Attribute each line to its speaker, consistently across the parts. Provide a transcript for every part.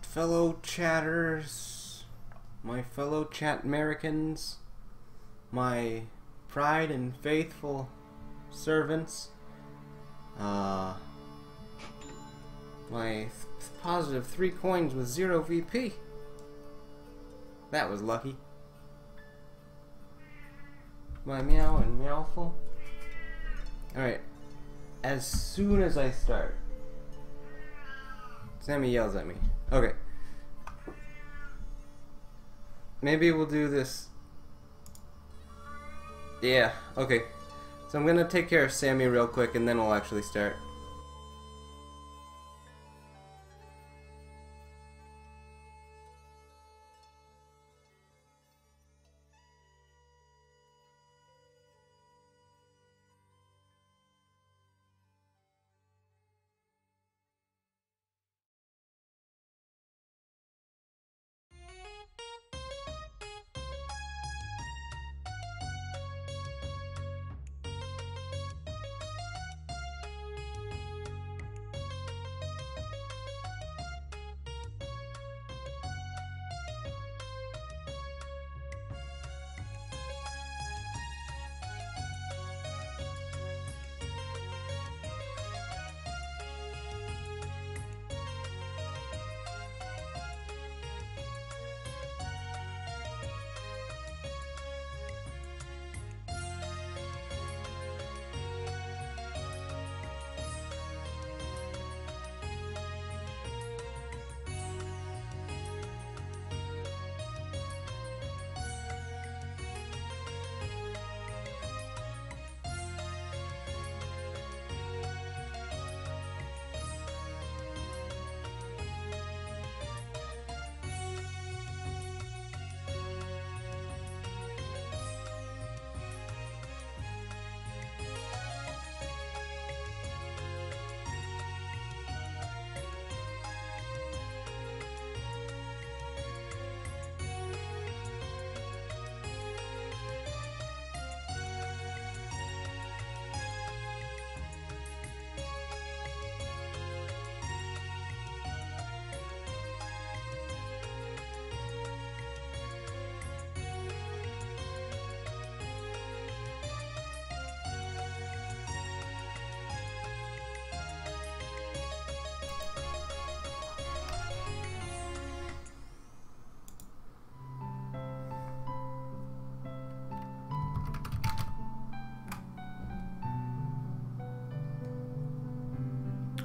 Speaker 1: fellow chatters, my fellow chat Americans, my pride and faithful servants, my positive 3 coins with 0 VP. That was lucky. My meow and meowful. Alright, as soon as I start, Sammy yells at me. Okay. Maybe we'll do this. Yeah, okay. So I'm gonna take care of Sammy real quick and then we'll actually start.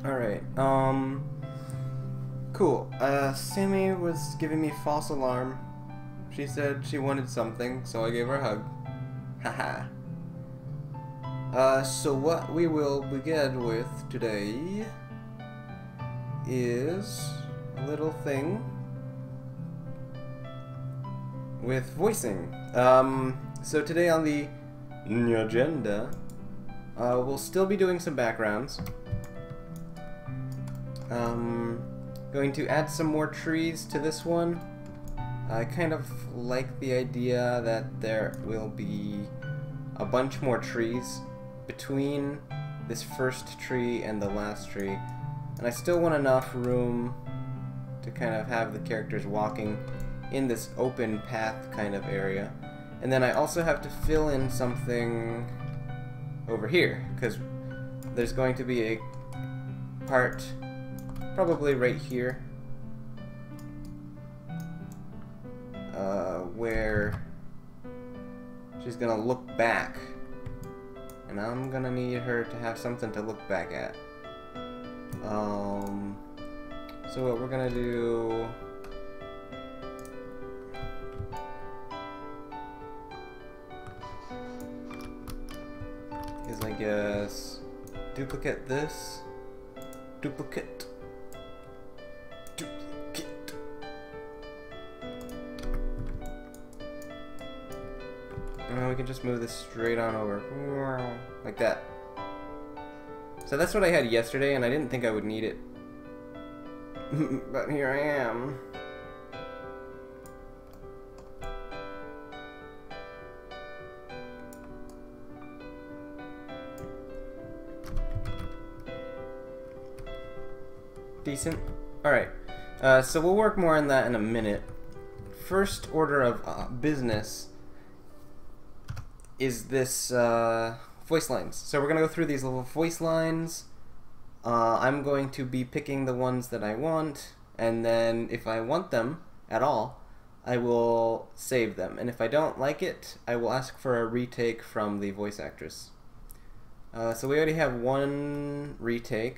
Speaker 1: Alright, cool. Sammy was giving me false alarm. She said she wanted something, so I gave her a hug. Haha. So what we will begin with today is a little thing with voicing. So today on the agenda, we'll still be doing some backgrounds. Going to add some more trees to this one. I kind of like the idea that there will be a bunch more trees between this first tree and the last tree, and I still want enough room to kind of have the characters walking in this open path kind of area. And then I also have to fill in something over here, because there's going to be a part probably right here where she's gonna look back, and I'm gonna need her to have something to look back at. So what we're gonna do is, I guess, duplicate this, duplicate. And we can just move this straight on over, like that. So that's what I had yesterday, and I didn't think I would need it. But here I am. Decent. Alright. So we'll work more on that in a minute. First order of business is this voice lines. So we're going to go through these little voice lines. I'm going to be picking the ones that I want, and then if I want them at all, I will save them. And if I don't like it, I will ask for a retake from the voice actress. So we already have one retake.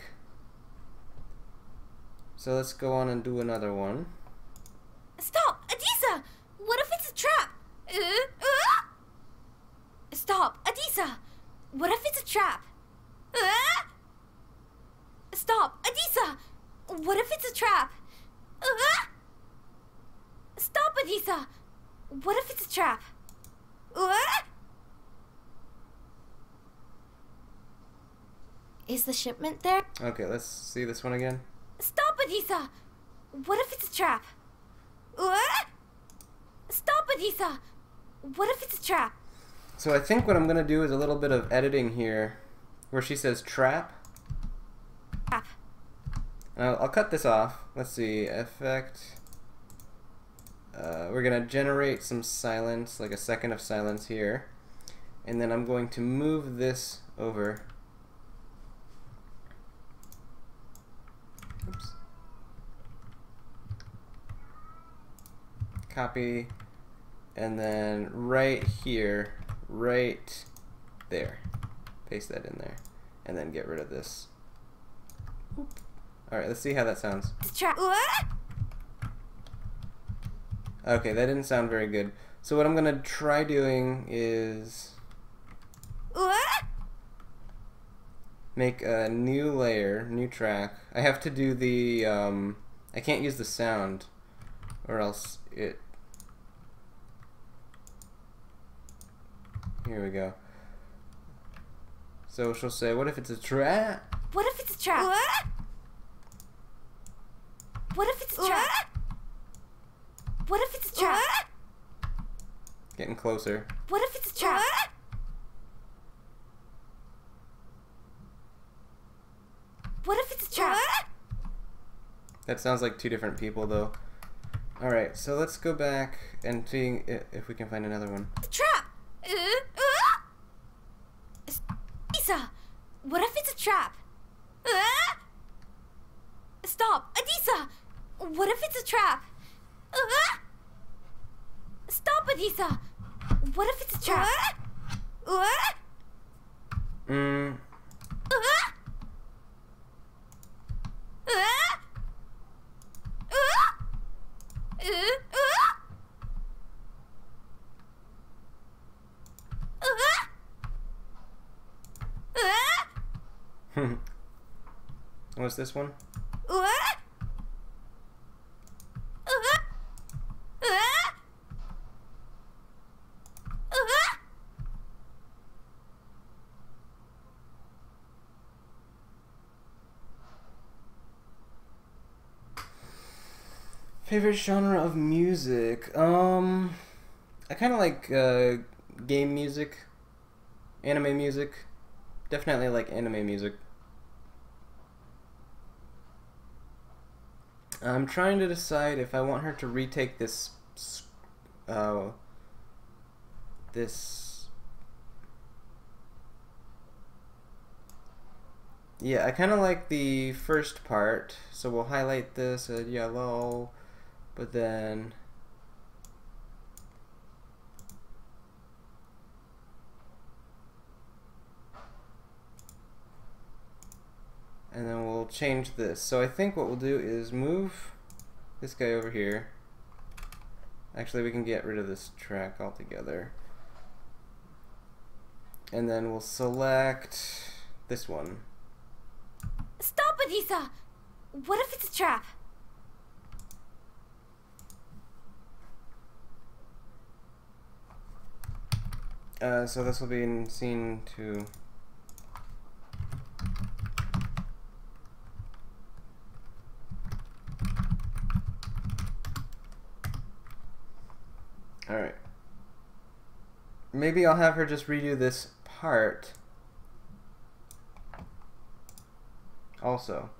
Speaker 1: So let's go on and do another one.
Speaker 2: Stop! Adisa! What if it's a trap? Stop! Adisa! What if it's a trap? Stop! Adisa! What if it's a trap? Stop, Adisa! What if it's a trap? Is the shipment there?
Speaker 1: Okay, let's see this one again.
Speaker 2: Stop, Adisa! What if it's a trap? Stop, Adisa! What if it's a trap?
Speaker 1: So I think what I'm going to do is a little bit of editing here, where she says trap.
Speaker 2: Trap.
Speaker 1: I'll cut this off. Let's see, effect. We're going to generate some silence, like a second of silence here. And then I'm going to move this over. Oops. Copy. And then right here, right there. Paste that in there. And then get rid of this. Alright, let's see how that sounds. Okay, that didn't sound very good. So what I'm going to try doing is make a new layer, new track. I have to do the, I can't use the sound or else it, here we go. So she'll say, what if it's a trap?
Speaker 2: What if it's a trap? What if it's a trap? What if it's a trap?
Speaker 1: Getting closer.
Speaker 2: What if it's a trap? What if it's a trap?
Speaker 1: That sounds like two different people though. Alright, so let's go back and see if we can find another one.
Speaker 2: A trap! Adisa! What if it's a trap? Stop! Adisa! What if it's a trap? Stop, Adisa! What if it's a trap?
Speaker 1: What's this one? Favorite genre of music? I kind of like game music, anime music. Definitely like anime music. I'm trying to decide if I want her to retake this yeah, I kind of like the first part, so we'll highlight this at yellow, but then we'll change this. So I think what we'll do is move this guy over here. Actually, we can get rid of this track altogether. And then we'll select this one.
Speaker 2: Stop, Adisa! What if it's a trap?
Speaker 1: So this will be in scene 2. Alright. Maybe I'll have her just redo this part also.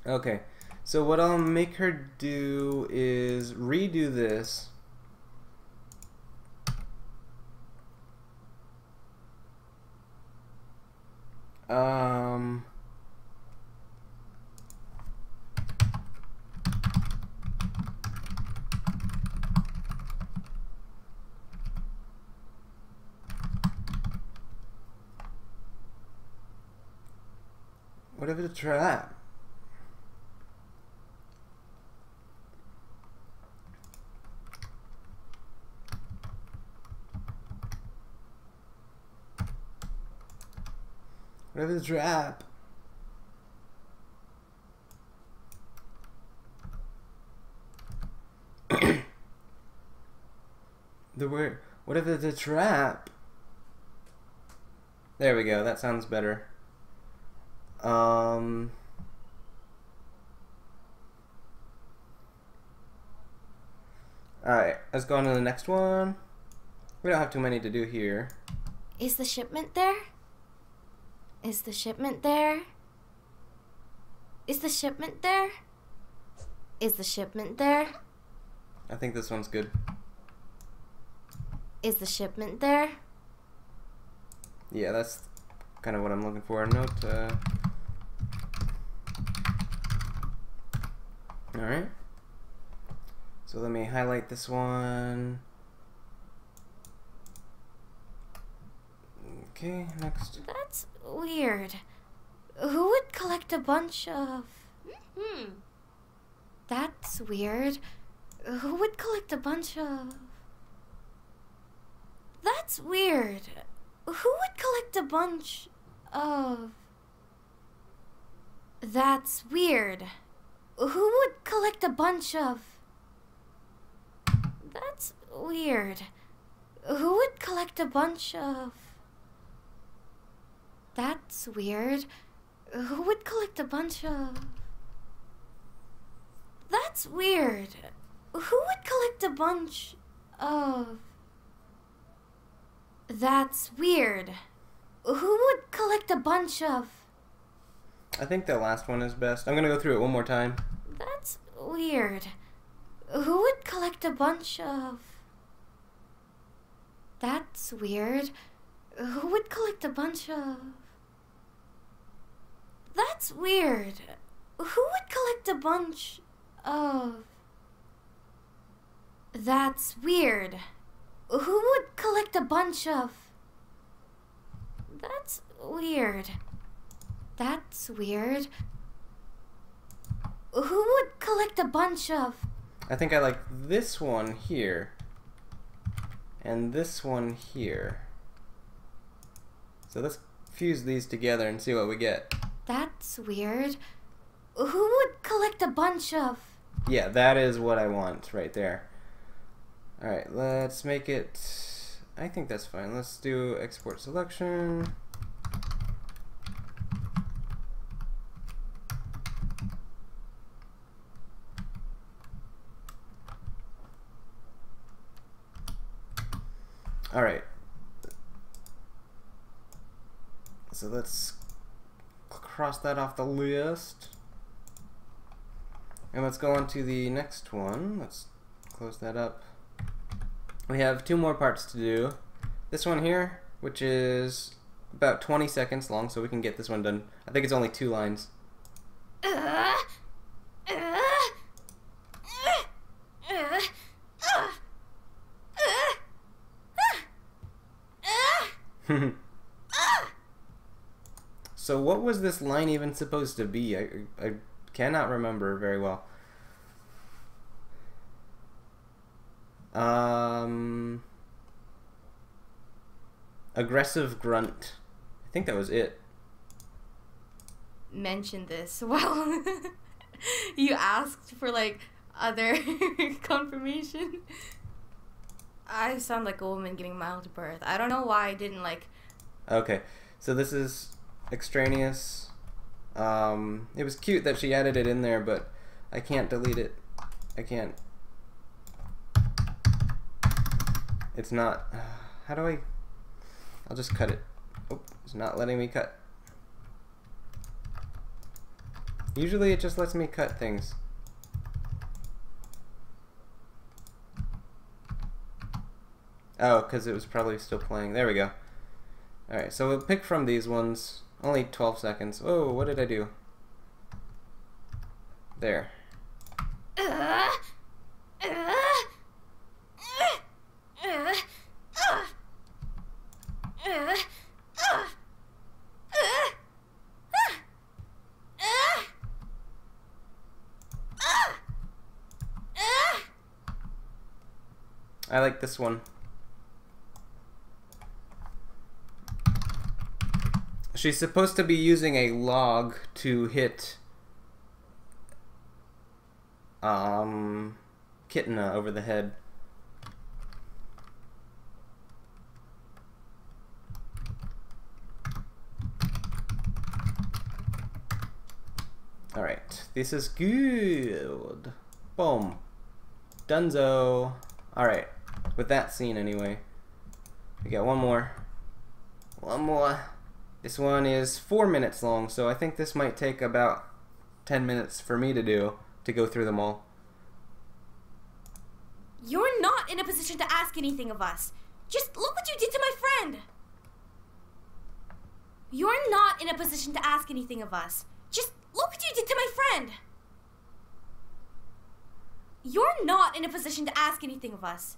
Speaker 1: Okay, so what I'll make her do is redo this. What if it's a trap? What if it's a trap? The word. What if it's a trap? There we go. That sounds better. Alright, let's go on to the next one. We don't have too many to do here.
Speaker 2: Is the shipment there? Is the shipment there? Is the shipment there? Is the shipment there?
Speaker 1: I think this one's good.
Speaker 2: Is the shipment there?
Speaker 1: Yeah, that's kind of what I'm looking for. Note. Alright. So let me highlight this one. Okay, next.
Speaker 2: That's weird. Who would collect a bunch of... That's weird. Who would collect a bunch of... That's weird. Who would collect a bunch of... That's weird. Who would collect a bunch of... That's weird. Who would collect a bunch of... That's weird. Who would collect a bunch of... That's weird. Who would collect a bunch of... That's weird. Who would collect a bunch of...
Speaker 1: I think the last one is best. I'm gonna go through it one more time.
Speaker 2: That's weird. Who would collect a bunch of... That's weird. Who would collect a bunch of... That's weird. Who would collect a bunch of... That's weird. Who would collect a bunch of... That's weird. That's weird. Who would collect a bunch of...
Speaker 1: I think I like this one here. And this one here. So let's fuse these together and see what we get.
Speaker 2: That's weird. Who would collect a bunch of...
Speaker 1: Yeah, that is what I want right there. Alright, let's make it... I think that's fine. Let's do export selection. Alright. So let's cross that off the list. And let's go on to the next one. Let's close that up. We have 2 more parts to do. This one here, which is about 20 seconds long, so we can get this one done. I think it's only 2 lines. So what was this line even supposed to be? I cannot remember very well. Aggressive grunt. I think that was it.
Speaker 2: Mention this. Well, you asked for like other confirmation. I sound like a woman giving mild birth. I don't know why I didn't like...
Speaker 1: Okay, so this is extraneous. It was cute that she added it in there, but I can't delete it. I can't. It's not... How do I... I'll just cut it. Oh, it's not letting me cut. Usually it just lets me cut things. Oh, because it was probably still playing. There we go. Alright, so we'll pick from these ones. Only 12 seconds. Oh, what did I do? There. I like this one. She's supposed to be using a log to hit Kitna over the head. Alright, this is good. Boom. Dunzo. Alright, with that scene anyway. We got one more. One more. This one is 4 minutes long, so I think this might take about 10 minutes for me to go through them all.
Speaker 2: You're not in a position to ask anything of us. Just look what you did to my friend. You're not in a position to ask anything of us. Just look what you did to my friend. You're not in a position to ask anything of us.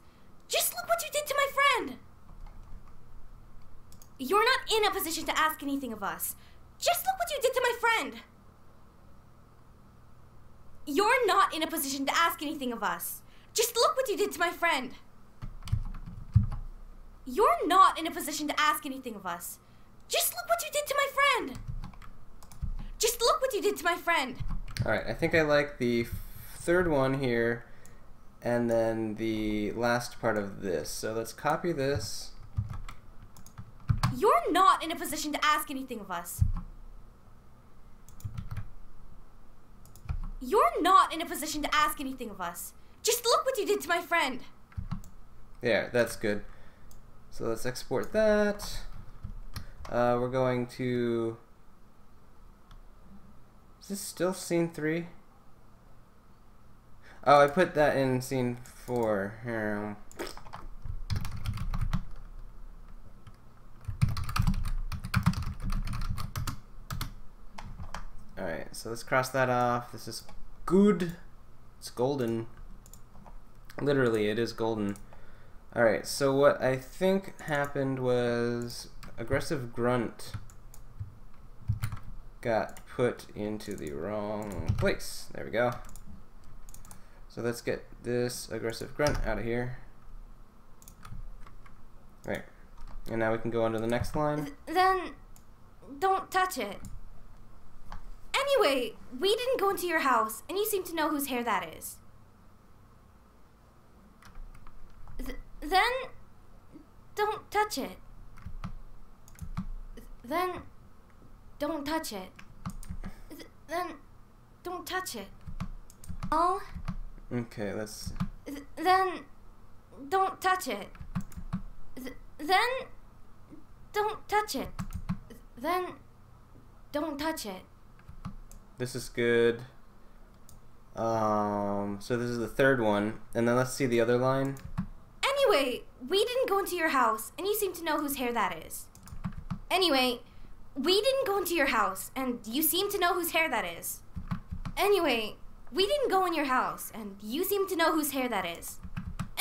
Speaker 2: Just look what you did to my friend. You're not in a position to ask anything of us. Just look what you did to my friend. You're not in a position to ask anything of us. Just look what you did to my friend. You're not in a position to ask anything of us. Just look what you did to my friend. Just look what you did to my friend.
Speaker 1: Alright, I think I like the third one here, and then the last part of this. So let's copy this.
Speaker 2: You're not in a position to ask anything of us. You're not in a position to ask anything of us. Just look what you did to my friend.
Speaker 1: Yeah, that's good. So let's export that. We're going to... Is this still scene 3? Oh, I put that in scene 4. Here. Alright, so let's cross that off. This is good. It's golden. Literally, it is golden. Alright, so what I think happened was aggressive grunt got put into the wrong place. There we go. So let's get this aggressive grunt out of here. Right. And now we can go on to the next line.
Speaker 2: Then don't touch it. Anyway, we didn't go into your house, and you seem to know whose hair that is. Then don't touch it. Then don't touch it. Then don't touch it. Oh.
Speaker 1: Okay, let's...
Speaker 2: Then don't touch it. Then don't touch it. Then don't touch it.
Speaker 1: This is good. So this is the third one, and then let's see the other line.
Speaker 2: Anyway, we didn't go into your house, and you seem to know whose hair that is. Anyway, we didn't go into your house, and you seem to know whose hair that is. Anyway, we didn't go in your house, and you seem to know whose hair that is.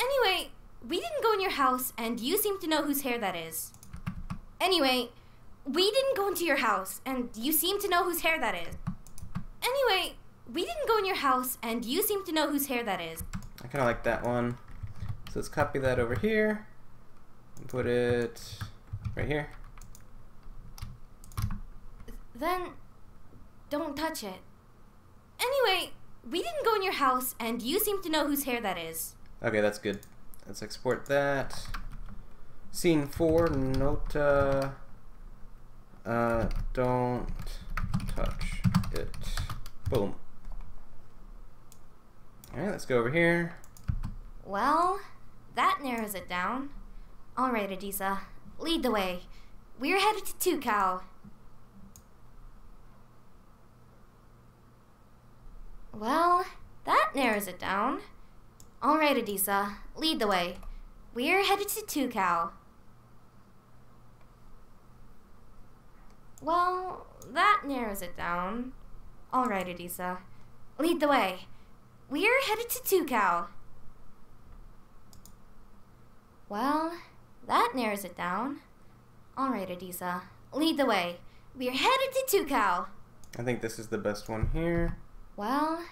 Speaker 2: Anyway, we didn't go in your house, and you seem to know whose hair that is. Anyway, we didn't go into your house, and you seem to know whose hair that is. Anyway, we didn't go in your house, and you seem to know whose hair that is.
Speaker 1: I kind of like that one. So let's copy that over here and put it right here.
Speaker 2: Then don't touch it. Anyway, we didn't go in your house, and you seem to know whose hair that is.
Speaker 1: Okay, that's good. Let's export that. Scene 4, nota. Don't touch it. Boom. Alright, let's go over here.
Speaker 2: Well, that narrows it down. Alright, Adisa, lead the way. We're headed to Tukau. Well, that narrows it down. Alright, Adisa, lead the way. We're headed to Tucow. Well, that narrows it down. Alright, Adisa, lead the way. We're headed to Tucow. Well, that narrows it down. Alright, Adisa, lead the way. We're headed to Tucow.
Speaker 1: I think this is the best one here.
Speaker 2: Well,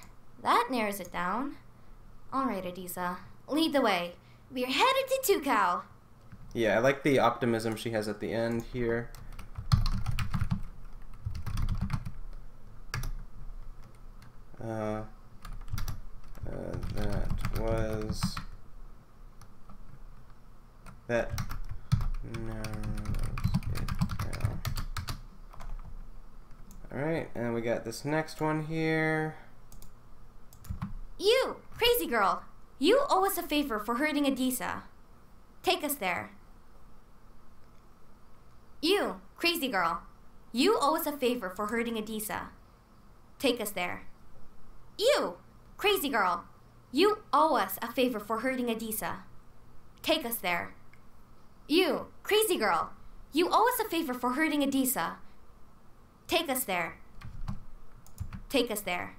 Speaker 2: that narrows it down. Alright, Adisa, lead the way. We're headed to Tucow.
Speaker 1: Yeah, I like the optimism she has at the end here. That was... That narrows it down. Alright, and we got this next one here.
Speaker 2: You, crazy girl, you owe us a favor for hurting Adisa. Take us there. You, crazy girl, you owe us a favor for hurting Adisa. Take us there. You, crazy girl, you owe us a favor for hurting Adisa. Take us there. You, crazy girl, you owe us a favor for hurting Adisa. Take us there. Take us there.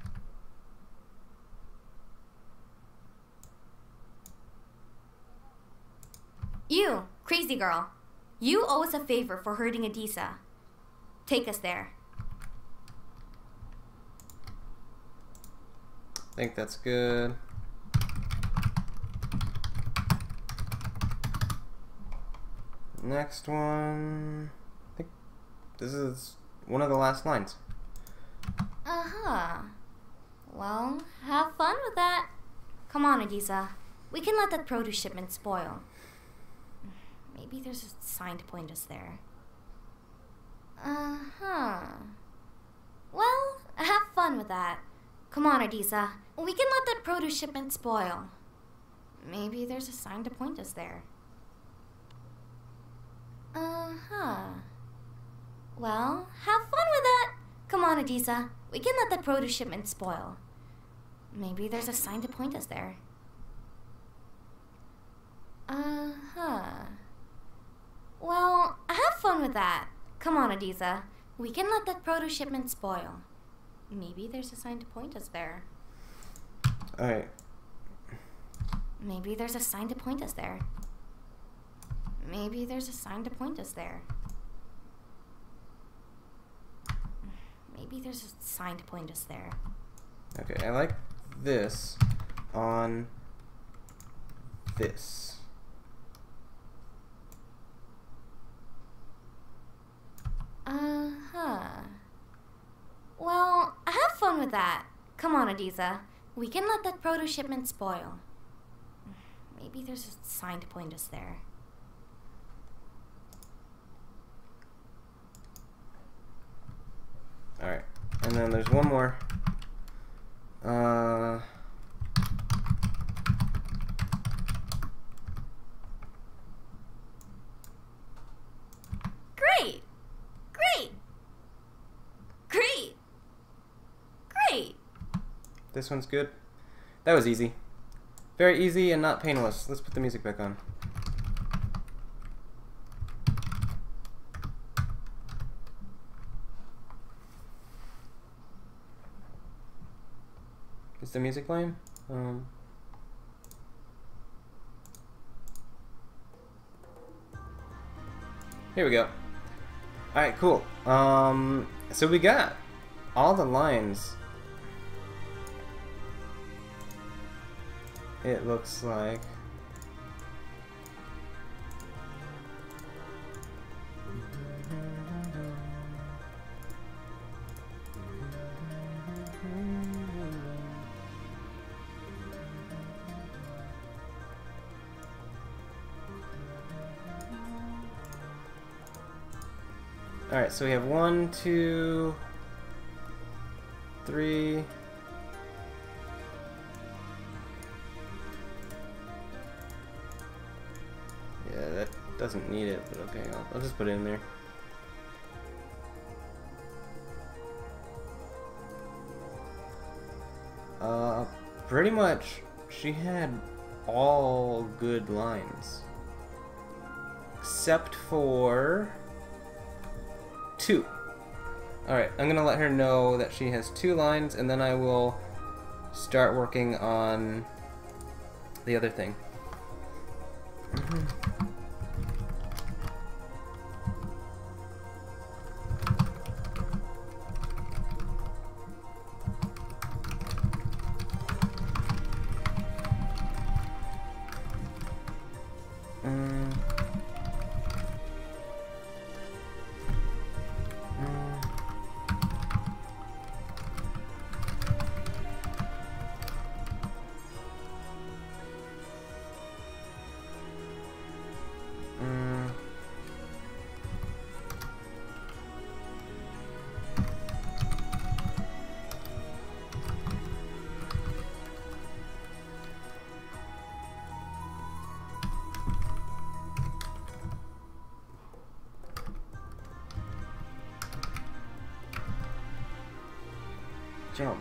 Speaker 2: You, crazy girl, you owe us a favor for hurting Adisa. Take us there.
Speaker 1: I think that's good. Next one. I think this is one of the last lines.
Speaker 2: Uh-huh. Well, have fun with that. Come on, Adisa. We can let that produce shipment spoil. Maybe there's a sign to point us there. Uh-huh. Well, have fun with that. Come on, Adisa. We can let that produce shipment spoil. Maybe there's a sign to point us there. Uh-huh. Well, have fun with that. Come on, Adisa. We can let that produce shipment spoil. Maybe there's a sign to point us there. Uh-huh. Well, have fun with that. Come on, Adisa. We can let that produce shipment spoil. Maybe there's a sign to point us there.
Speaker 1: Alright.
Speaker 2: Maybe there's a sign to point us there. Maybe there's a sign to point us there. Maybe there's a sign to point us there.
Speaker 1: Okay, I like this on this.
Speaker 2: Uh-huh. Well, have fun with that. Come on, Adisa. We can let that produce shipment spoil. Maybe there's a sign to point us there.
Speaker 1: Alright, and then there's one more.
Speaker 2: Great! Great! Great! Great!
Speaker 1: This one's good. That was easy. Very easy and not painless. Let's put the music back on. Is the music playing? Here we go. Alright, cool. So we got all the lines. It looks like. Alright, so we have 1, 2, 3. Yeah, that doesn't need it, but okay, I'll just put it in there. pretty much she had all good lines. Except for 2. Alright, I'm gonna let her know that she has 2 lines, and then I will start working on the other thing. Jump.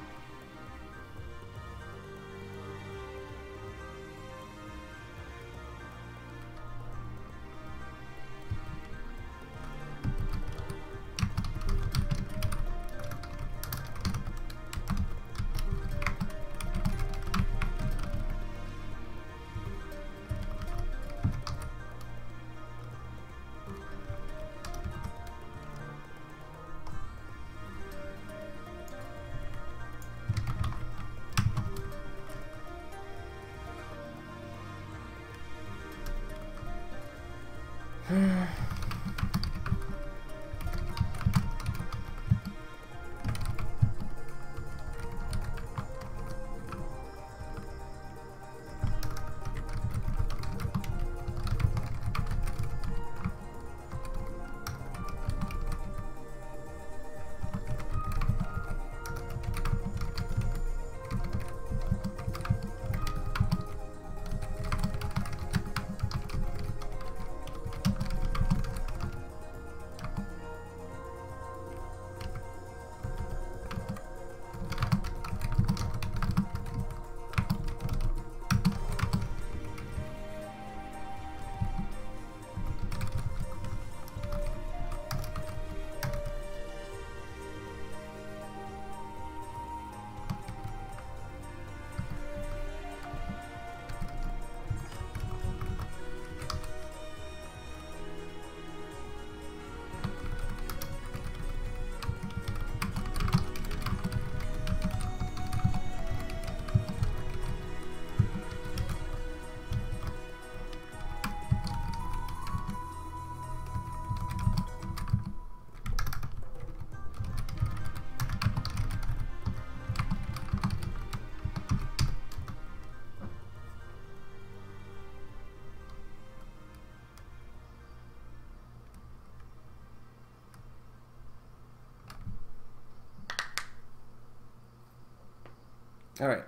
Speaker 1: Alright.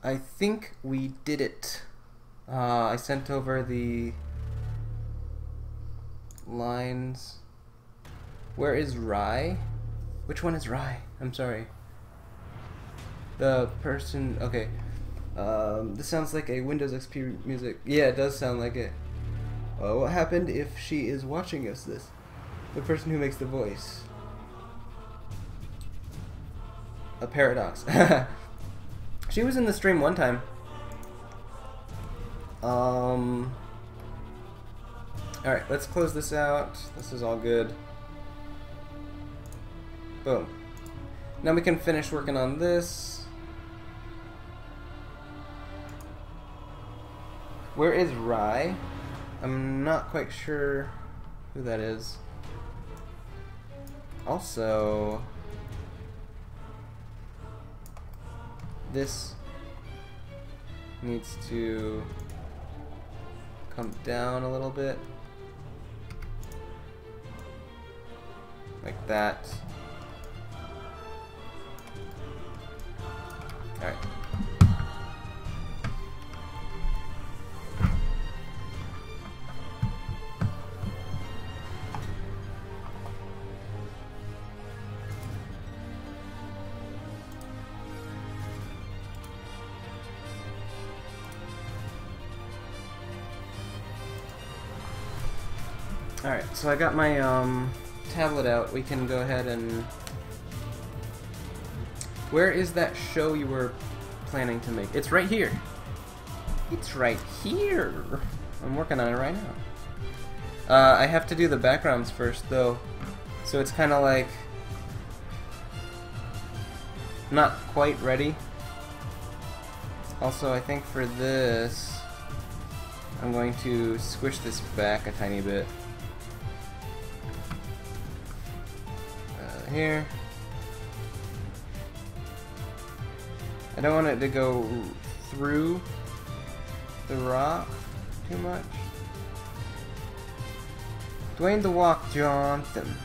Speaker 1: I think we did it. I sent over the lines. Where is Rye? Which one is Rye? I'm sorry. The person... Okay. This sounds like a Windows XP music. Yeah, it does sound like it. What happened if she is watching us this? The person who makes the voice. A paradox. She was in the stream one time. Alright, let's close this out. This is all good. Boom. Now we can finish working on this. Where is Rye? I'm not quite sure who that is. Also, this needs to come down a little bit. Like that. Alright. Alright, so I got my tablet out. We can go ahead and... Where is that show you were planning to make? It's right here. It's right here. I'm working on it right now. I have to do the backgrounds first, though. So it's kind of like... not quite ready. Also, I think for this, I'm going to squish this back a tiny bit. Here. I don't want it to go through the rock too much. Dwayne the Walk Johnson.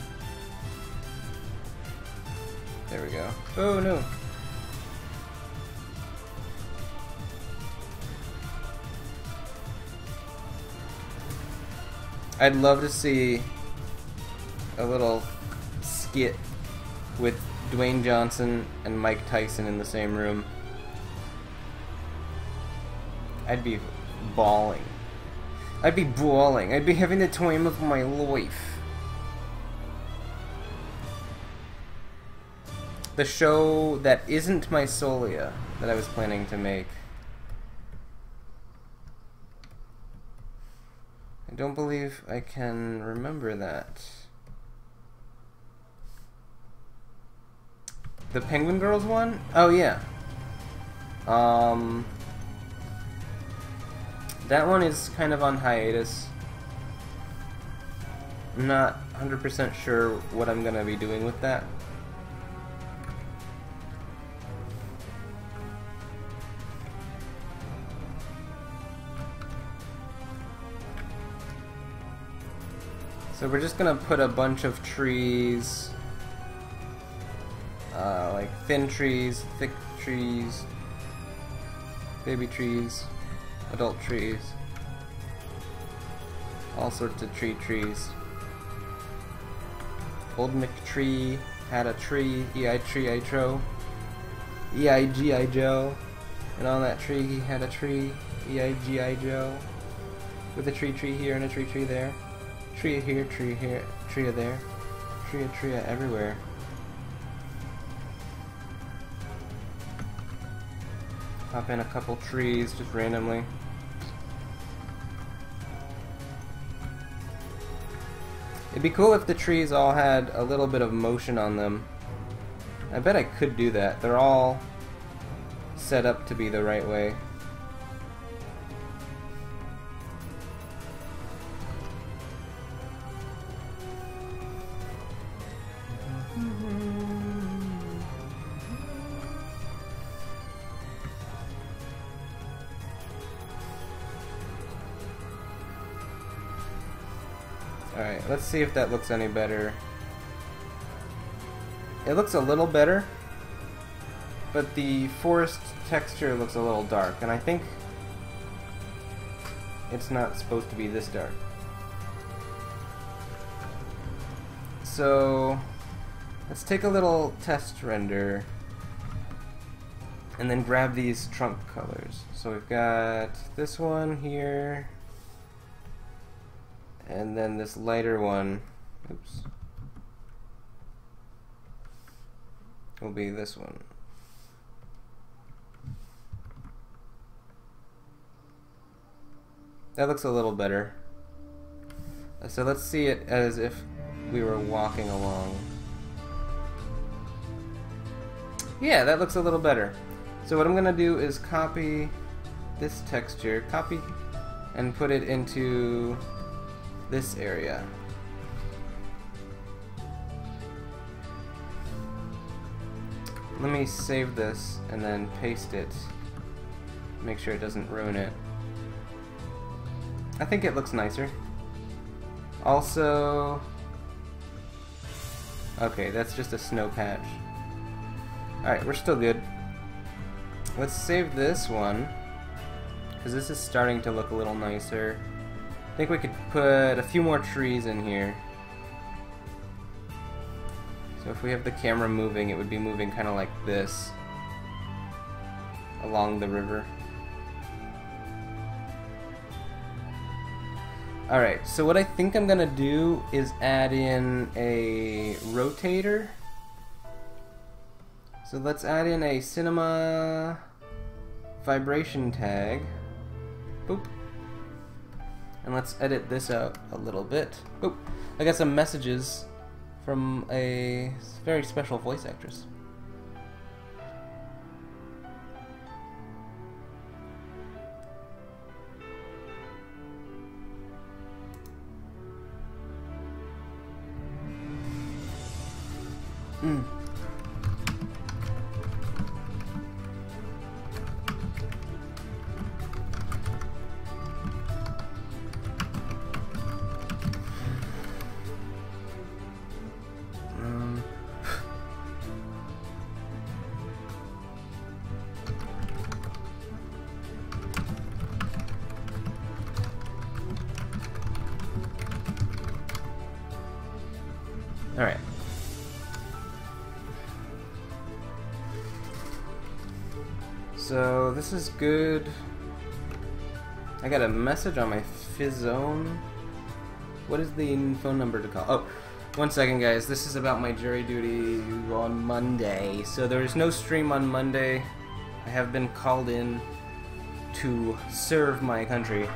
Speaker 1: There we go. Oh no. I'd love to see a little skit with Dwayne Johnson and Mike Tyson in the same room. I'd be bawling. I'd be bawling. I'd be having the time of my life. The show that isn't my Solia that I was planning to make. I don't believe I can remember that. The Penguin Girls one? Oh yeah. That one is kind of on hiatus. I'm not 100% sure what I'm gonna be doing with that. So we're just gonna put a bunch of trees, like thin trees, thick trees, baby trees, adult trees, all sorts of trees. Old McTree had a tree, E-I-Tree-I Joe, E-I-G-I Joe, and on that tree he had a tree, E-I-G-I Joe, with a tree here and a tree there. Tree here, tree there, tree everywhere. Pop in a couple trees just randomly. It'd be cool if the trees all had a little bit of motion on them. I bet I could do that. They're all set up to be the right way. Alright, let's see if that looks any better. It looks a little better, but the forest texture looks a little dark, and I think it's not supposed to be this dark. So let's take a little test render and then grab these trunk colors. So we've got this one here, and then this lighter one, oops, will be this one. That looks a little better. So let's see it as if we were walking along. Yeah, that looks a little better. So what I'm gonna do is copy this texture, copy, and put it into this area. Let me save this and then paste it. Make sure it doesn't ruin it. I think it looks nicer. Also, okay, that's just a snow patch. Alright, we're still good. Let's save this one, because this is starting to look a little nicer. I think we could put a few more trees in here. So if we have the camera moving, it would be moving kind of like this along the river. Alright, so what I think I'm gonna do is add in a rotator. So let's add in a cinema vibration tag. Boop. And let's edit this out a little bit. Boop. I got some messages from a very special voice actress. Alright. So this is good. I got a message on my Fizzone. What is the phone number to call? Oh, 1 second guys. This is about my jury duty on Monday. So there is no stream on Monday. I have been called in to serve my country.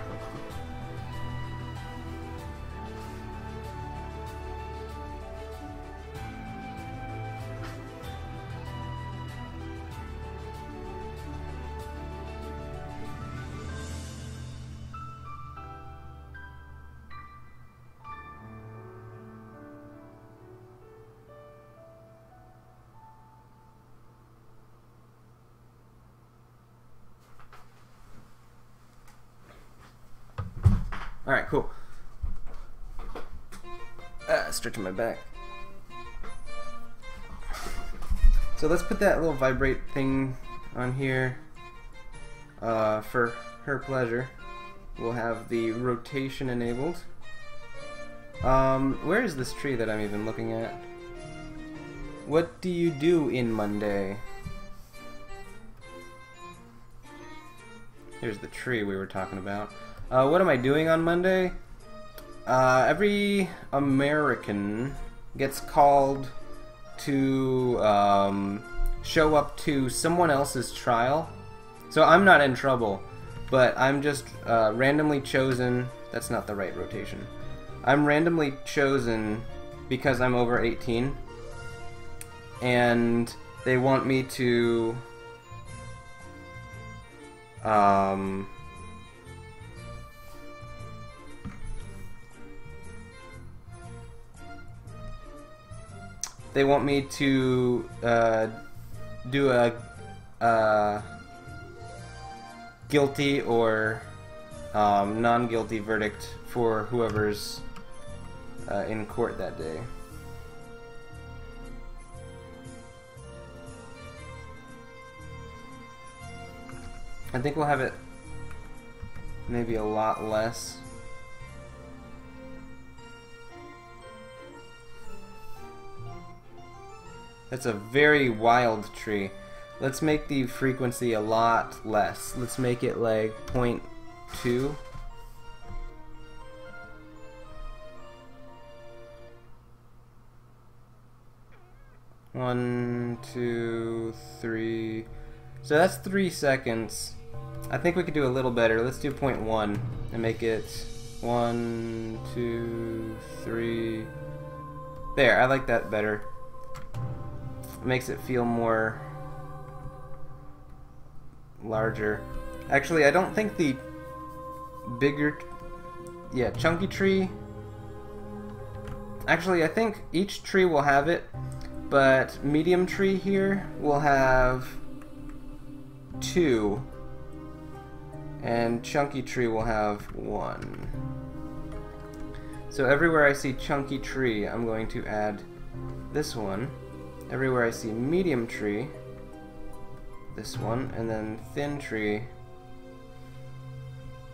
Speaker 1: Alright, cool. Stretching my back. So let's put that little vibrate thing on here for her pleasure. We'll have the rotation enabled. Where is this tree that I'm even looking at? What do you do in Monday? Here's the tree we were talking about. What am I doing on Monday? Every American gets called to show up to someone else's trial. So I'm not in trouble, but I'm just randomly chosen. That's not the right rotation. I'm randomly chosen because I'm over 18, and they want me to they want me to do a guilty or non-guilty verdict for whoever's in court that day. I think we'll have it maybe a lot less. That's a very wild tree. Let's make the frequency a lot less. Let's make it like 0.2. One, two, three. So that's 3 seconds. I think we could do a little better. Let's do 0.1 and make it 1, 2, 3. There, I like that better. Makes it feel more larger. Actually, I don't think the bigger, yeah, chunky tree. Actually, I think each tree will have it, but medium tree here will have 2, and chunky tree will have 1. So everywhere I see chunky tree, I'm going to add this one. Everywhere I see medium tree, this one, and then thin tree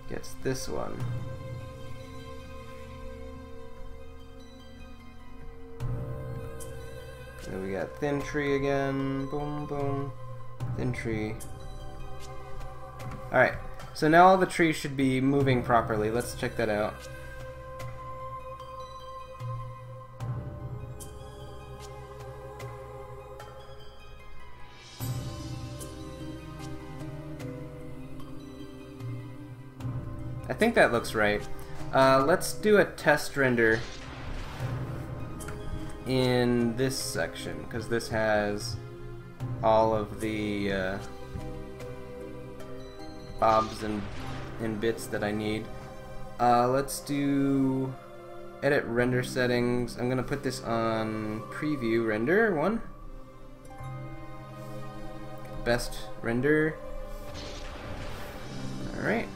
Speaker 1: gets this one. Then we got thin tree again, boom, boom, thin tree. Alright, so now all the trees should be moving properly. Let's check that out. I think that looks right. Let's do a test render in this section, because this has all of the bobs and bits that I need. Let's do edit render settings. I'm gonna put this on preview render 1. Best render. Alright.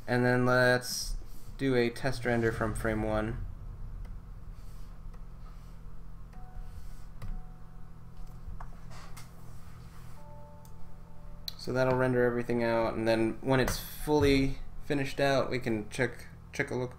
Speaker 1: And then let's do a test render from frame 1. So that'll render everything out, and then when it's fully finished out, we can check a look.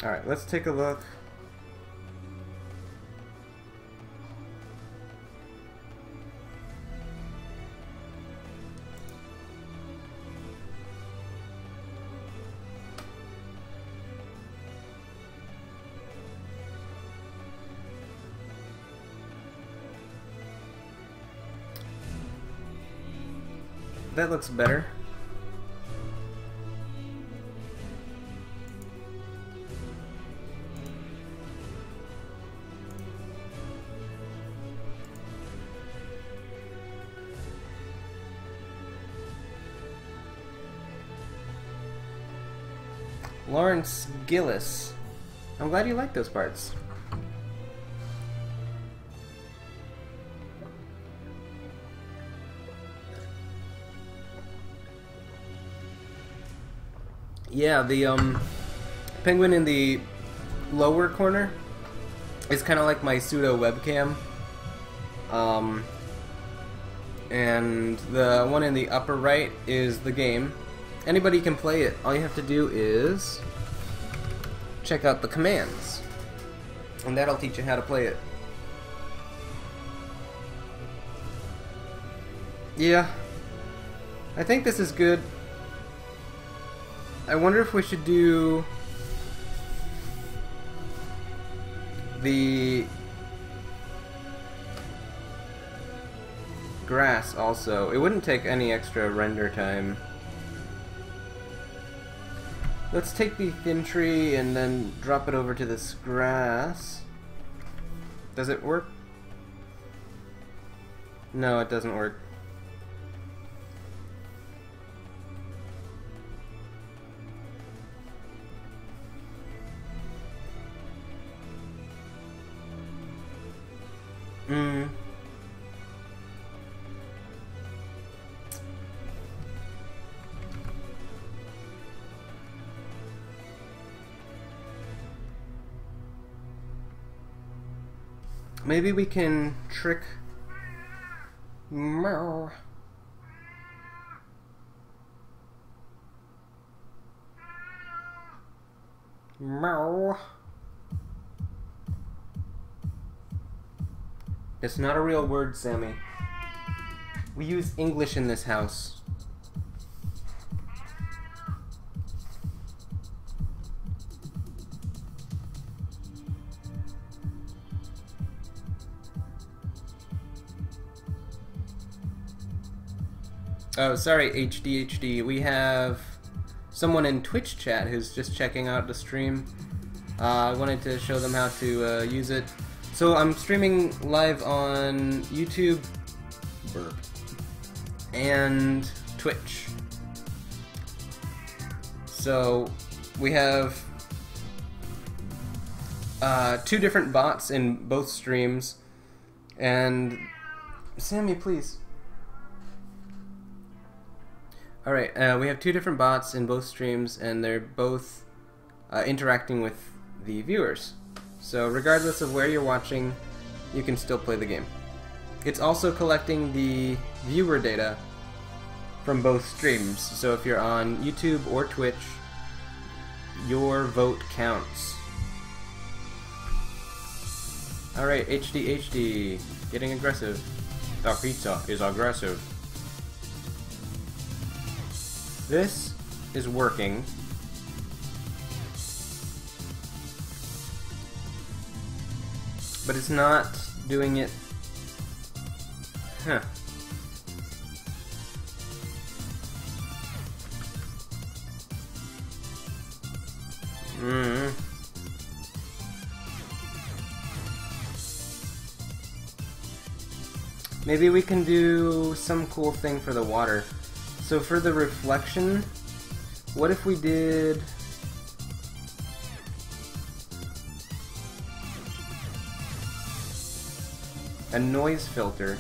Speaker 1: Alright, let's take a look. That looks better. Lawrence Gillis. I'm glad you like those parts. Yeah, the penguin in the lower corner is kind of like my pseudo webcam. And the one in the upper right is the game. Anybody can play it. All you have to do is check out the commands, and that'll teach you how to play it. Yeah, I think this is good. I wonder if we should do the grass also. It wouldn't take any extra render time. Let's take the thin tree and then drop it over to this grass. Does it work? No, it doesn't work. Maybe we can trick Meow. Meow. It's not a real word, Sammy. We use English in this house. Oh, sorry, HDHD. We have someone in Twitch chat who's just checking out the stream. I wanted to show them how to use it. So I'm streaming live on YouTube and Twitch. So we have 2 different bots in both streams. And Sammy, please. Alright, we have 2 different bots in both streams, and they're both interacting with the viewers. So regardless of where you're watching, you can still play the game. It's also collecting the viewer data from both streams. So if you're on YouTube or Twitch, your vote counts. Alright, HD, getting aggressive. The pizza is aggressive. This is working. But it's not doing it. Huh. Maybe we can do some cool thing for the water. So for the reflection, what if we did a noise filter?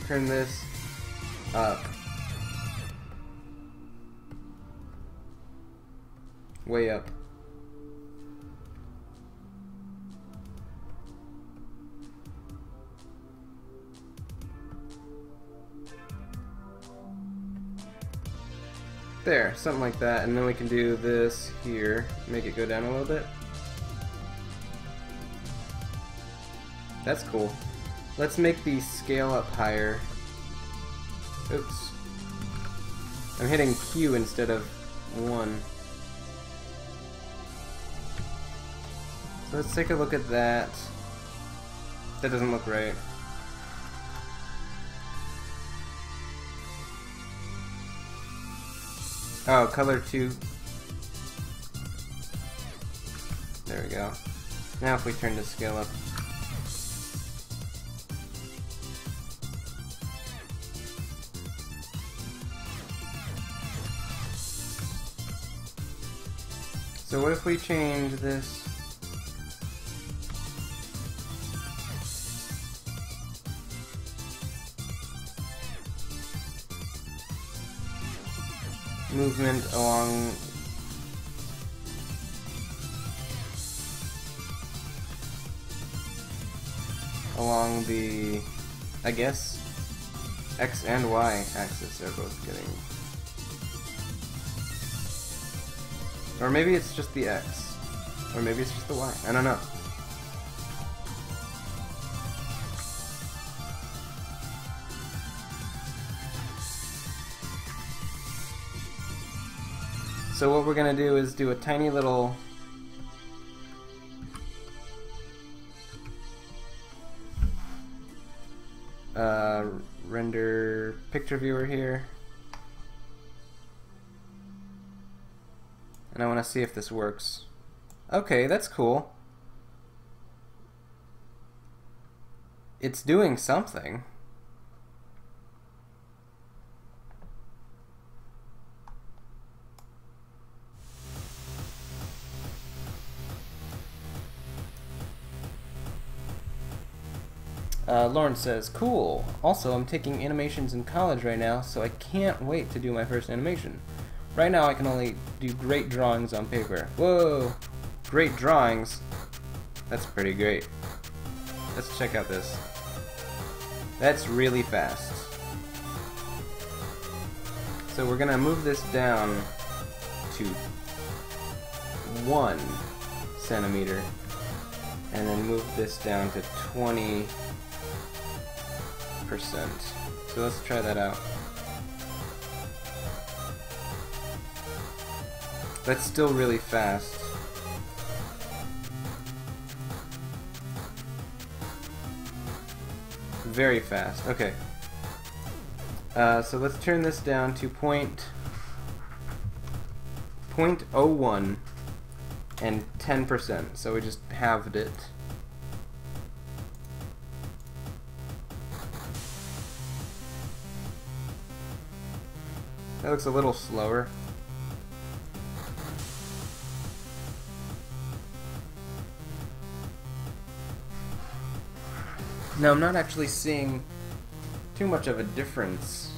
Speaker 1: Turn this up. Way up. There, something like that, and then we can do this here, make it go down a little bit. That's cool. Let's make the scale up higher. Oops. I'm hitting Q instead of 1. So let's take a look at that. That doesn't look right. Oh, color 2. There we go. Now if we turn the scale up. So what if we change this? Movement along the, I guess, X and Y axis are both getting. Or maybe it's just the X. Or maybe it's just the Y. I don't know. So what we're gonna do is do a tiny little render picture viewer here. And I want to see if this works. Okay, that's cool. It's doing something. Lauren says, cool. Also, I'm taking animations in college right now, so I can't wait to do my first animation. Right now I can only do great drawings on paper. Whoa! Great drawings? That's pretty great. Let's check out this. That's really fast. So we're gonna move this down to 1 centimeter and then move this down to 20%. So let's try that out. That's still really fast. Very fast. Okay. So let's turn this down to 0.01 and 10%. So we just halved it. That looks a little slower. No, I'm not actually seeing too much of a difference.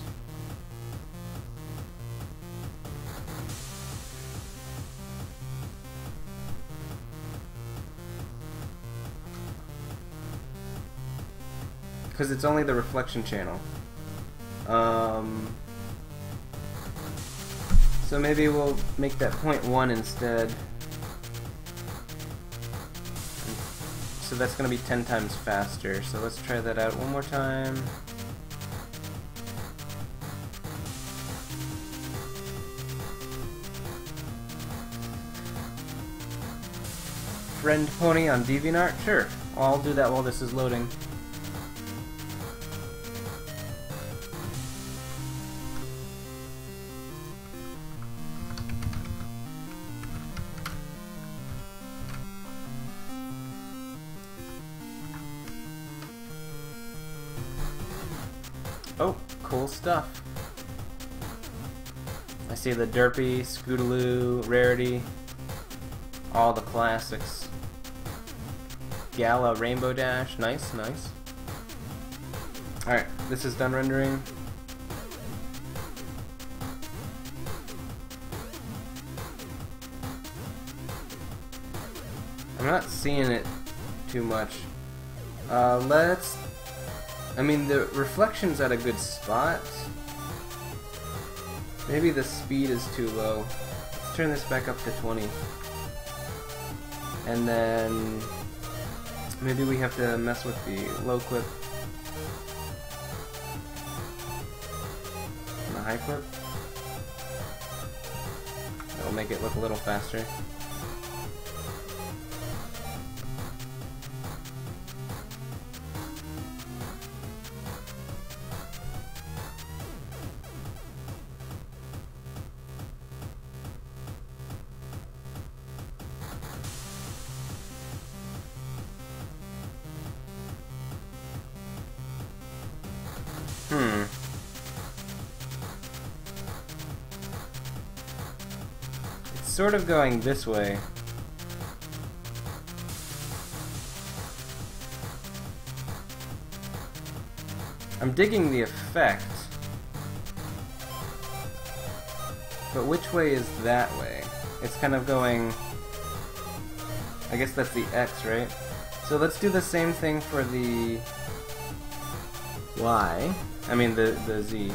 Speaker 1: because it's only the reflection channel. So maybe we'll make that 0.1 instead. So that's going to be 10 times faster. So let's try that out one more time. Friend pony on DeviantArt? Sure. I'll do that while this is loading. Oh, cool stuff. I see the Derpy, Scootaloo, Rarity, all the classics. Gala, Rainbow Dash, nice, nice. Alright, this is done rendering. I'm not seeing it too much. I mean, the reflection's at a good spot. Maybe the speed is too low. Let's turn this back up to 20. And then maybe we have to mess with the low clip and the high clip. That'll make it look a little faster. It's sort of going this way. I'm digging the effect. But which way is that way? It's kind of going... I guess that's the X, right? So let's do the same thing for the Y. I mean the Z.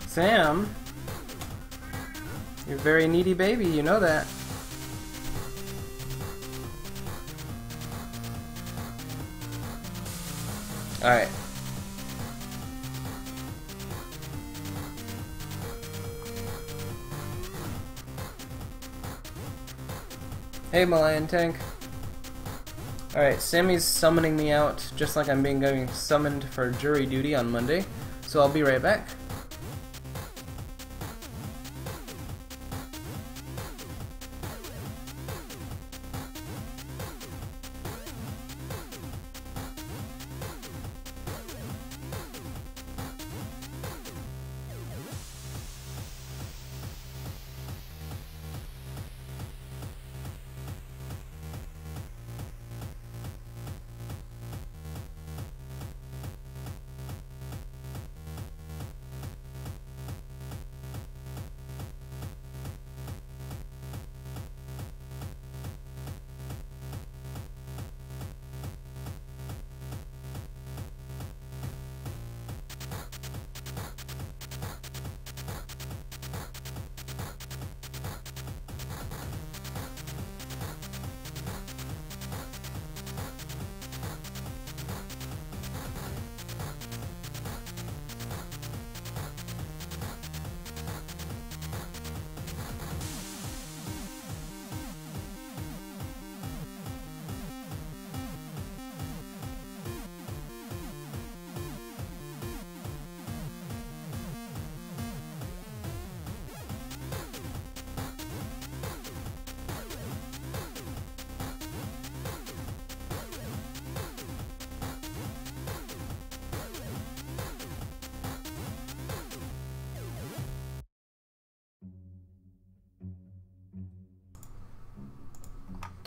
Speaker 1: Sam! You're a very needy baby, you know that. Alright. Hey, Malayan Tank. Alright, Sammy's summoning me out, just like I'm getting summoned for jury duty on Monday. So I'll be right back.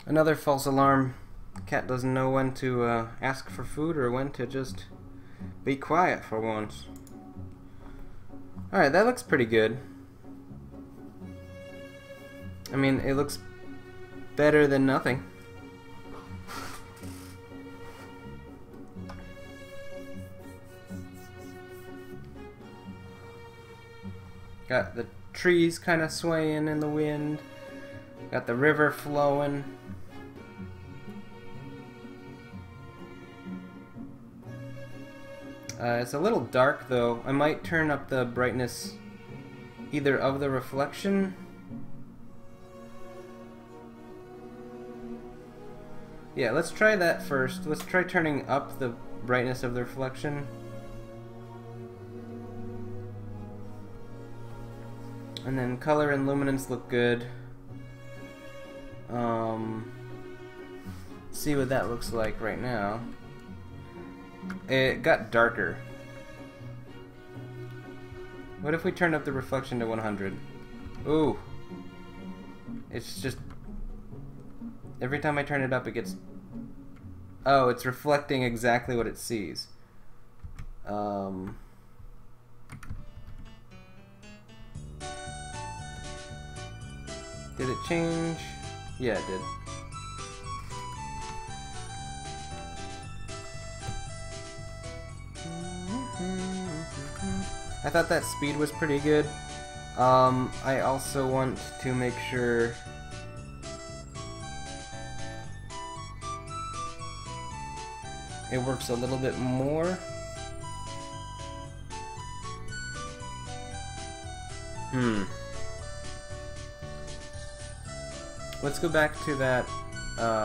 Speaker 1: Another false alarm. Cat doesn't know when to ask for food or when to just be quiet for once. Alright, that looks pretty good. I mean, it looks better than nothing. Got the trees kind of swaying in the wind. Got the river flowing. It's a little dark though. I might turn up the brightness either of the reflection. Yeah, let's try that first. Let's try turning up the brightness of the reflection. And then color and luminance look good. See what that looks like right now. It got darker. What if we turned up the reflection to 100? Ooh. It's just... every time I turn it up it gets... oh, it's reflecting exactly what it sees. Did it change? Yeah, it did. I thought that speed was pretty good. I also want to make sure it works a little bit more. Let's go back to that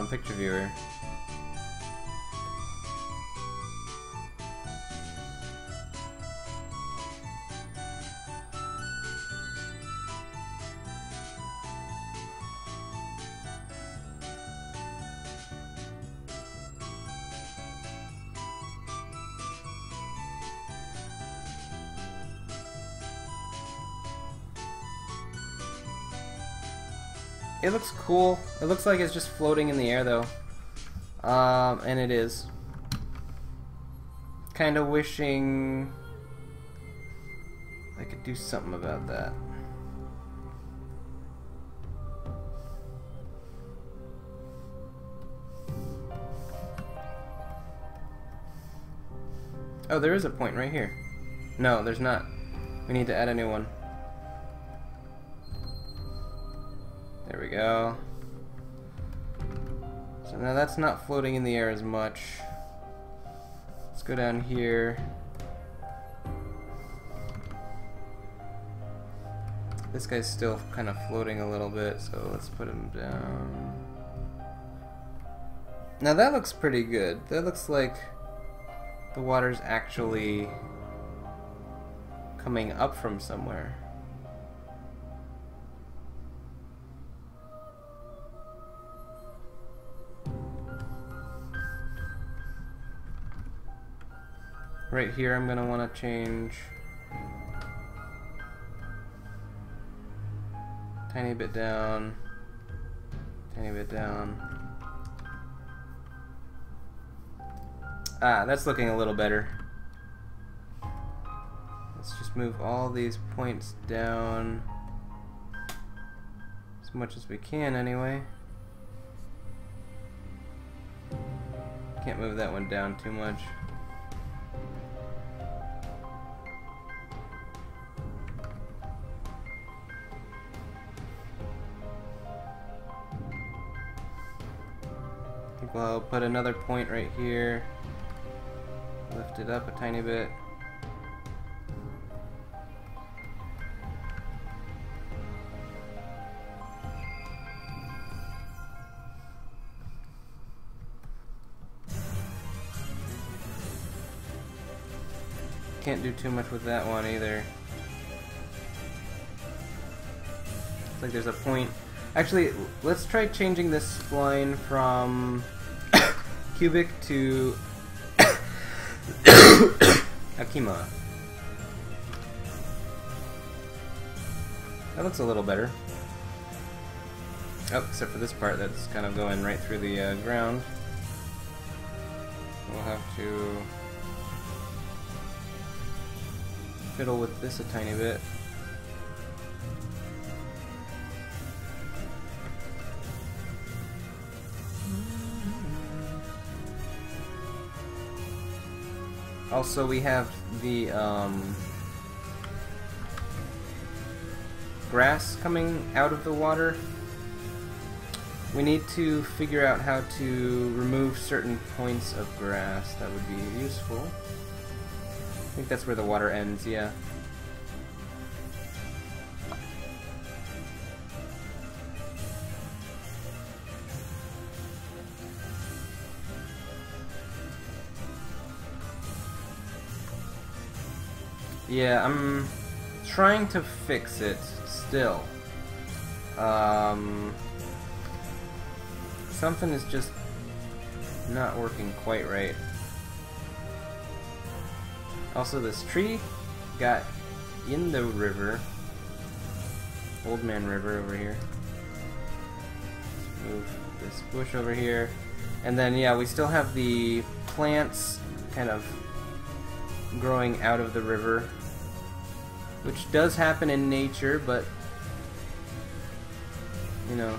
Speaker 1: picture viewer. It looks cool. It looks like it's just floating in the air though. And it is. Kind of wishing I could do something about that. Oh, there is a point right here. No, there's not. We need to add a new one. There we go. So now that's not floating in the air as much. Let's go down here. This guy's still kind of floating a little bit, so let's put him down. Now that looks pretty good. That looks like the water's actually coming up from somewhere. Right here I'm gonna want to change tiny bit down, tiny bit down. Ah, that's looking a little better. Let's just move all these points down as much as we can anyway. Can't move that one down too much. I'll put another point right here, lift it up a tiny bit. Can't do too much with that one either. Looks like there's a point. Actually, let's try changing this spline from cubic to Akima. That looks a little better. Oh, except for this part that's kind of going right through the ground. We'll have to fiddle with this a tiny bit. Also, we have the grass coming out of the water. We need to figure out how to remove certain points of grass. That would be useful. I think that's where the water ends, yeah. Yeah, I'm trying to fix it still. Something is just not working quite right. Also, this tree got in the river. Old Man River over here. Let's move this bush over here. And then, yeah, we still have the plants kind of growing out of the river, which does happen in nature, but, you know,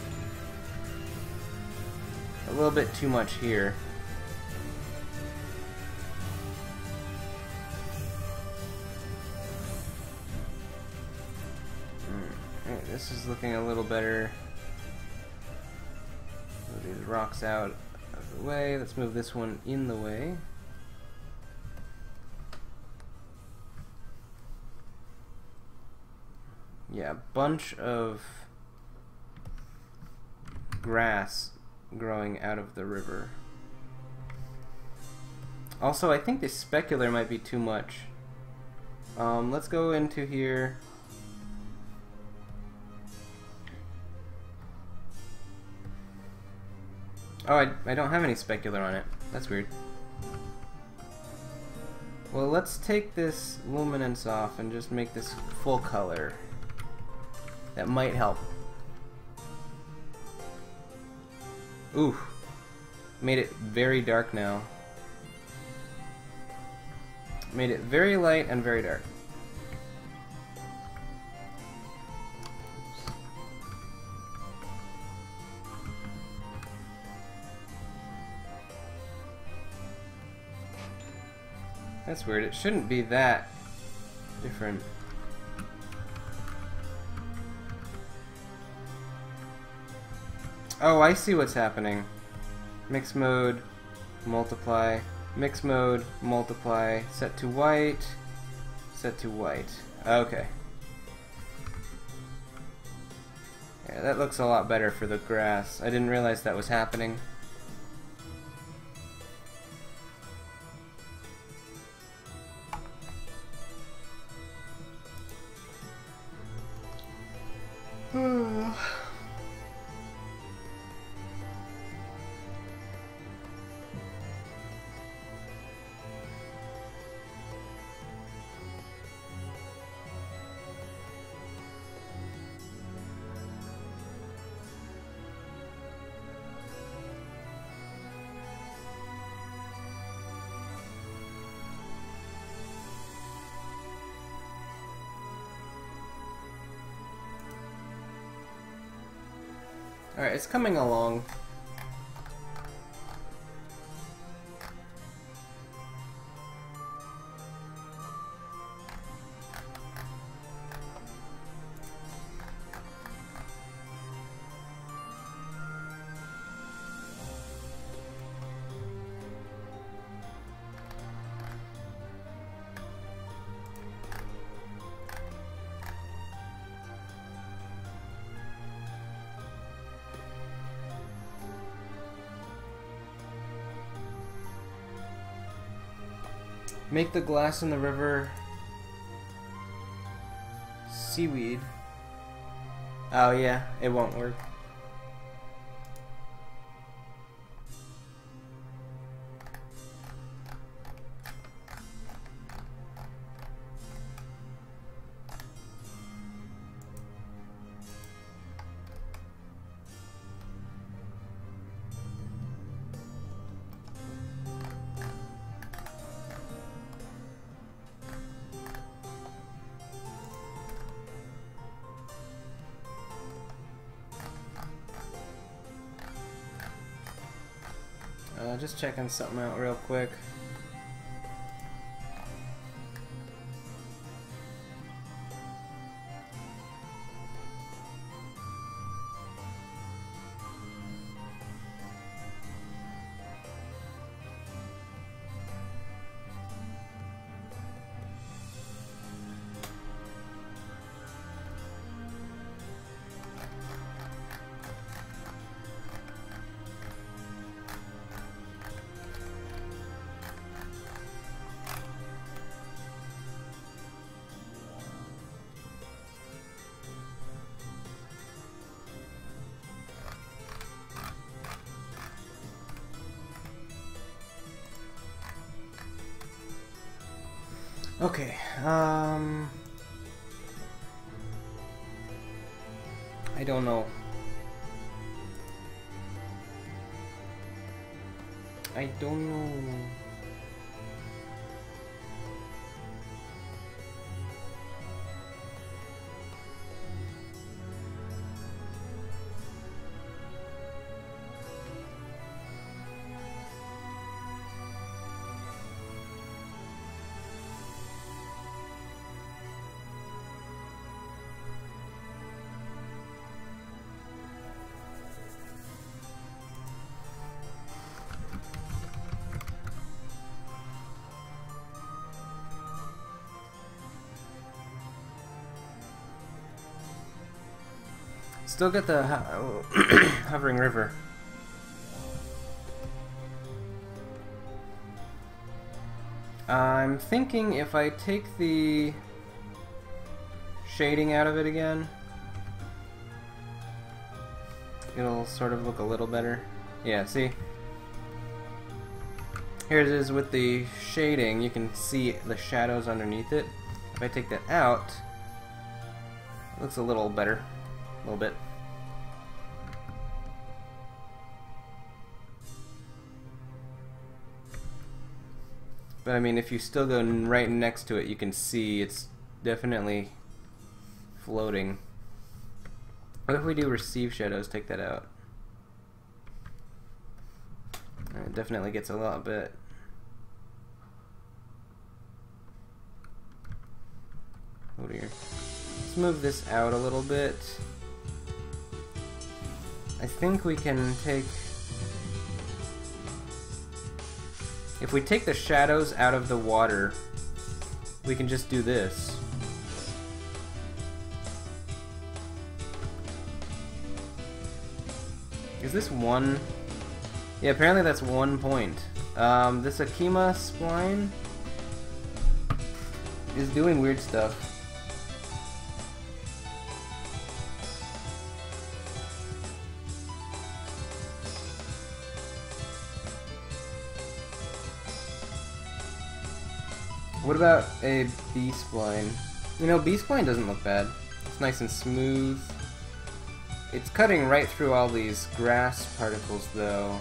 Speaker 1: a little bit too much here. Alright, this is looking a little better. Move these rocks out of the way. Let's move this one in the way. Yeah, a bunch of grass growing out of the river. Also, I think the specular might be too much. Let's go into here. Oh, I don't have any specular on it. That's weird. Well, let's take this luminance off and just make this full color. That might help. Ooh. Made it very dark now. Made it very light and very dark. That's weird. It shouldn't be that different. Oh, I see what's happening. Mix mode, multiply, mix mode, multiply, set to white, set to white. Okay. Yeah, that looks a lot better for the grass. I didn't realize that was happening. Alright, it's coming along. Make the glass in the river seaweed. Oh yeah, it won't work. Just checking something out real quick. Okay, I don't know. I don't know. Still get the hovering river. I'm thinking if I take the shading out of it again, it'll sort of look a little better. Yeah, see? Here it is with the shading, you can see the shadows underneath it. If I take that out, it looks a little better. A little bit. But I mean, if you still go right next to it, you can see it's definitely floating. What if we do receive shadows? Take that out. It definitely gets a lot bit. Oh dear. Let's move this out a little bit. I think we can take... If we take the shadows out of the water, we can just do this. Is this one? Yeah, apparently that's 1 point. This Akima spline is doing weird stuff. What about a B-spline? You know, B-spline doesn't look bad. It's nice and smooth. It's cutting right through all these grass particles, though.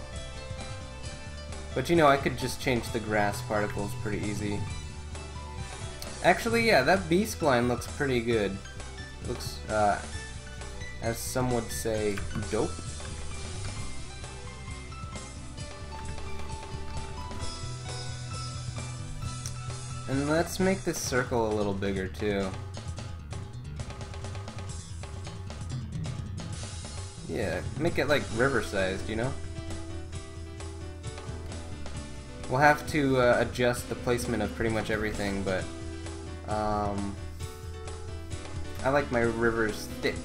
Speaker 1: But you know, I could just change the grass particles pretty easy. Actually, yeah, that B-spline looks pretty good. It looks, as some would say, dope. And let's make this circle a little bigger too. Yeah, make it like river-sized, you know? We'll have to adjust the placement of pretty much everything, but I like my rivers thick.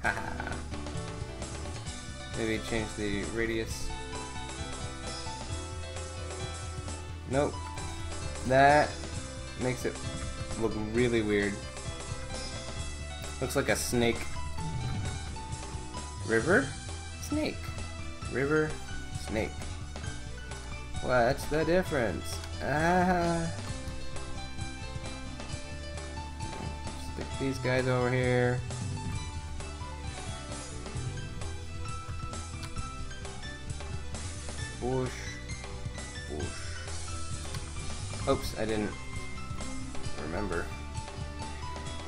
Speaker 1: Haha. Maybe change the radius. Nope. That makes it look really weird. Looks like a snake. River? Snake. River, snake. What's the difference? Stick these guys over here. Bush. Bush. Oops, I didn't remember.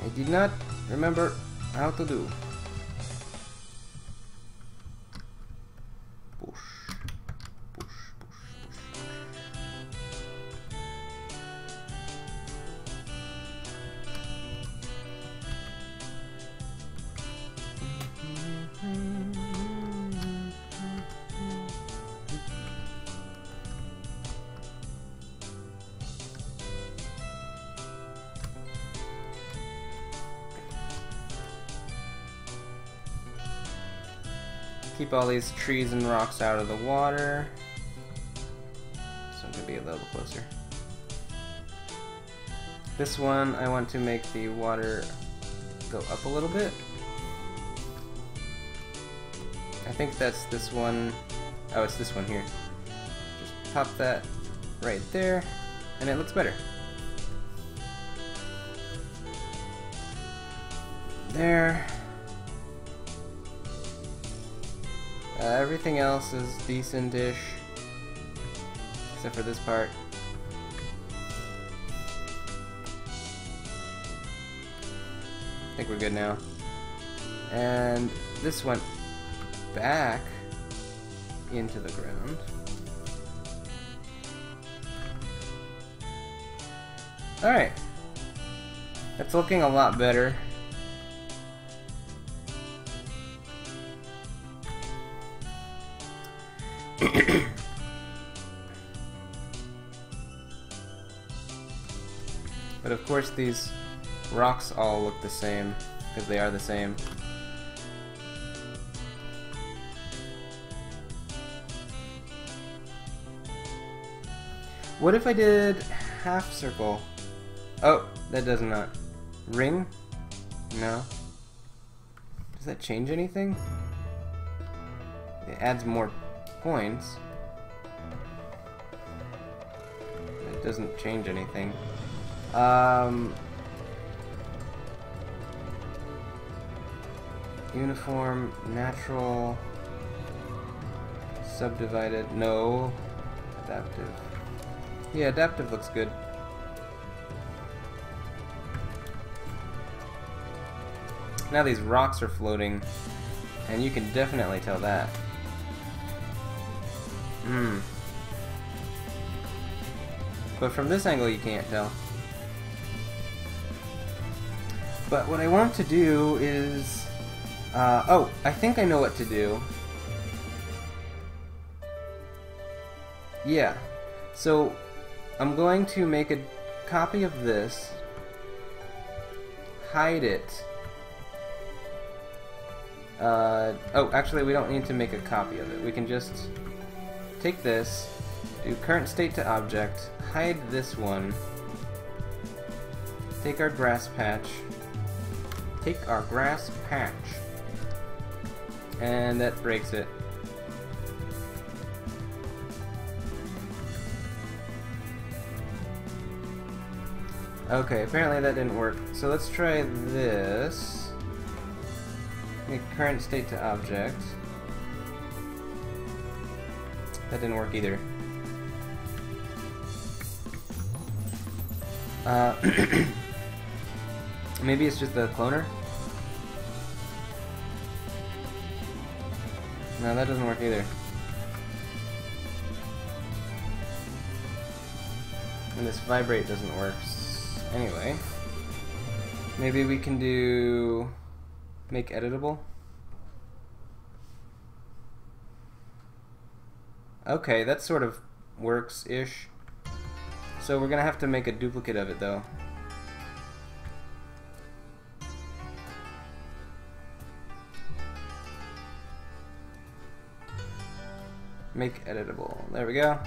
Speaker 1: I did not remember how to do. Push, push, push, push. Keep all these trees and rocks out of the water. So I'm gonna be a little closer. This one, I want to make the water go up a little bit. I think that's this one. Oh, it's this one here. Just pop that right there, and it looks better. there. Everything else is decent-ish, except for this part. I think we're good now. And this went back into the ground. Alright. That's looking a lot better. But of course these rocks all look the same, because they are the same. What if I did half circle? Oh, that does not. Ring? No. Does that change anything? It adds more points. It doesn't change anything. Uniform, natural, subdivided, no. Adaptive. Yeah, adaptive looks good. Now these rocks are floating, and you can definitely tell that. But from this angle you can't tell. But what I want to do is... oh, I think I know what to do. Yeah. So, I'm going to make a copy of this, hide it. Oh, actually we don't need to make a copy of it. We can just take this, do current state to object, hide this one, take our grass patch, and that breaks it. Okay, apparently that didn't work. So let's try this. Make current state to object. That didn't work either. Maybe it's just the cloner? No, that doesn't work either. And this vibrate doesn't work. Anyway, maybe we can do make editable. Okay, that sort of works-ish. So we're gonna have to make a duplicate of it though. Make editable. There we go.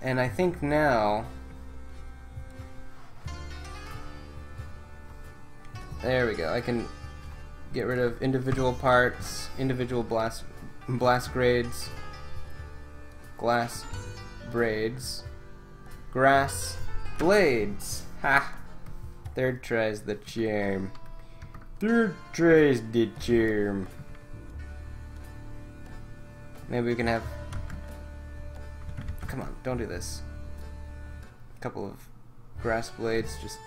Speaker 1: And I think now, there we go. I can get rid of individual parts, individual blast grades, glass braids, grass blades. Ha! Third tries the charm. Third tries the charm. Maybe we can have. Come on, don't do this. A couple of grass blades just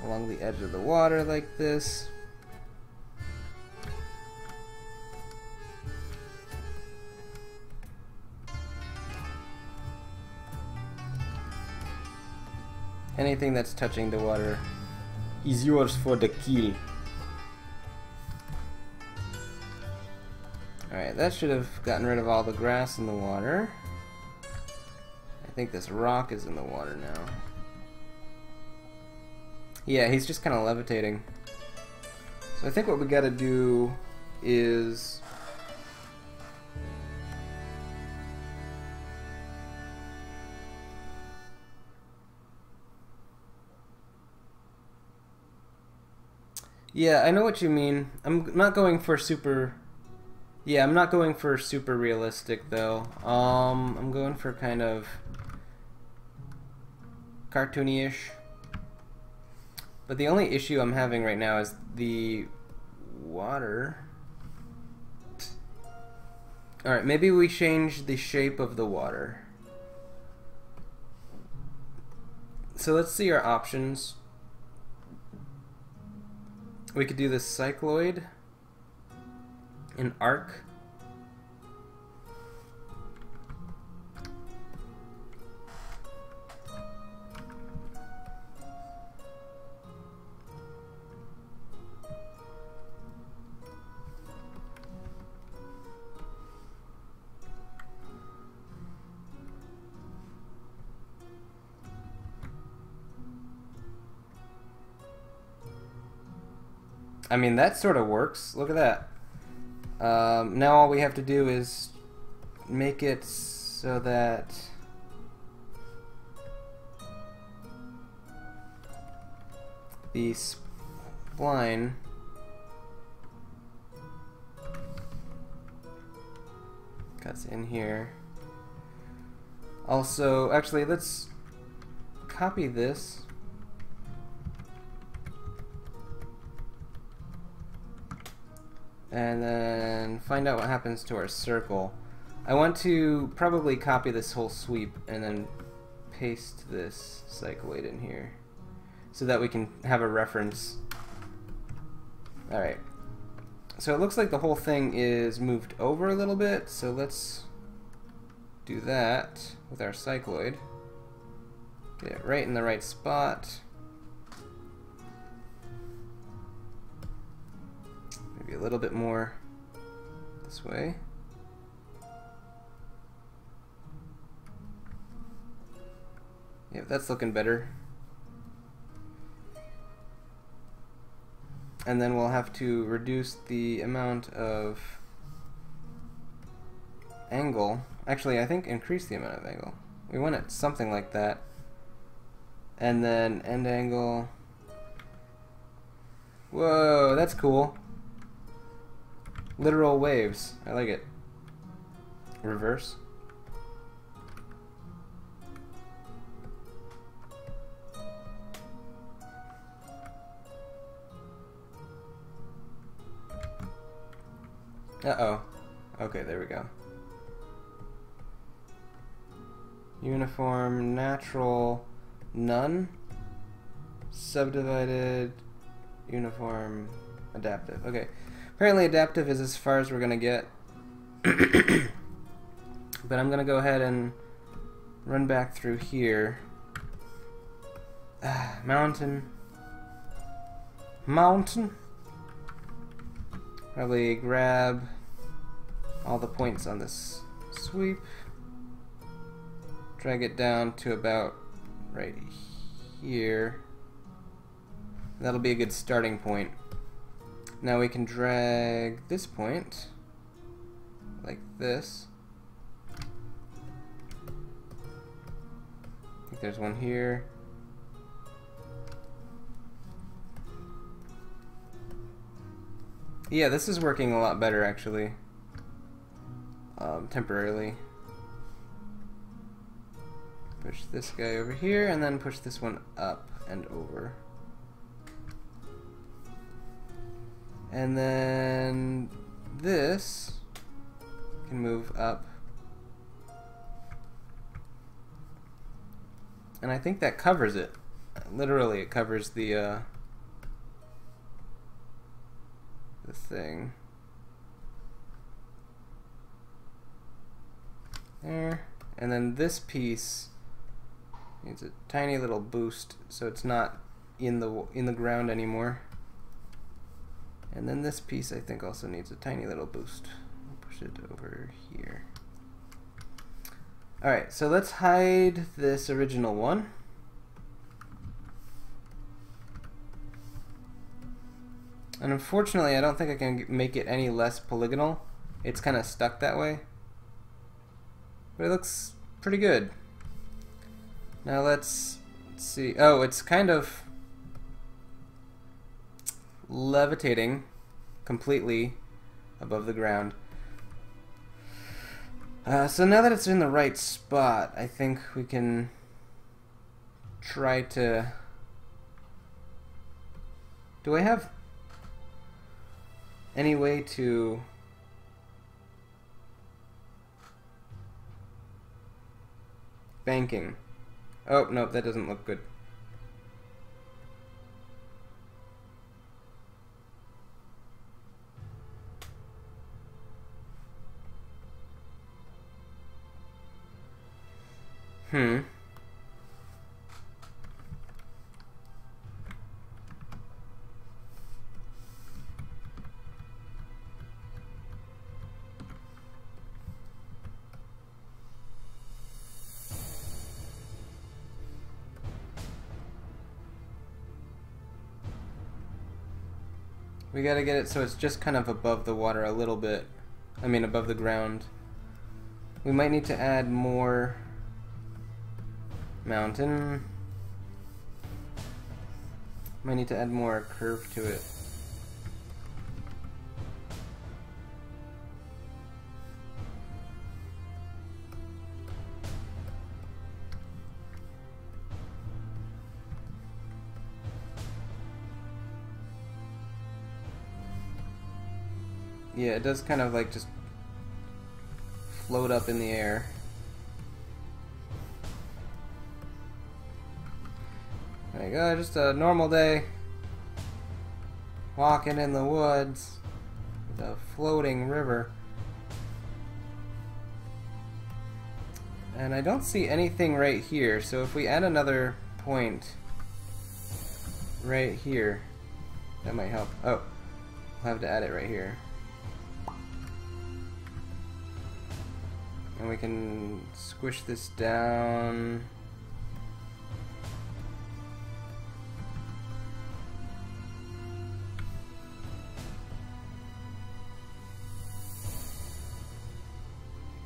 Speaker 1: along the edge of the water like this. Anything that's touching the water is yours for the kill. Alright, that should have gotten rid of all the grass in the water. I think this rock is in the water now. Yeah, he's just kind of levitating. So I think what we gotta do is... Yeah, I know what you mean. I'm not going for super... Yeah, I'm not going for super realistic though. I'm going for kind of cartoony-ish. But the only issue I'm having right now is the water. Alright, maybe we change the shape of the water. So let's see our options. We could do the cycloid, an arc, I mean, that sort of works. Look at that. Now all we have to do is make it so that the spline cuts in here. Also, actually, let's copy this. And then find out what happens to our circle. I want to probably copy this whole sweep and then paste this cycloid in here so that we can have a reference. Alright. So it looks like the whole thing is moved over a little bit, so let's do that with our cycloid. Get it right in the right spot. Maybe a little bit more this way. Yeah, that's looking better. And then we'll have to reduce the amount of angle. Actually, I think increase the amount of angle. We want it something like that. And then end angle. Whoa, that's cool. Literal waves. I like it. Reverse. Uh-oh. Okay, there we go. Uniform, natural, none. Subdivided, uniform, adaptive. Okay. Apparently adaptive is as far as we're going to get. But I'm going to go ahead and run back through here. Mountain. Mountain. Probably grab all the points on this sweep. Drag it down to about right here. That'll be a good starting point. Now we can drag this point like this. I think there's one here. Yeah, this is working a lot better actually. Temporarily. Push this guy over here and then push this one up and over. And then this can move up. And I think that covers it. Literally, it covers the thing. There. And then this piece needs a tiny little boost so it's not in the ground anymore. And then this piece I think also needs a tiny little boost. I'll push it over here. Alright, so let's hide this original one. And unfortunately I don't think I can make it any less polygonal. It's kind of stuck that way. But it looks pretty good. Now let's see. Oh, it's kind of levitating completely above the ground. So now that it's in the right spot, I think we can try to Do I have any way to... Banking. Oh, no, that doesn't look good. We gotta get it so it's just kind of above the water a little bit. I mean, above the ground. We might need to add more mountain. Might need to add more curve to it. Yeah, it does kind of like just float up in the air. Like, oh, just a normal day. Walking in the woods with a floating river. And I don't see anything right here, so if we add another point right here, that might help. Oh, we'll have to add it right here. And we can squish this down.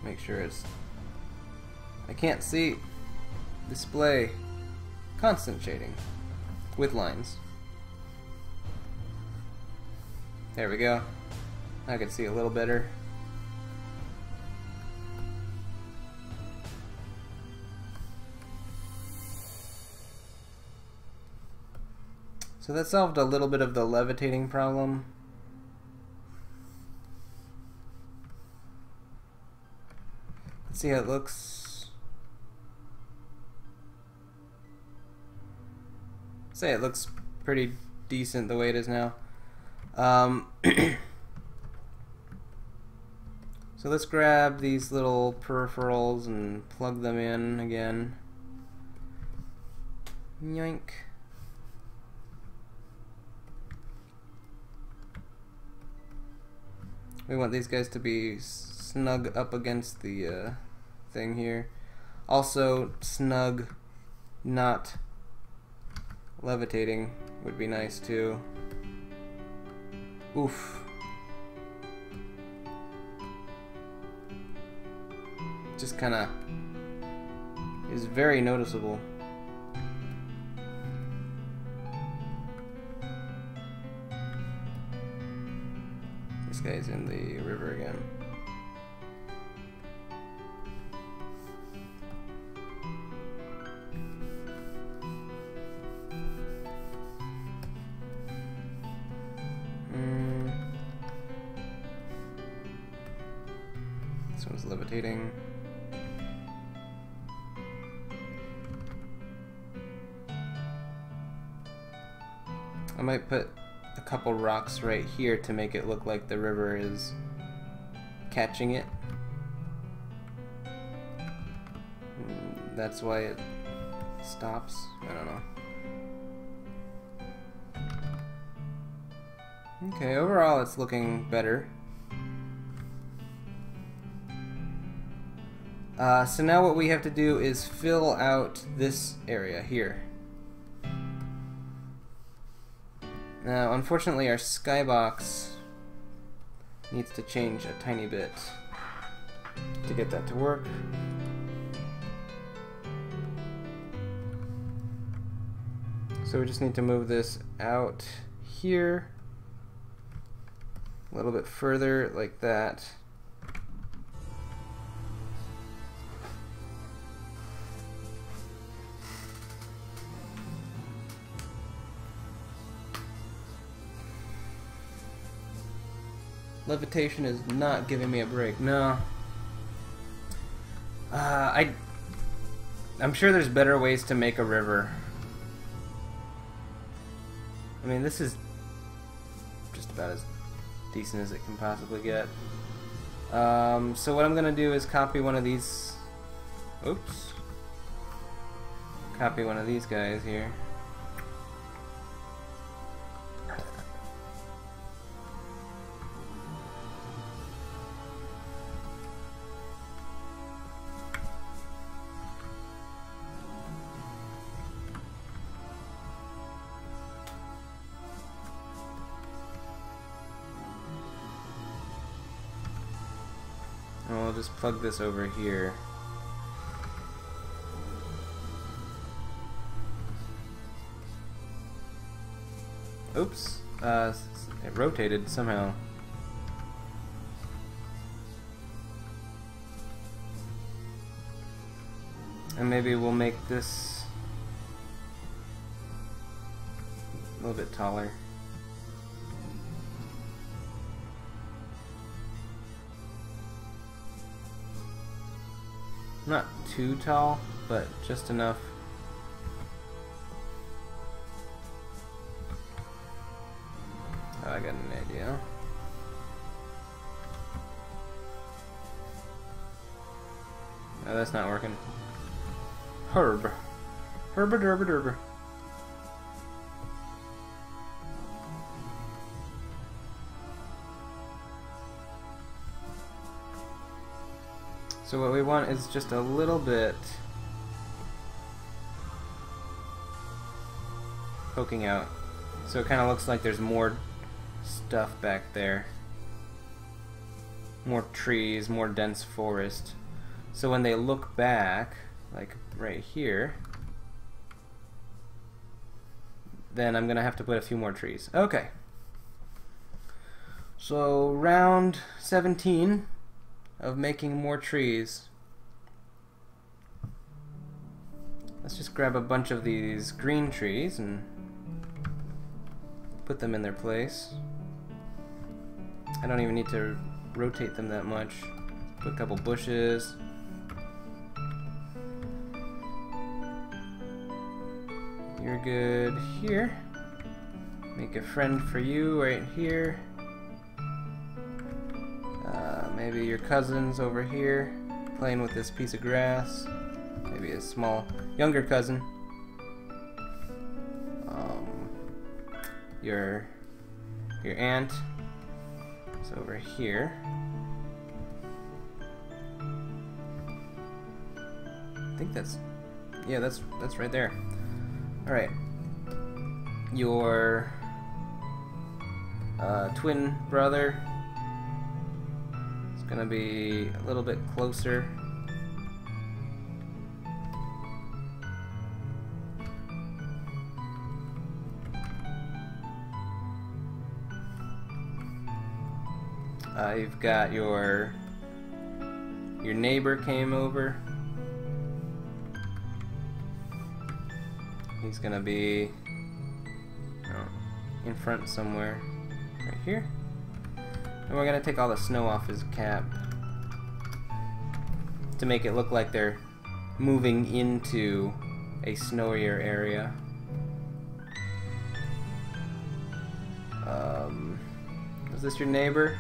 Speaker 1: Make sure it's... I can't see. Display. Constant shading. With lines. There we go. I can see a little better. So that solved a little bit of the levitating problem. Let's see how it looks. Say it looks pretty decent the way it is now. So let's grab these little peripherals and plug them in again. Yoink. We want these guys to be snug up against the thing here. Also, snug, not levitating would be nice too. Oof. Just kinda is very noticeable. This guy's in the river again. This one's levitating. I might put a couple rocks right here to make it look like the river is catching it. That's why it stops. I don't know. Okay, overall it's looking better. So now what we have to do is fill out this area here. Now, unfortunately, our skybox needs to change a tiny bit to get that to work. So we just need to move this out here a little bit further, like that. Levitation is not giving me a break. No. I'm sure there's better ways to make a river. I mean, this is just about as decent as it can possibly get. So what I'm gonna do is copy one of these. Oops. Copy one of these guys here. And we'll just plug this over here. Oops, it rotated somehow. And maybe we'll make this a little bit taller. Not too tall, but just enough. Oh, I got an idea. Oh, that's not working. Herb. Herber derber derber. So what we want is just a little bit poking out. So it kind of looks like there's more stuff back there. More trees, more dense forest. So when they look back, like right here, then I'm gonna have to put a few more trees. Okay. So round 17 of making more trees. Let's just grab a bunch of these green trees and put them in their place. I don't even need to rotate them that much. Put a couple bushes. You're good here. Make a friend for you right here. Maybe your cousin's over here playing with this piece of grass. Maybe a small, younger cousin. Your aunt is over here. I think that's, yeah, that's right there. All right. Your twin brother is gonna be a little bit closer. You've got your neighbor came over. He's gonna be in front somewhere, right here. And we're gonna take all the snow off his cap to make it look like they're moving into a snowier area. Was this your neighbor?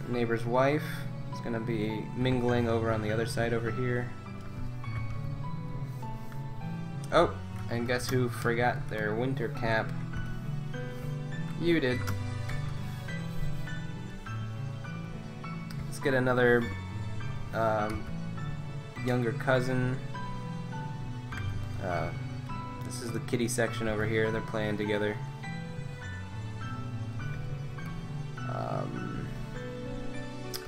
Speaker 1: Neighbor's wife is gonna be mingling over on the other side over here. Oh, and guess who forgot their winter cap? You did. Let's get another younger cousin. This is the kitty section over here. They're playing together.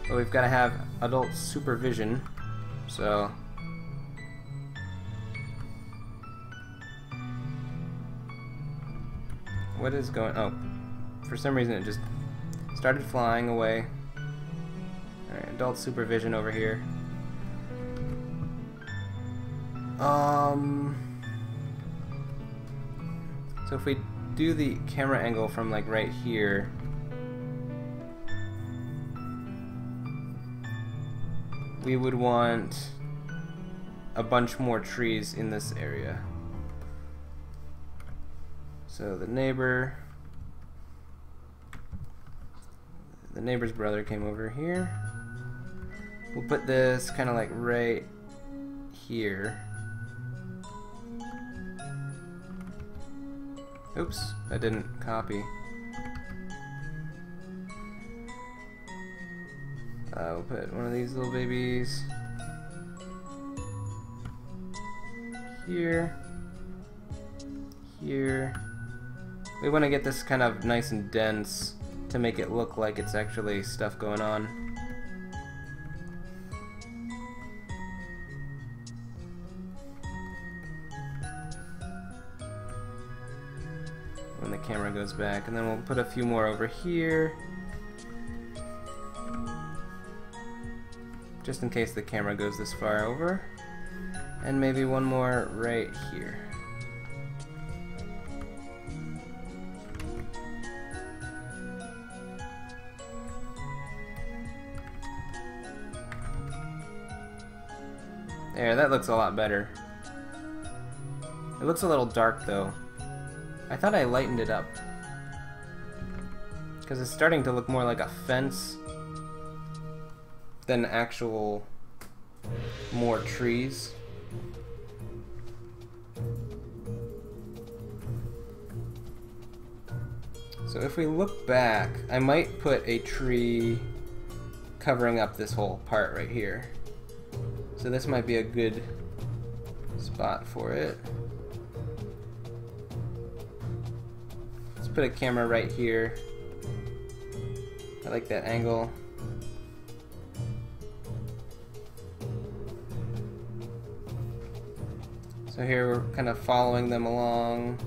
Speaker 1: But we've got to have adult supervision, so what is going? Oh, for some reason it just started flying away. All right, adult supervision over here. So if we do the camera angle from like right here, we would want a bunch more trees in this area. So the neighbor's brother came over here. We'll put this kind of like right here. Oops, I didn't copy. We'll put one of these little babies here, here. We want to get this kind of nice and dense to make it look like it's actually stuff going on. When the camera goes back, and then we'll put a few more over here. Just in case the camera goes this far over. And maybe one more right here. There, that looks a lot better. It looks a little dark though. I thought I lightened it up. Because it's starting to look more like a fence than actual more trees. So if we look back, I might put a tree covering up this whole part right here. So this might be a good spot for it. Let's put a camera right here. I like that angle. So here we're kind of following them along.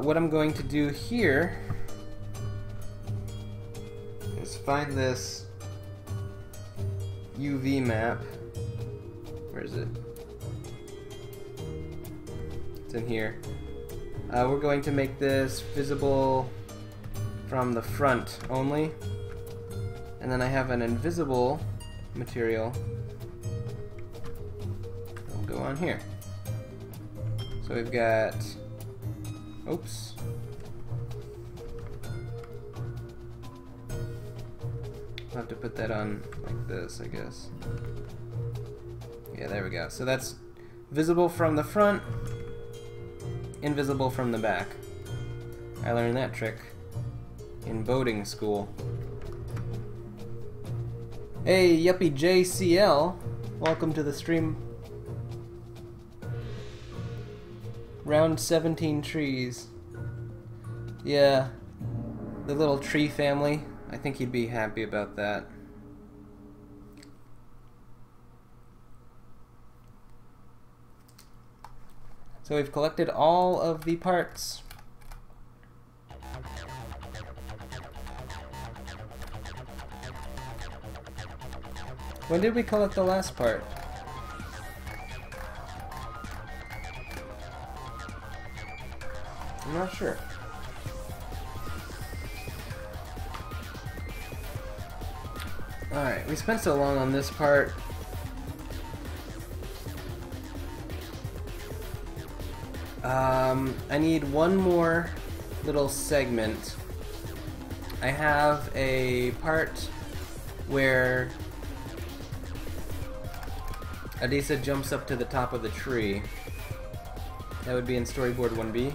Speaker 1: What I'm going to do here is find this UV map. Where is it? It's in here. We're going to make this visible from the front only. And then I have an invisible material. It'll go on here. So we've got, oops. I'll have to put that on like this, I guess. Yeah, there we go. So that's visible from the front, invisible from the back. I learned that trick in boating school. Hey, Yuppie JCL, welcome to the stream. Round 17 trees. Yeah, the little tree family. I think he'd be happy about that. So we've collected all of the parts. When did we collect the last part? I'm not sure. Alright, we spent so long on this part. I need one more little segment. I have a part where Adisa jumps up to the top of the tree. That would be in storyboard 1B.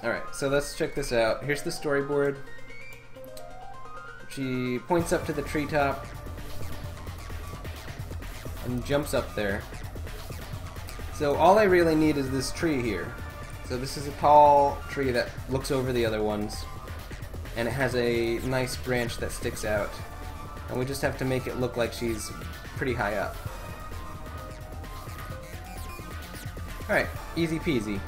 Speaker 1: Alright, so let's check this out. Here's the storyboard. She points up to the treetop and jumps up there. So all I really need is this tree here. So this is a tall tree that looks over the other ones, and it has a nice branch that sticks out. And we just have to make it look like she's pretty high up. Alright, easy peasy.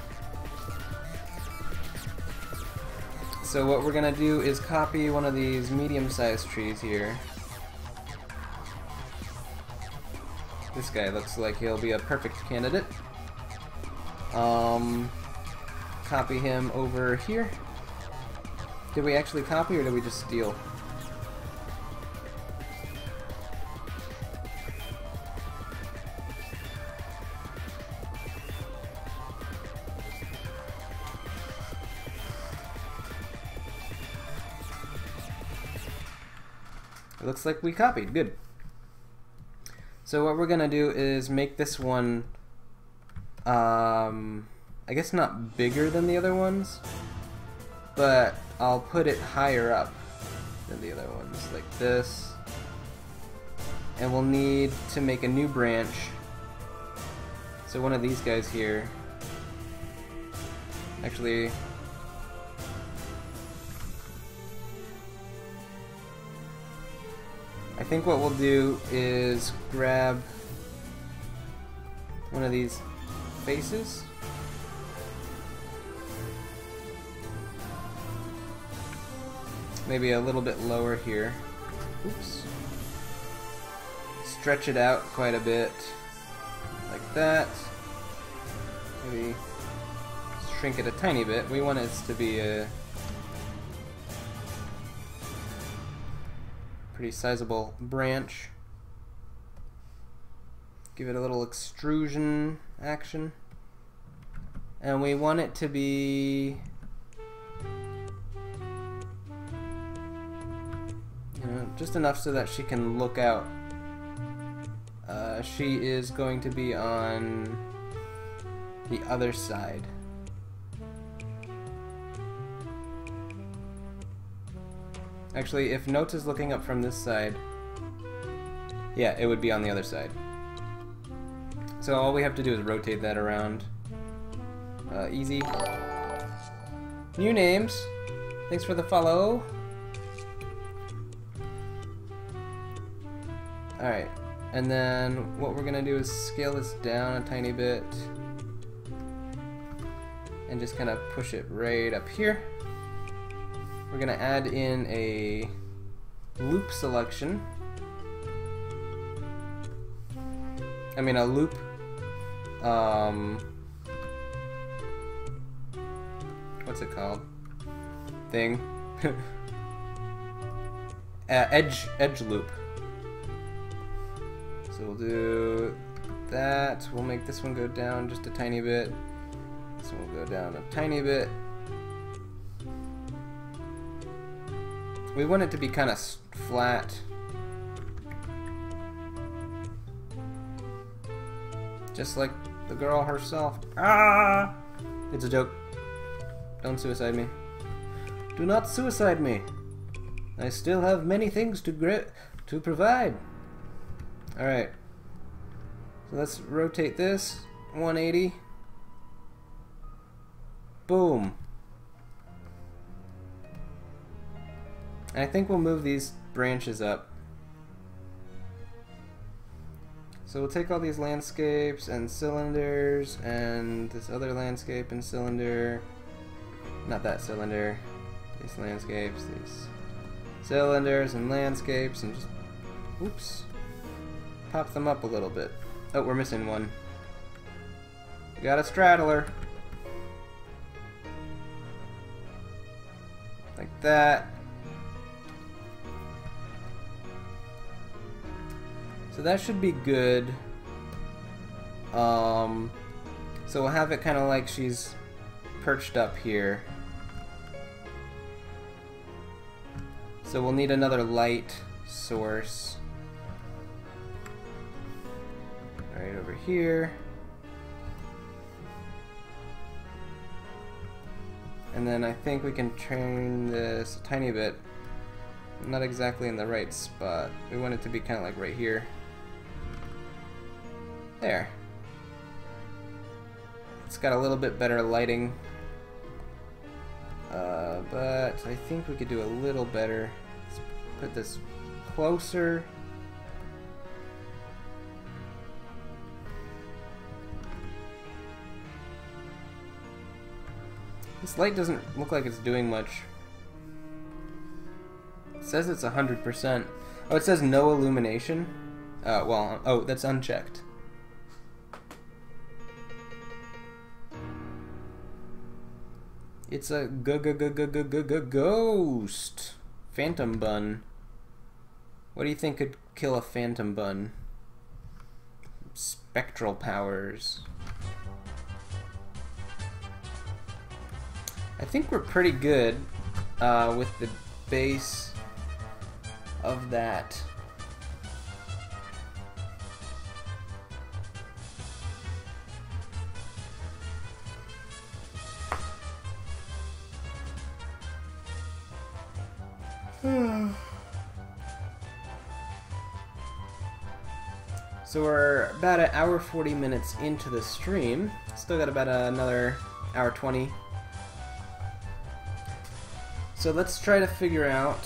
Speaker 1: So what we're gonna do is copy one of these medium-sized trees here. This guy looks like he'll be a perfect candidate. Copy him over here. Did we actually copy or did we just steal? It looks like we copied. Good. So what we're gonna do is make this one, I guess not bigger than the other ones, but I'll put it higher up than the other ones, like this. And we'll need to make a new branch. So one of these guys here, actually, I think what we'll do is grab one of these faces. Maybe a little bit lower here. Oops. Stretch it out quite a bit. Like that. Maybe shrink it a tiny bit. We want it to be a pretty sizable branch. Give it a little extrusion action. And we want it to be, you know, just enough so that she can look out. She is going to be on the other side. Actually, if Notes is looking up from this side, yeah, it would be on the other side. So all we have to do is rotate that around. Easy. New names. Thanks for the follow. Alright, and then what we're gonna do is scale this down a tiny bit and just kind of push it right up here. We're gonna add in a loop selection. I mean a loop what's it called? Thing. Edge loop. So we'll do that. We'll make this one go down just a tiny bit. This one will go down a tiny bit. We want it to be kind of flat. Just like the girl herself. Ah! It's a joke. Don't suicide me. Do not suicide me. I still have many things to provide. Alright. So let's rotate this 180. Boom. And I think we'll move these branches up. So we'll take all these landscapes and cylinders and this other landscape and cylinder. Not that cylinder. These landscapes, these cylinders and landscapes, and just, oops, pop them up a little bit. Oh, we're missing one. We got a straddler. Like that. So that should be good. So we'll have it kind of like she's perched up here. So we'll need another light source. Right over here. And then I think we can turn this a tiny bit. Not exactly in the right spot. We want it to be kind of like right here. There. It's got a little bit better lighting. But I think we could do a little better. Let's put this closer. This light doesn't look like it's doing much. It says it's 100%. Oh, it says no illumination. Well, oh, that's unchecked. It's a ghost. Phantom bun. What do you think could kill a phantom bun? Spectral powers. I think we're pretty good with the base. of that. So we're about an hour 40 minutes into the stream. Still got about another hour 20. So let's try to figure out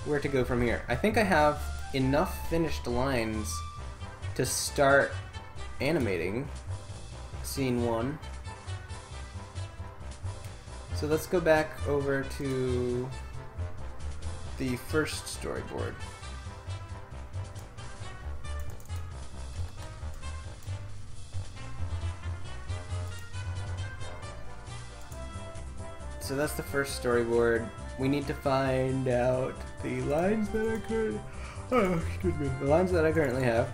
Speaker 1: where to go from here. I think I have enough finished lines to start animating scene 1. So let's go back over to the first storyboard. So that's the first storyboard. We need to find out the lines that I currently... Oh, excuse me. The lines that I currently have.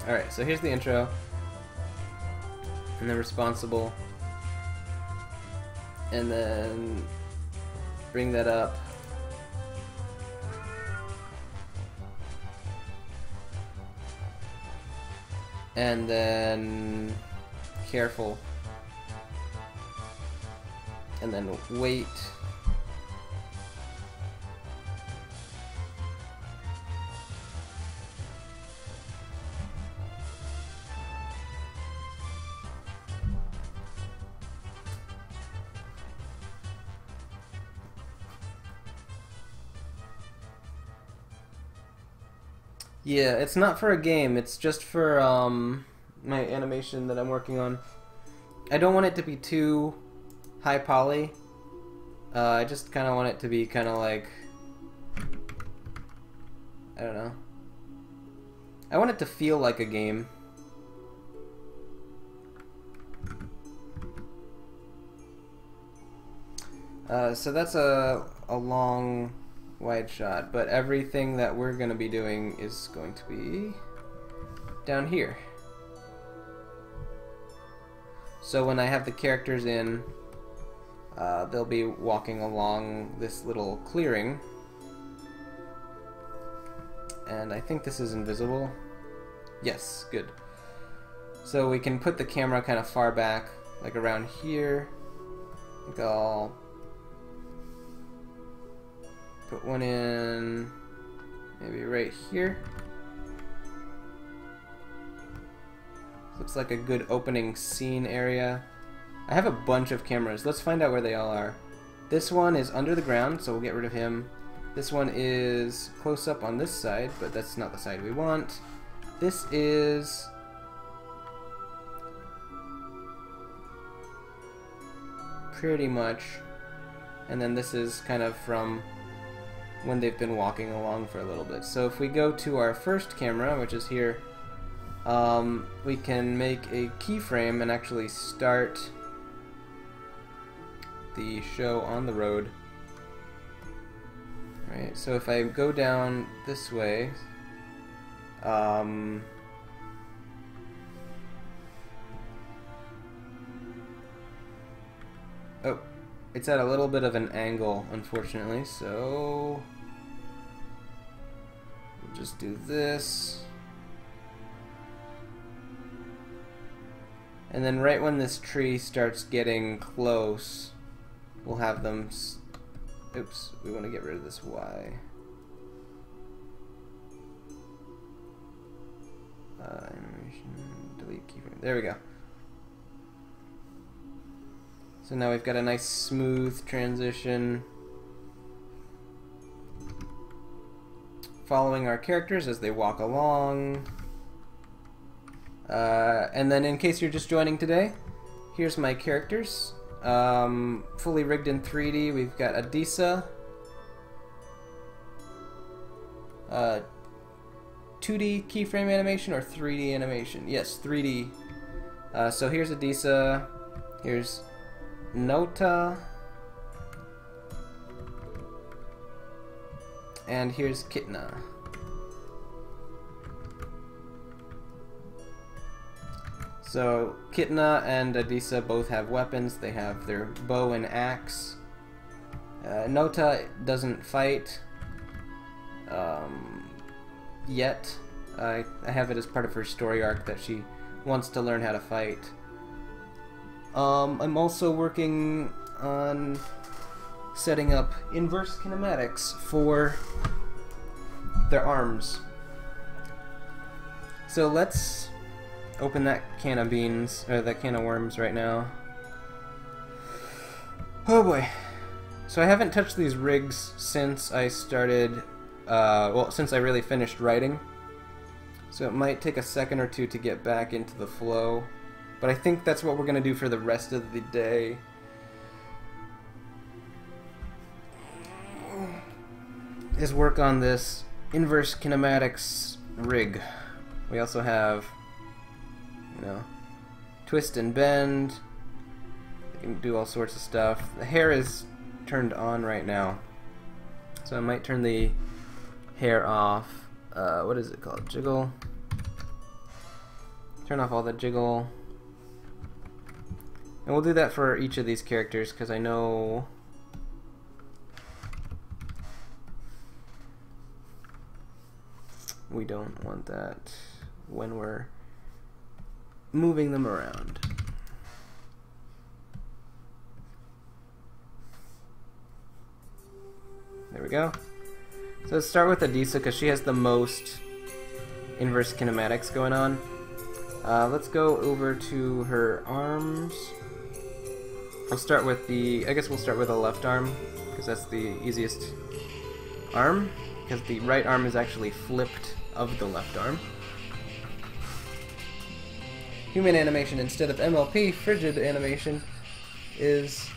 Speaker 1: Alright, so here's the intro. And then responsible. And then bring that up. And then careful. And then wait. Yeah, it's not for a game, it's just for my animation that I'm working on. I don't want it to be too high poly. I just kind of want it to be kind of like, I don't know. I want it to feel like a game. So that's a long wide shot, but everything that we're going to be doing is going to be down here. So when I have the characters in, they'll be walking along this little clearing. And I think this is invisible. Yes, good. So we can put the camera kind of far back, like around here. I think I'll put one in maybe right here. Looks like a good opening scene area. I have a bunch of cameras. Let's find out where they all are. This one is under the ground, so we'll get rid of him. This one is close up on this side, but that's not the side we want. This is pretty much, and then this is kind of from when they've been walking along for a little bit. So if we go to our first camera, which is here, we can make a keyframe and actually start the show on the road. Right, so if I go down this way, oh, it's at a little bit of an angle, unfortunately, so we'll just do this. And then right when this tree starts getting close, we'll have them... Oops, we want to get rid of this Y. Animation, delete keyframe. There we go. So now we've got a nice smooth transition following our characters as they walk along. And then in case you're just joining today, here's my characters. Fully rigged in 3D. We've got Adisa, 2D keyframe animation or 3D animation? Yes, 3D. So here's Adisa, here's Nota, and here's Kitna. So Kitna and Adisa both have weapons. They have their bow and axe. Nota doesn't fight yet. I have it as part of her story arc that she wants to learn how to fight. I'm also working on setting up inverse kinematics for their arms. So let's open that can of beans, or that can of worms right now. Oh boy. So I haven't touched these rigs since I started, well, since I really finished writing. So it might take a second or two to get back into the flow. But I think that's what we're going to do for the rest of the day. Is work on this inverse kinematics rig. We also have, you know, twist and bend. We can do all sorts of stuff. The hair is turned on right now, so I might turn the hair off. What is it called? Jiggle. Turn off all the jiggle. And we'll do that for each of these characters because I know we don't want that when we're moving them around. There we go. So let's start with Adisa because she has the most inverse kinematics going on. Let's go over to her arms. We'll start with the, I guess we'll start with the left arm because that's the easiest arm, because the right arm is actually flipped of the left arm. Human animation instead of MLP, frigid animation is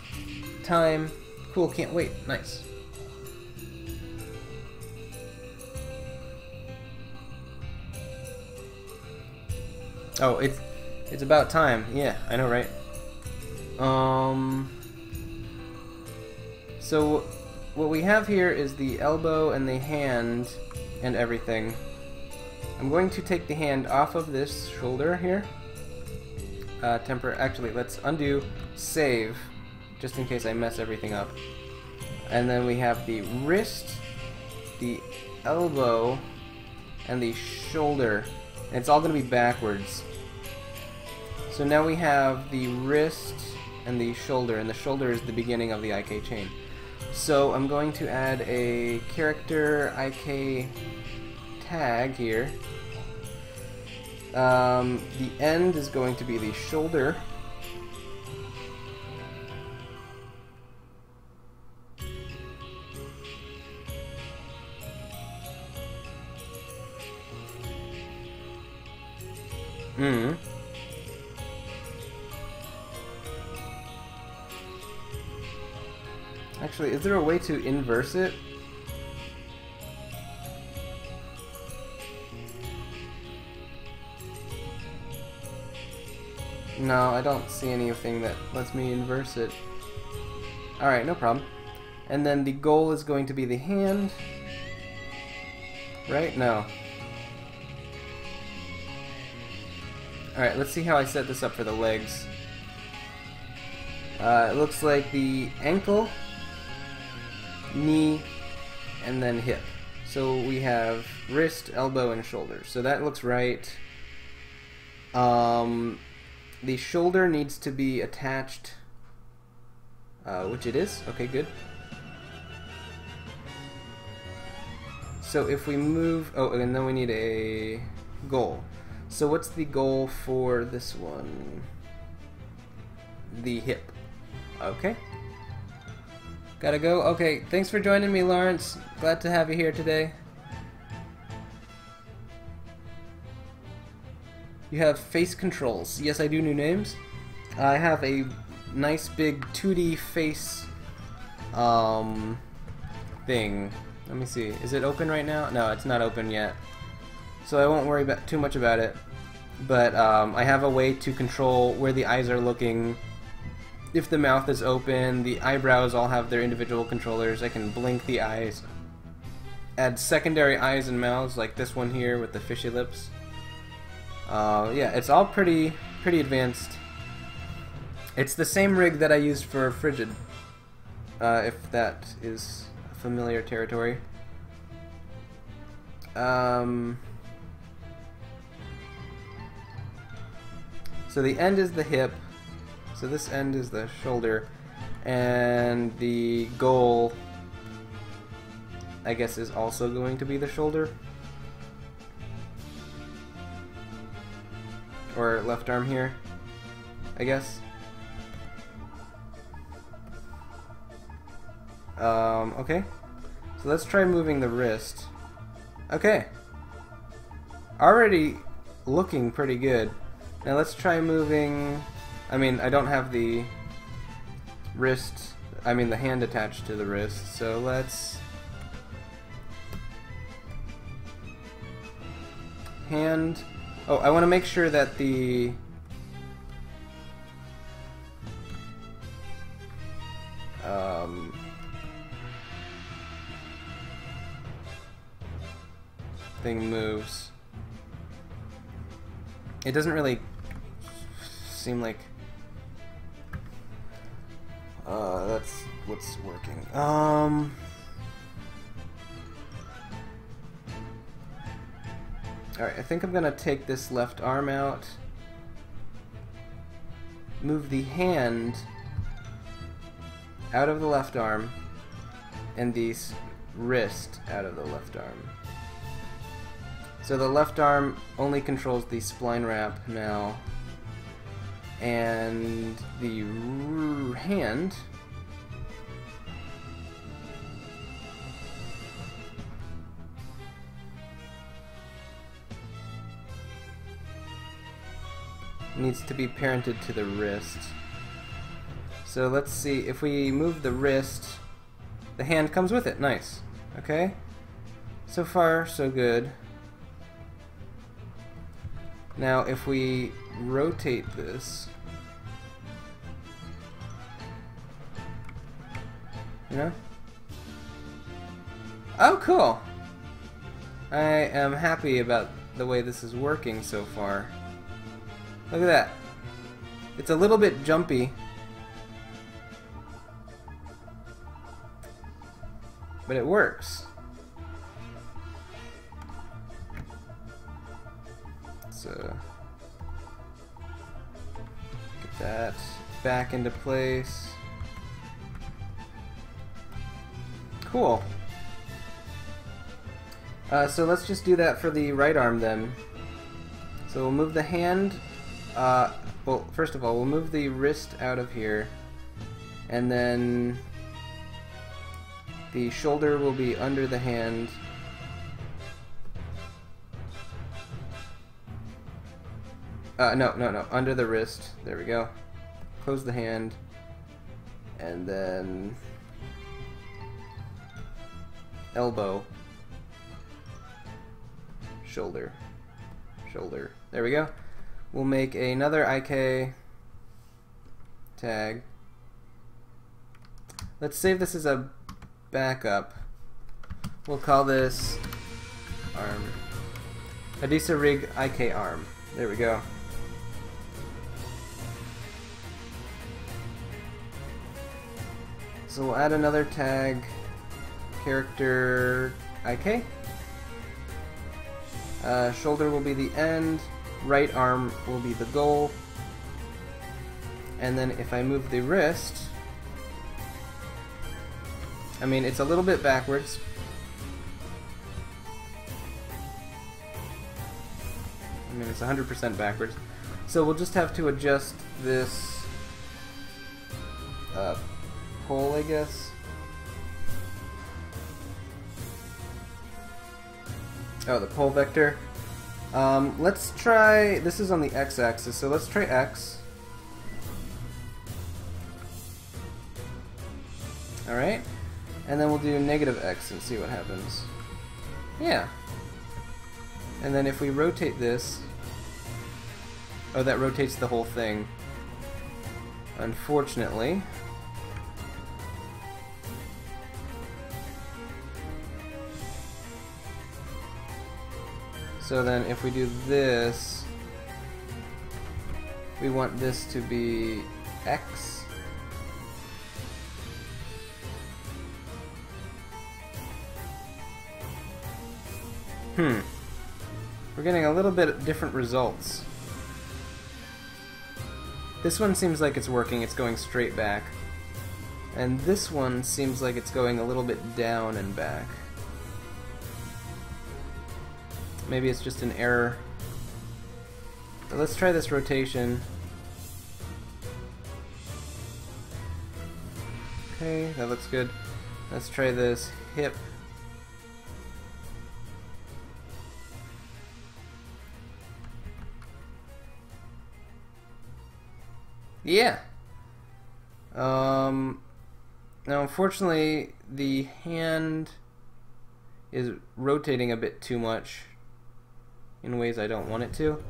Speaker 1: time. Cool, can't wait. Nice. Oh, it's about time. Yeah, I know, right? So what we have here is the elbow and the hand and everything. I'm going to take the hand off of this shoulder here. Actually, let's undo, save, just in case I mess everything up. And then we have the wrist, the elbow, and the shoulder. And it's all going to be backwards. So now we have the wrist and the shoulder is the beginning of the IK chain. So I'm going to add a character IK tag here. The end is going to be the shoulder. Actually, is there a way to inverse it? No, I don't see anything that lets me inverse it. Alright, no problem. And then the goal is going to be the hand. Right? No. Alright, let's see how I set this up for the legs. It looks like the ankle, knee, and then hip. So we have wrist, elbow, and shoulder. So that looks right. The shoulder needs to be attached, which it is. Okay, good. So if we move... Oh, and then we need a goal. So what's the goal for this one? The hip. Okay. Gotta go? Okay, thanks for joining me, Lawrence. Glad to have you here today. You have face controls. Yes, I do new names. I have a nice big 2D face thing. Let me see. Is it open right now? No, it's not open yet. So I won't worry too much about it. But I have a way to control where the eyes are looking. If the mouth is open, the eyebrows all have their individual controllers. I can blink the eyes. Add secondary eyes and mouths like this one here with the fishy lips. Yeah, it's all pretty pretty advanced. It's the same rig that I used for Frigid, if that is familiar territory. So the end is the hip, so this end is the shoulder, and the goal, I guess, is also going to be the shoulder. Or left arm here, I guess. Okay. So let's try moving the wrist. Okay. Already looking pretty good. Now let's try moving... I mean, I don't have the wrist... I mean, the hand attached to the wrist, so let's... Hand... Oh, I want to make sure that the... thing moves. It doesn't really seem like that's what's working. Alright, I think I'm gonna take this left arm out, move the hand out of the left arm, and the wrist out of the left arm. So the left arm only controls the spline wrap now, and the hand needs to be parented to the wrist. So let's see, if we move the wrist, the hand comes with it. Nice. Okay. So far, so good. Now, if we rotate this, you know? Oh, cool! I am happy about the way this is working so far. Look at that. It's a little bit jumpy, but it works. So get that back into place. Cool. So let's just do that for the right arm then. So we'll move the hand. Well, first of all, we'll move the wrist out of here, and then the shoulder will be under the hand. No, under the wrist. There we go. Close the hand, and then elbow, shoulder, shoulder. There we go. We'll make another IK tag. Let's save this as a backup. We'll call this arm. Adisa Rig IK arm. There we go. So we'll add another tag, character IK. Shoulder will be the end, right arm will be the goal, and then if I move the wrist, I mean, it's a little bit backwards. I mean, it's 100% backwards. So we'll just have to adjust this pole, I guess. Oh, the pole vector. Let's try, this is on the x-axis, so let's try x. Alright. And then we'll do negative x and see what happens. Yeah. And then if we rotate this... Oh, that rotates the whole thing. Unfortunately. So then if we do this, we want this to be X. We're getting a little bit different results. This one seems like it's working, it's going straight back. And this one seems like it's going a little bit down and back. Maybe it's just an error. But let's try this rotation. Okay, that looks good. Let's try this hip. Yeah. Now unfortunately the hand is rotating a bit too much in ways I don't want it to.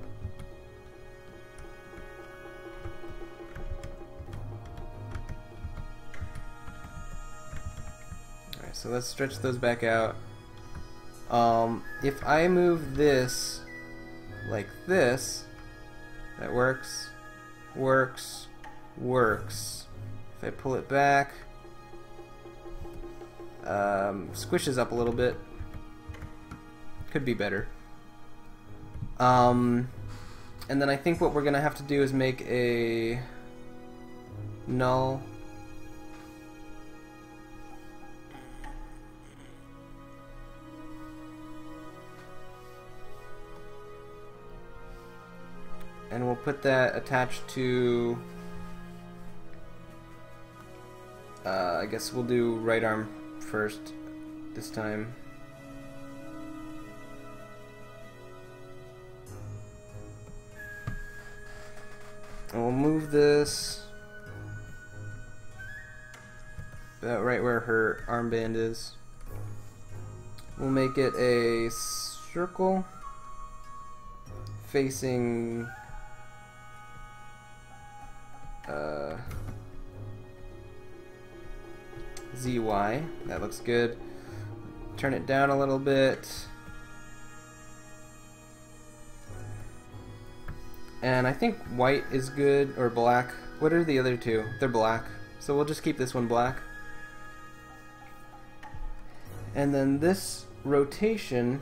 Speaker 1: Alright, so let's stretch those back out. If I move this like this, that works. Works. If I pull it back, squishes up a little bit. Could be better. And then I think what we're gonna have to do is make a null. And we'll put that attached to, I guess we'll do right arm first this time. And we'll move this about right where her armband is. We'll make it a circle facing ZY. That looks good. Turn it down a little bit. And I think white is good, or black. What are the other two? They're black. So we'll just keep this one black. And then this rotation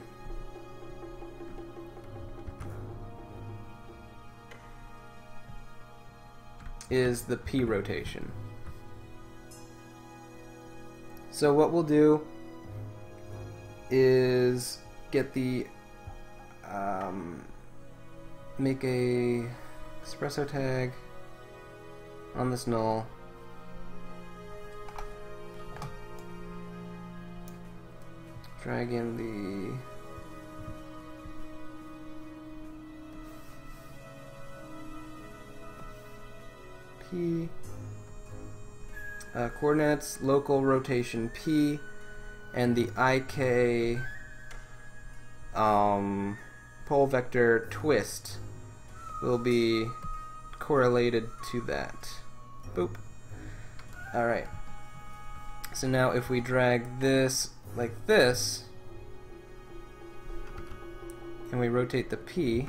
Speaker 1: is the P rotation. So what we'll do is get the make a espresso tag on this null. Drag in the P coordinates, local rotation P, and the IK pole vector twist will be correlated to that. Boop. Alright. So now if we drag this like this, and we rotate the P,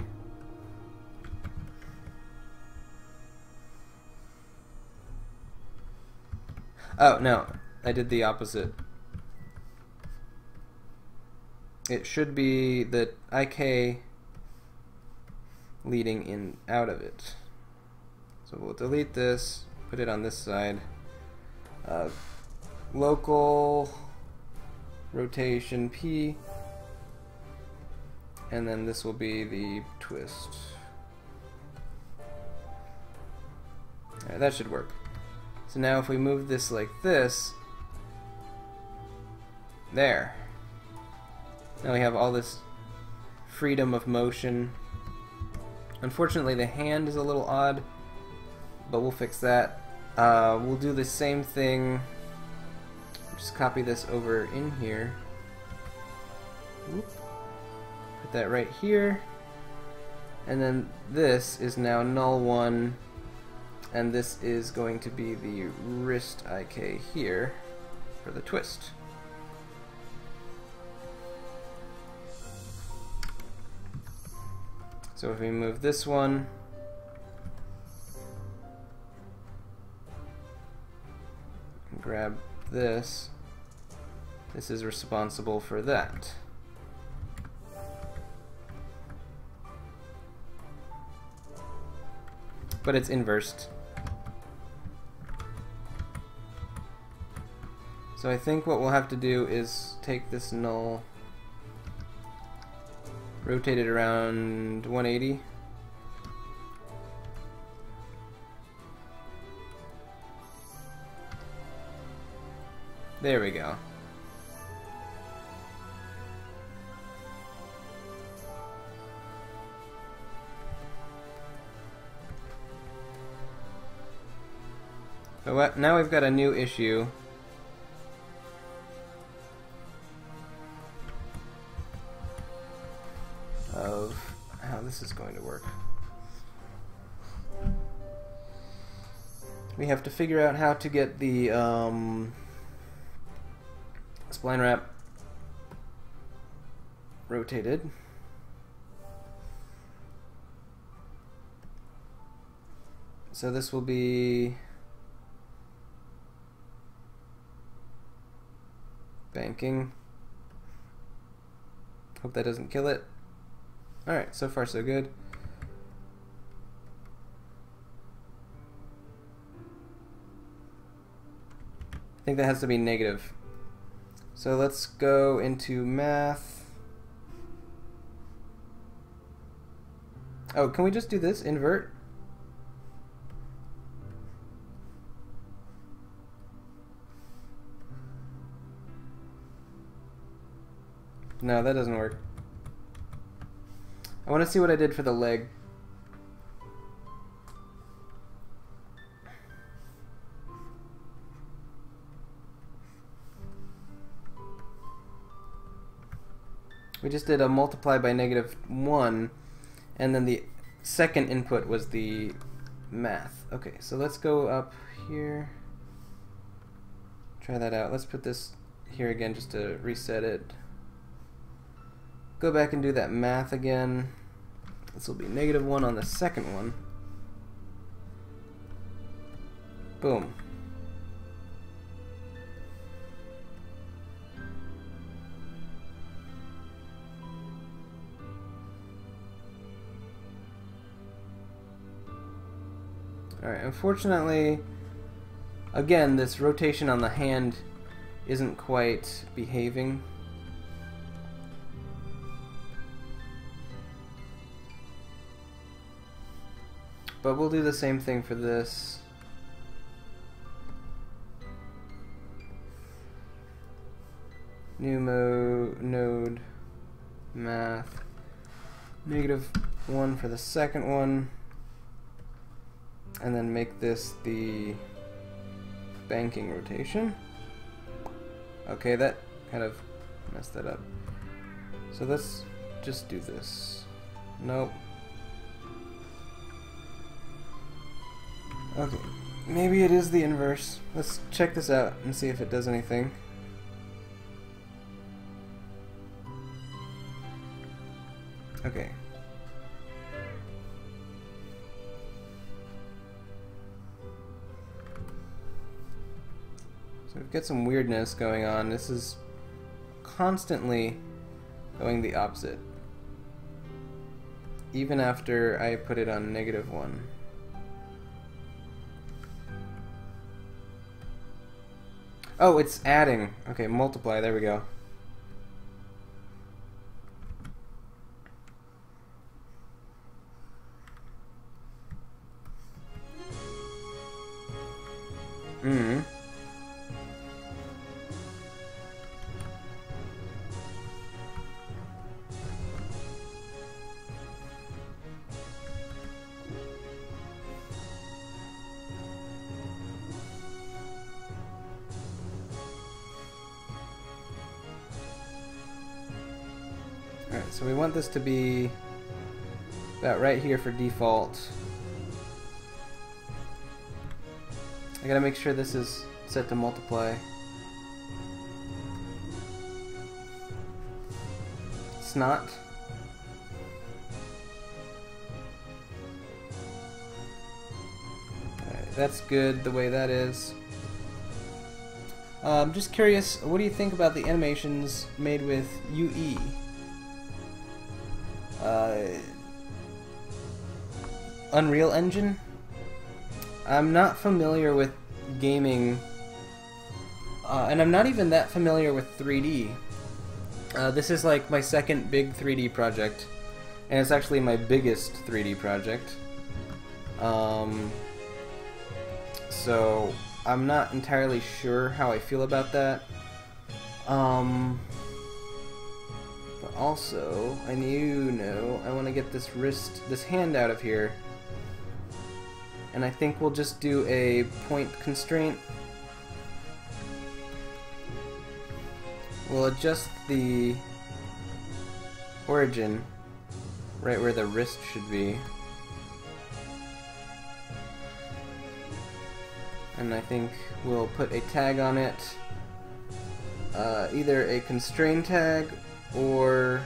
Speaker 1: oh no, I did the opposite. It should be the IK leading in out of it. So we'll delete this, put it on this side. Local rotation P, and then this will be the twist. Alright, that should work. So now if we move this like this, there. Now we have all this freedom of motion. Unfortunately the hand is a little odd, but we'll fix that. We'll do the same thing. Just copy this over in here. Whoop. Put that right here. And then this is now null 1. And this is going to be the wrist IK here for the twist. So if we move this one, this, this is responsible for that. But it's inversed. So I think what we'll have to do is take this null, rotate it around 180. There we go. But now we've got a new issue. Of how this is going to work. We have to figure out how to get the spline wrap rotated. So this will be banking. Hope that doesn't kill it. Alright, so far so good. I think that has to be negative. So let's go into math. Oh, can we just do this? Invert? No, that doesn't work. I want to see what I did for the leg. We just did a multiply by -1, and then the second input was the math. Okay, so let's go up here. Try that out. Let's put this here again just to reset it. Go back and do that math again. This will be -1 on the second one. Boom. Alright, unfortunately, again, this rotation on the hand isn't quite behaving. But we'll do the same thing for this. New node, math, -1 for the second one, and then make this the banking rotation. Okay, that kind of messed that up. So let's just do this. Nope. Okay, maybe it is the inverse. Let's check this out and see if it does anything. Okay. So we've got some weirdness going on. This is constantly going the opposite, even after I put it on -1. Oh, it's adding. Okay, multiply. There we go. Alright, so we want this to be about right here for default. I gotta make sure this is set to multiply. It's not. Alright, that's good the way that is. I'm just curious, what do you think about the animations made with UE? Unreal Engine? I'm not familiar with gaming, and I'm not even that familiar with 3D. This is like my second big 3D project, and it's actually my biggest 3D project. So I'm not entirely sure how I feel about that. But also, I want to get this hand out of here. And I think we'll just do a point constraint. We'll adjust the origin right where the wrist should be. And I think we'll put a tag on it. Either a constrain tag or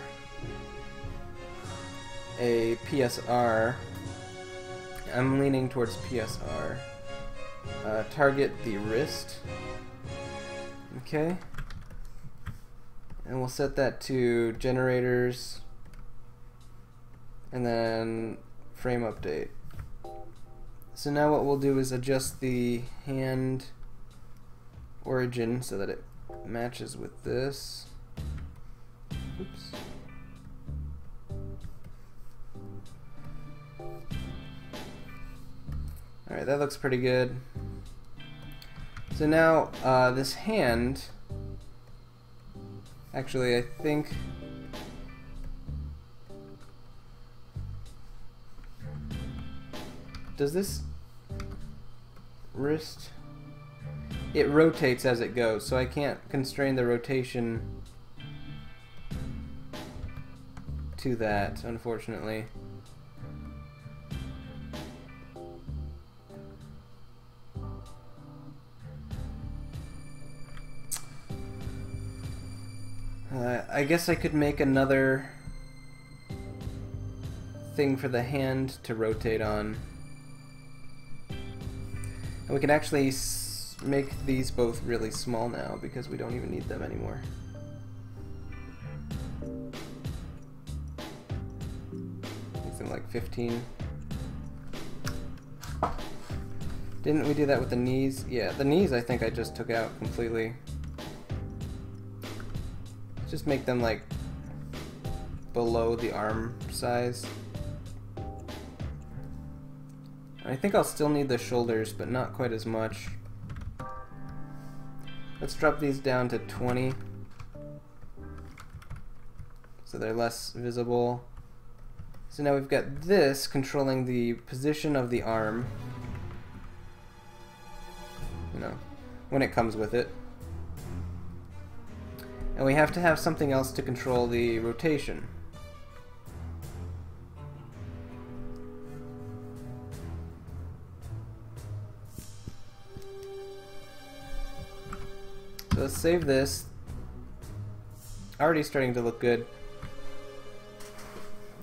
Speaker 1: a PSR. I'm leaning towards PSR. Target the wrist. Okay. And we'll set that to generators. And then frame update. So now what we'll do is adjust the hand origin so that it matches with this. Oops. Alright, that looks pretty good. So now, this hand, actually I think does this wrist, it rotates as it goes, so I can't constrain the rotation to that, unfortunately. I guess I could make another thing for the hand to rotate on. And we can actually make these both really small now because we don't even need them anymore. Something like 15. Didn't we do that with the knees? Yeah, the knees I think I just took out completely. Just make them like below the arm size. I think I'll still need the shoulders, but not quite as much. Let's drop these down to 20 so they're less visible. So now we've got this controlling the position of the arm, you know, when it comes with it. And we have to have something else to control the rotation. So let's save this. Already starting to look good.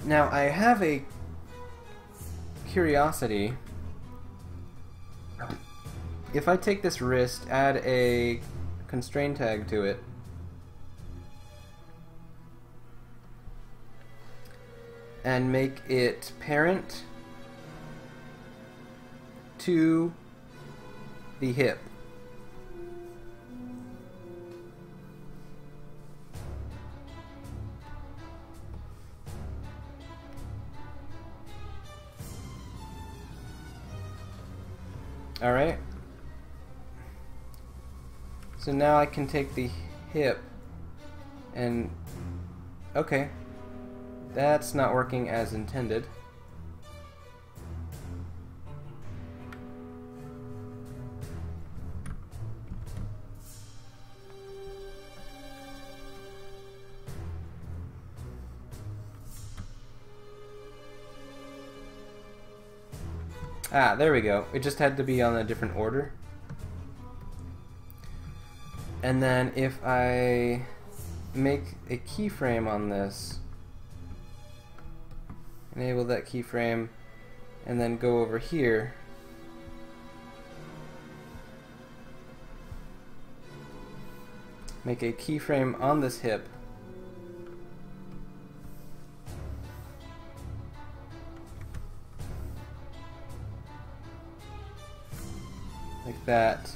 Speaker 1: Now I have a curiosity. If I take this wrist, add a constraint tag to it, and make it parent to the hip. Alright. So now I can take the hip and... okay. That's not working as intended. Ah, there we go. It just had to be on a different order. And then if I make a keyframe on this, enable that keyframe, and then go over here, make a keyframe on this hip. Like that.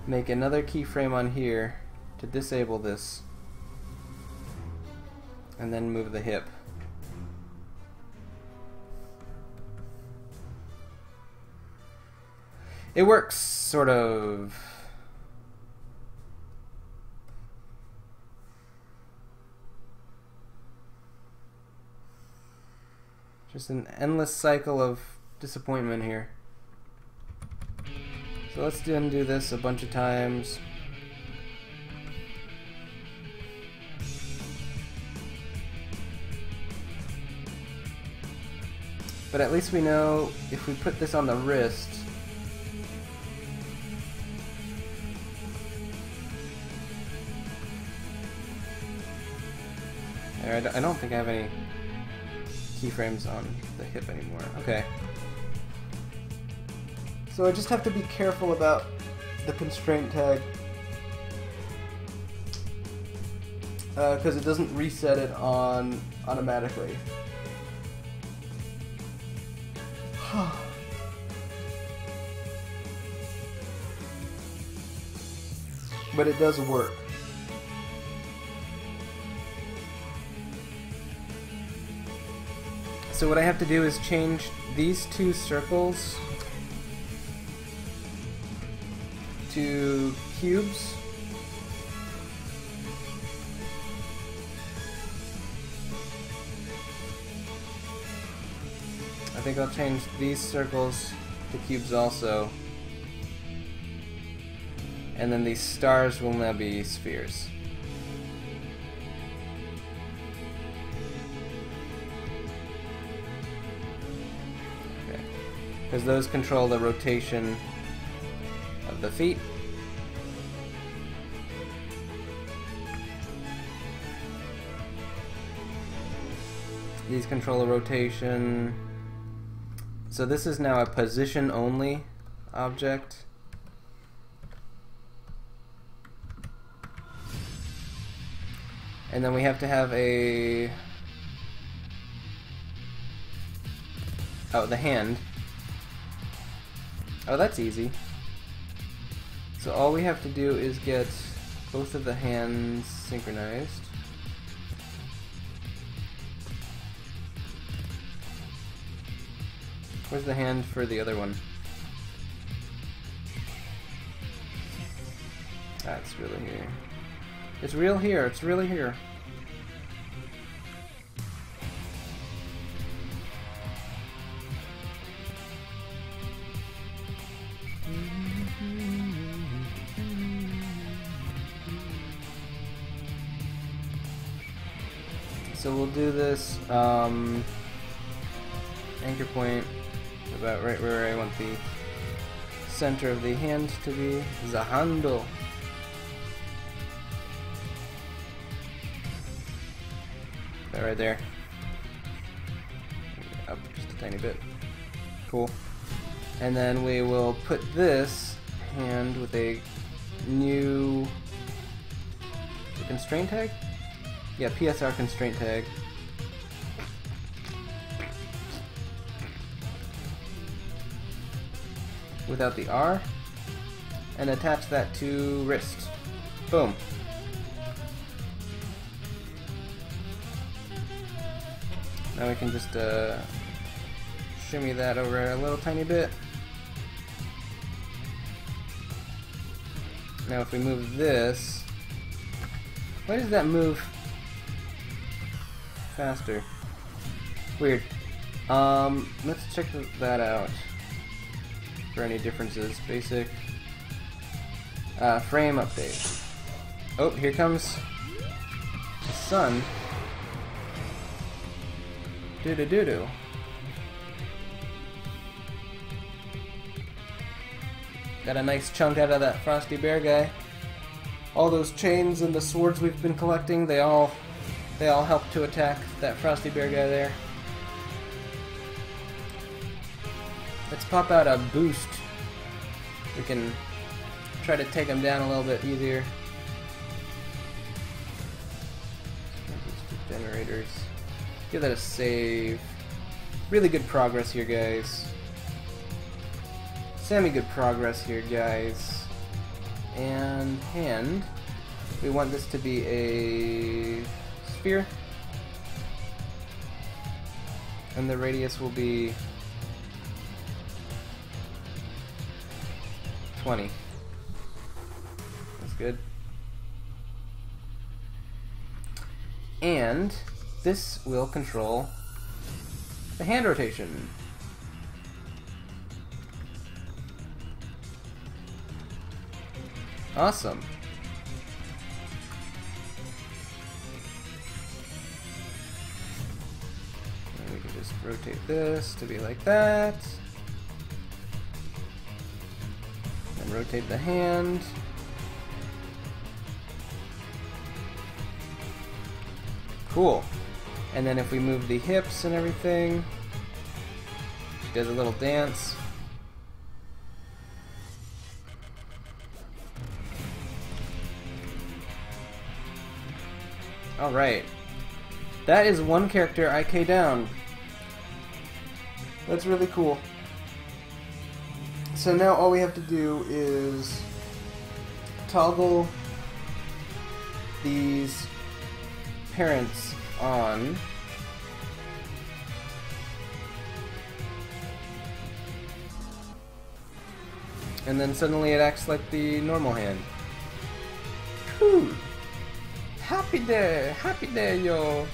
Speaker 1: Make another keyframe on here to disable this. And then move the hip. It works, sort of. Just an endless cycle of disappointment here. So let's undo this a bunch of times. But at least we know if we put this on the wrist, I don't think I have any keyframes on the hip anymore. Okay. So I just have to be careful about the constraint tag, because it doesn't reset it on automatically. But it does work. So what I have to do is change these two circles to cubes. I think I'll change these circles to cubes also. And then these stars will now be spheres. Okay. Because those control the rotation of the feet. These control the rotation. So this is now a position only object. And then we have to have a... oh, the hand. Oh, that's easy. So all we have to do is get both of the hands synchronized. Where's the hand for the other one? That's really here. It's real here, it's really here. So we'll do this anchor point about right where I want the center of the hand to be. The handle. That right there. Up just a tiny bit. Cool. And then we will put this hand with a new constraint tag? Yeah, PSR constraint tag. Without the R. And attach that to wrist. Boom. Now we can just shimmy that over a little tiny bit. Now if we move this, why does that move faster? Weird. Let's check that out for any differences. Basic frame update. Oh, here comes the sun. Doo-doo-doo-doo. Got a nice chunk out of that Frosty Bear guy. All those chains and the swords we've been collecting, they all help to attack that Frosty Bear guy there. Let's pop out a boost. We can try to take him down a little bit easier. Generators. Give that a save. Really good progress here, guys. Semi-good progress here, guys. And hand. We want this to be a sphere. And the radius will be 20. That's good. And this will control the hand rotation. Awesome. And we can just rotate this to be like that. And rotate the hand. Cool. And then if we move the hips and everything, she does a little dance. Alright. That is one character IK down. That's really cool. So now all we have to do is toggle these parents on. And then suddenly it acts like the normal hand. Whew. Happy day, yo.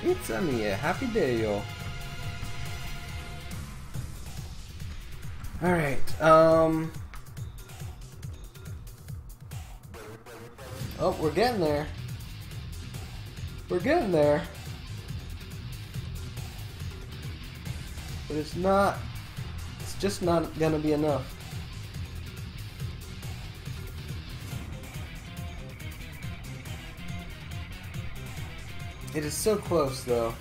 Speaker 1: It's a me, happy day, yo. Alright, oh, we're getting there. We're getting there. But it's just not gonna be enough. It is so close, though.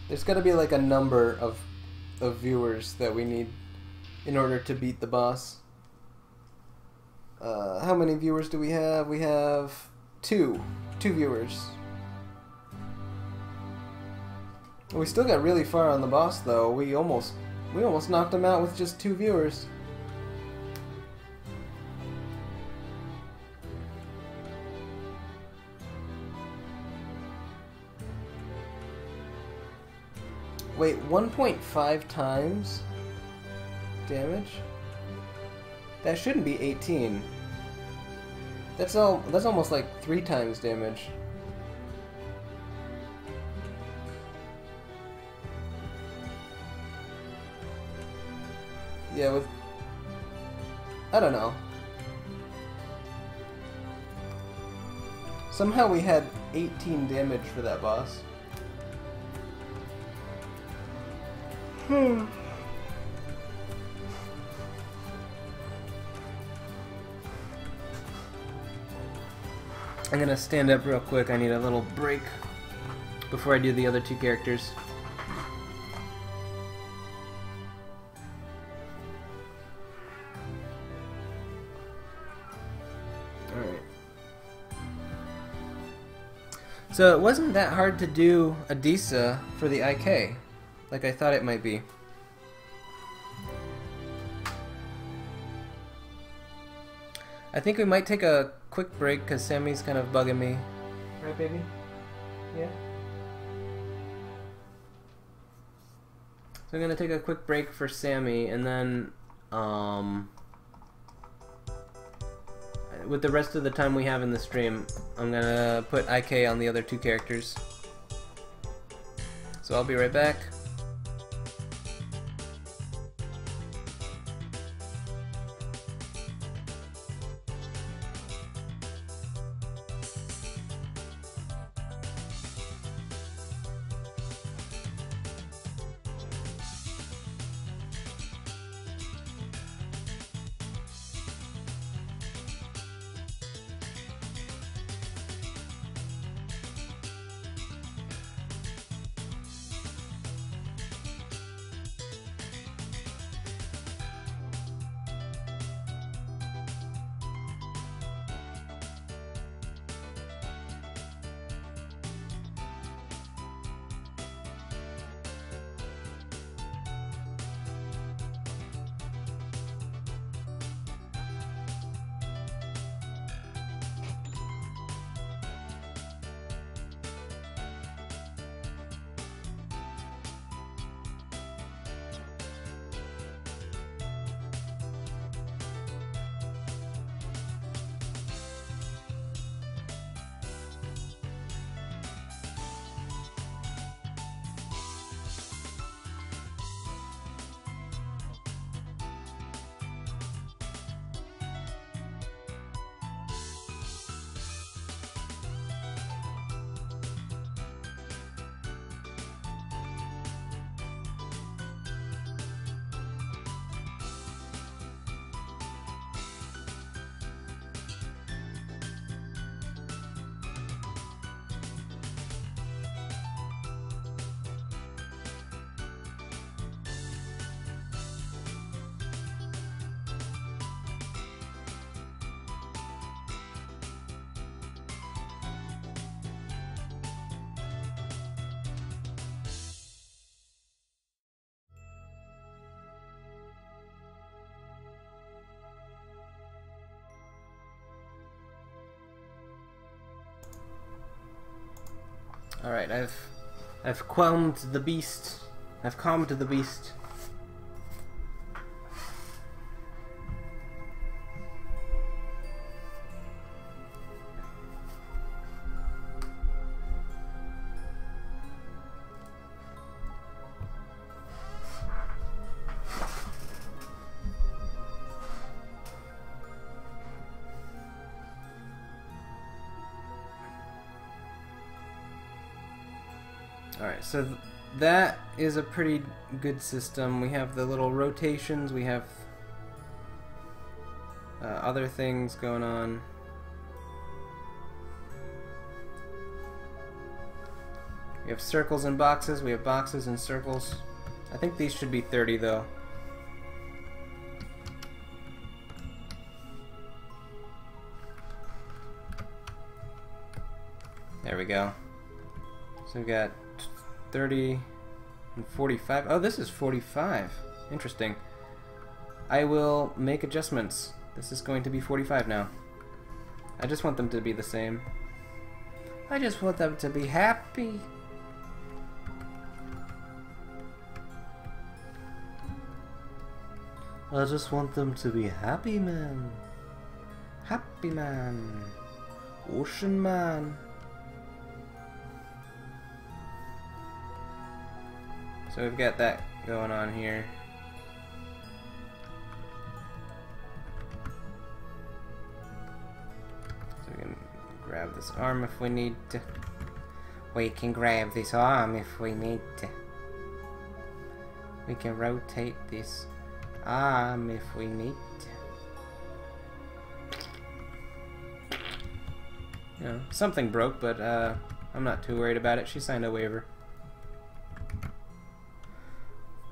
Speaker 1: There's gotta be like a number of viewers that we need in order to beat the boss. How many viewers do we have? We have two viewers. We still got really far on the boss, though. We almost knocked him out with just 2 viewers. Wait, 1.5 times damage? That shouldn't be 18. That's almost like 3 times damage. Yeah, I don't know. Somehow we had 18 damage for that boss. I'm gonna stand up real quick. I need a little break before I do the other 2 characters. Alright. So it wasn't that hard to do Adisa for the IK, like I thought it might be. I think we might take a quick break because Sammy's kind of bugging me. Right, baby? Yeah? So I'm going to take a quick break for Sammy, and then with the rest of the time we have in the stream, I'm going to put IK on the other 2 characters. So I'll be right back. Alright, I've calmed the beast. I've calmed the beast. Alright, so that is a pretty good system. We have the little rotations, we have other things going on. We have circles and boxes, we have boxes and circles. I think these should be 30 though. There we go. So we got 30 and 45. Oh, this is 45. Interesting. I will make adjustments. This is going to be 45 now. I just want them to be the same. I just want them to be happy. I just want them to be happy, man. Happy man. Ocean man. So we've got that going on here. So we can grab this arm if we need to. We can grab this arm if we need to. We can rotate this arm if we need to. You know, something broke, but I'm not too worried about it. She signed a waiver.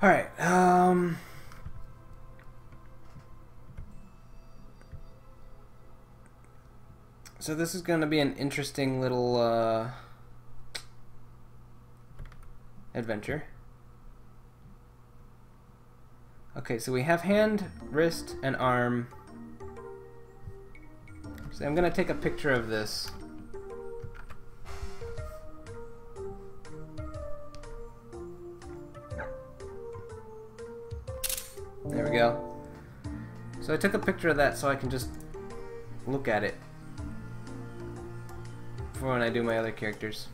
Speaker 1: Alright, so this is going to be an interesting little adventure. Okay, so we have hand, wrist, and arm. So I'm going to take a picture of this. There we go. So I took a picture of that so I can just look at it for when I do my other characters.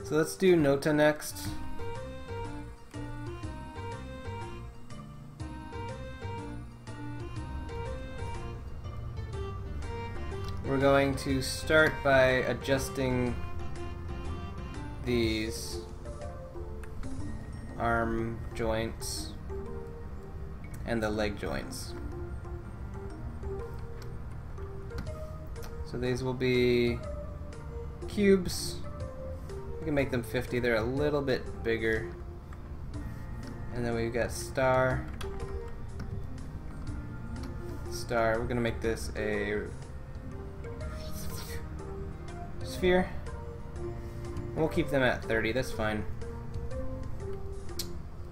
Speaker 1: So let's do Nota next. We're going to start by adjusting these arm joints and the leg joints. So these will be cubes. We can make them 50. They're a little bit bigger. And then we've got star. Star. We're gonna make this a sphere. We'll keep them at 30, that's fine.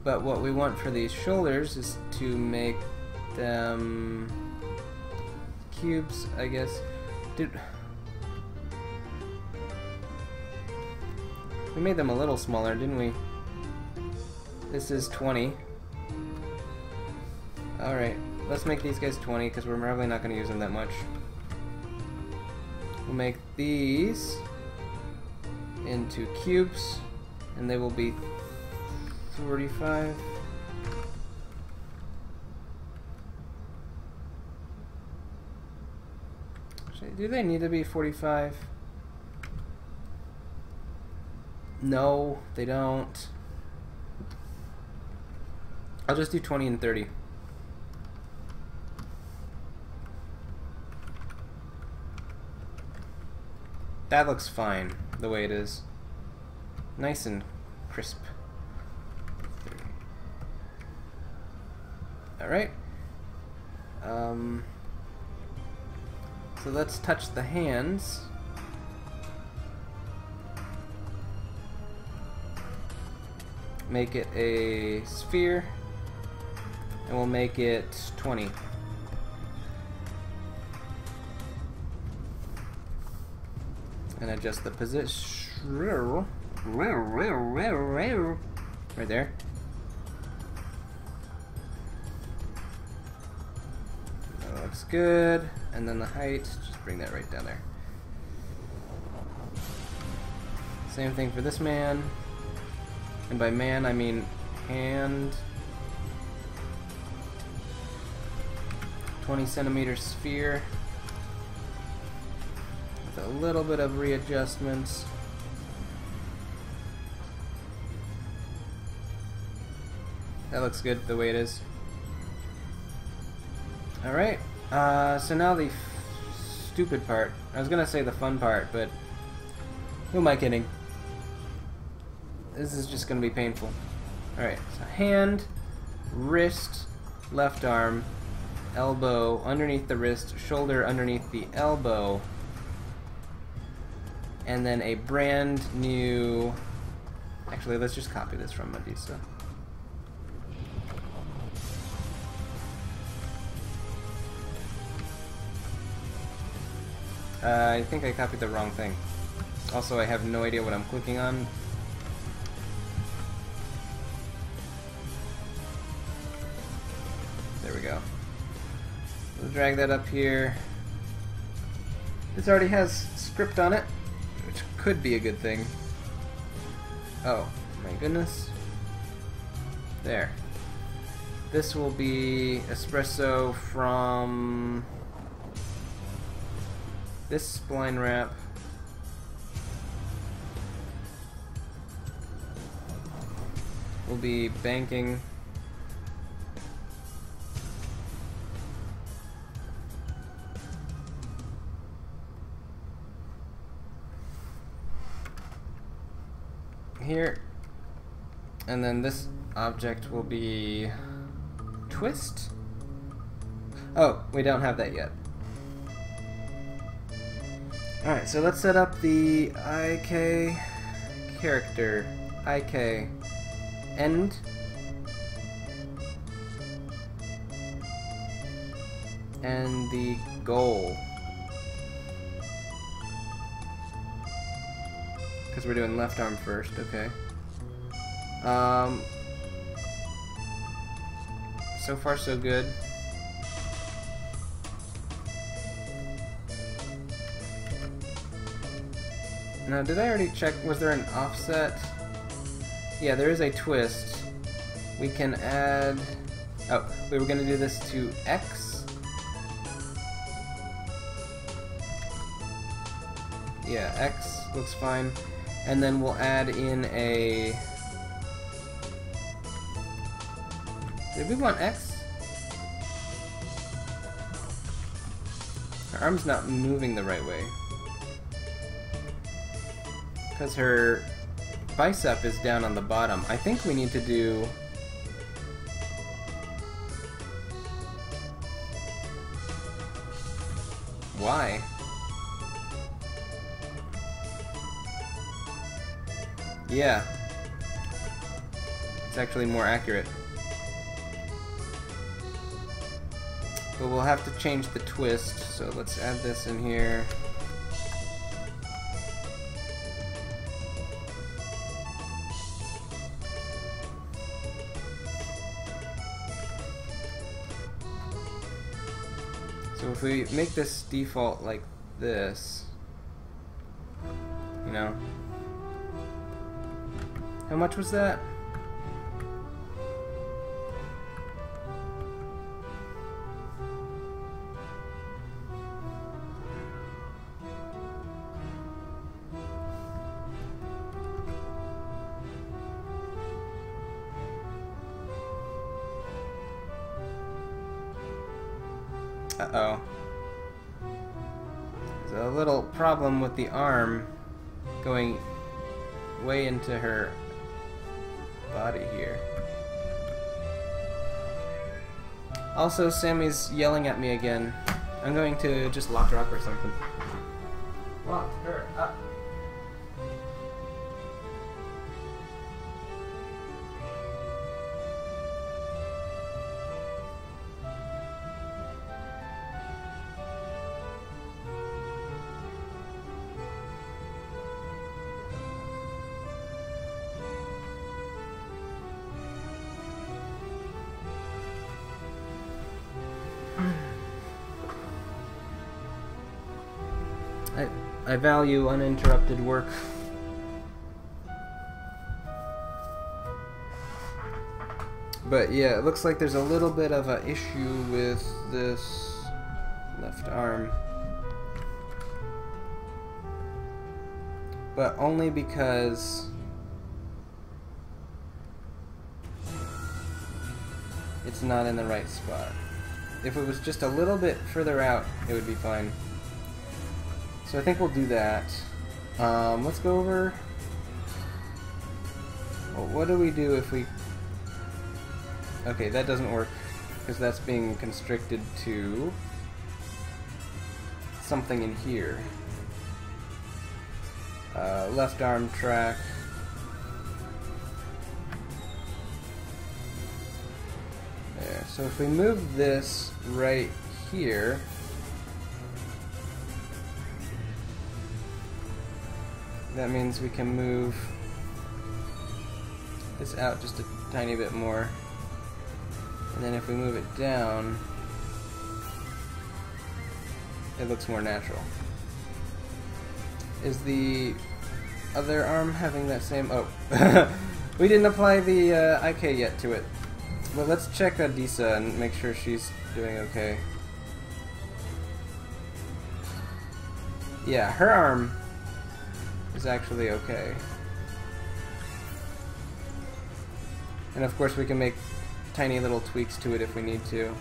Speaker 1: But what we want for these shoulders is to make them cubes, I guess. Dude, we made them a little smaller, didn't we? This is 20. Alright, let's make these guys 20 because we're probably not going to use them that much. We'll make these into cubes, and they will be 45. Do they need to be 45? No, they don't. I'll just do 20 and 30. That looks fine, the way it is. Nice and crisp. Alright. So let's touch the hands. Make it a sphere. And we'll make it 20. and adjust the position. Right there. That looks good. And then the height, just bring that right down there. Same thing for this man. And by man, I mean hand. 20 centimeter sphere. With a little bit of readjustments. That looks good the way it is. Alright, so now the stupid part. I was gonna say the fun part, but who am I kidding? This is just gonna be painful. Alright, so hand, wrist, left arm, elbow underneath the wrist, shoulder underneath the elbow, and then a brand new... Actually, let's just copy this from Medusa. I think I copied the wrong thing. Also, I have no idea what I'm clicking on. There we go. We'll drag that up here. This already has script on it, which could be a good thing. Oh, my goodness. There. This will be espresso from this spline wrap. Will be banking. Here, and then this object will be twist. Oh, we don't have that yet. Alright, so let's set up the IK character, IK end, and the goal. Because we're doing left arm first, okay. So far so good. Now, did I already check, was there an offset? Yeah, there is a twist. We can add, oh, we were gonna do this to X. Yeah, X looks fine. And then we'll add in a... Did we want X? Her arm's not moving the right way. Because her bicep is down on the bottom. I think we need to do... Y. Yeah. It's actually more accurate. But we'll have to change the twist, so let's add this in here. So if we make this default like this, you know, how much was that? Uh-oh. There's a little problem with the arm going way into her body here. Also, Sammy's yelling at me again. I'm going to just lock her up or something. Lock her up. I value uninterrupted work. But yeah, it looks like there's a little bit of an issue with this left arm. But only because it's not in the right spot. If it was just a little bit further out, it would be fine. So I think we'll do that. Let's go over... Well, what do we do if we... Okay, that doesn't work, because that's being constricted to something in here. Left arm track. There. So if we move this right here, that means we can move this out just a tiny bit more. And then if we move it down, it looks more natural. Is the other arm having that same... Oh, we didn't apply the IK yet to it. Well, let's check Adisa and make sure she's doing okay. Yeah, her arm is actually okay. And of course we can make tiny little tweaks to it if we need to.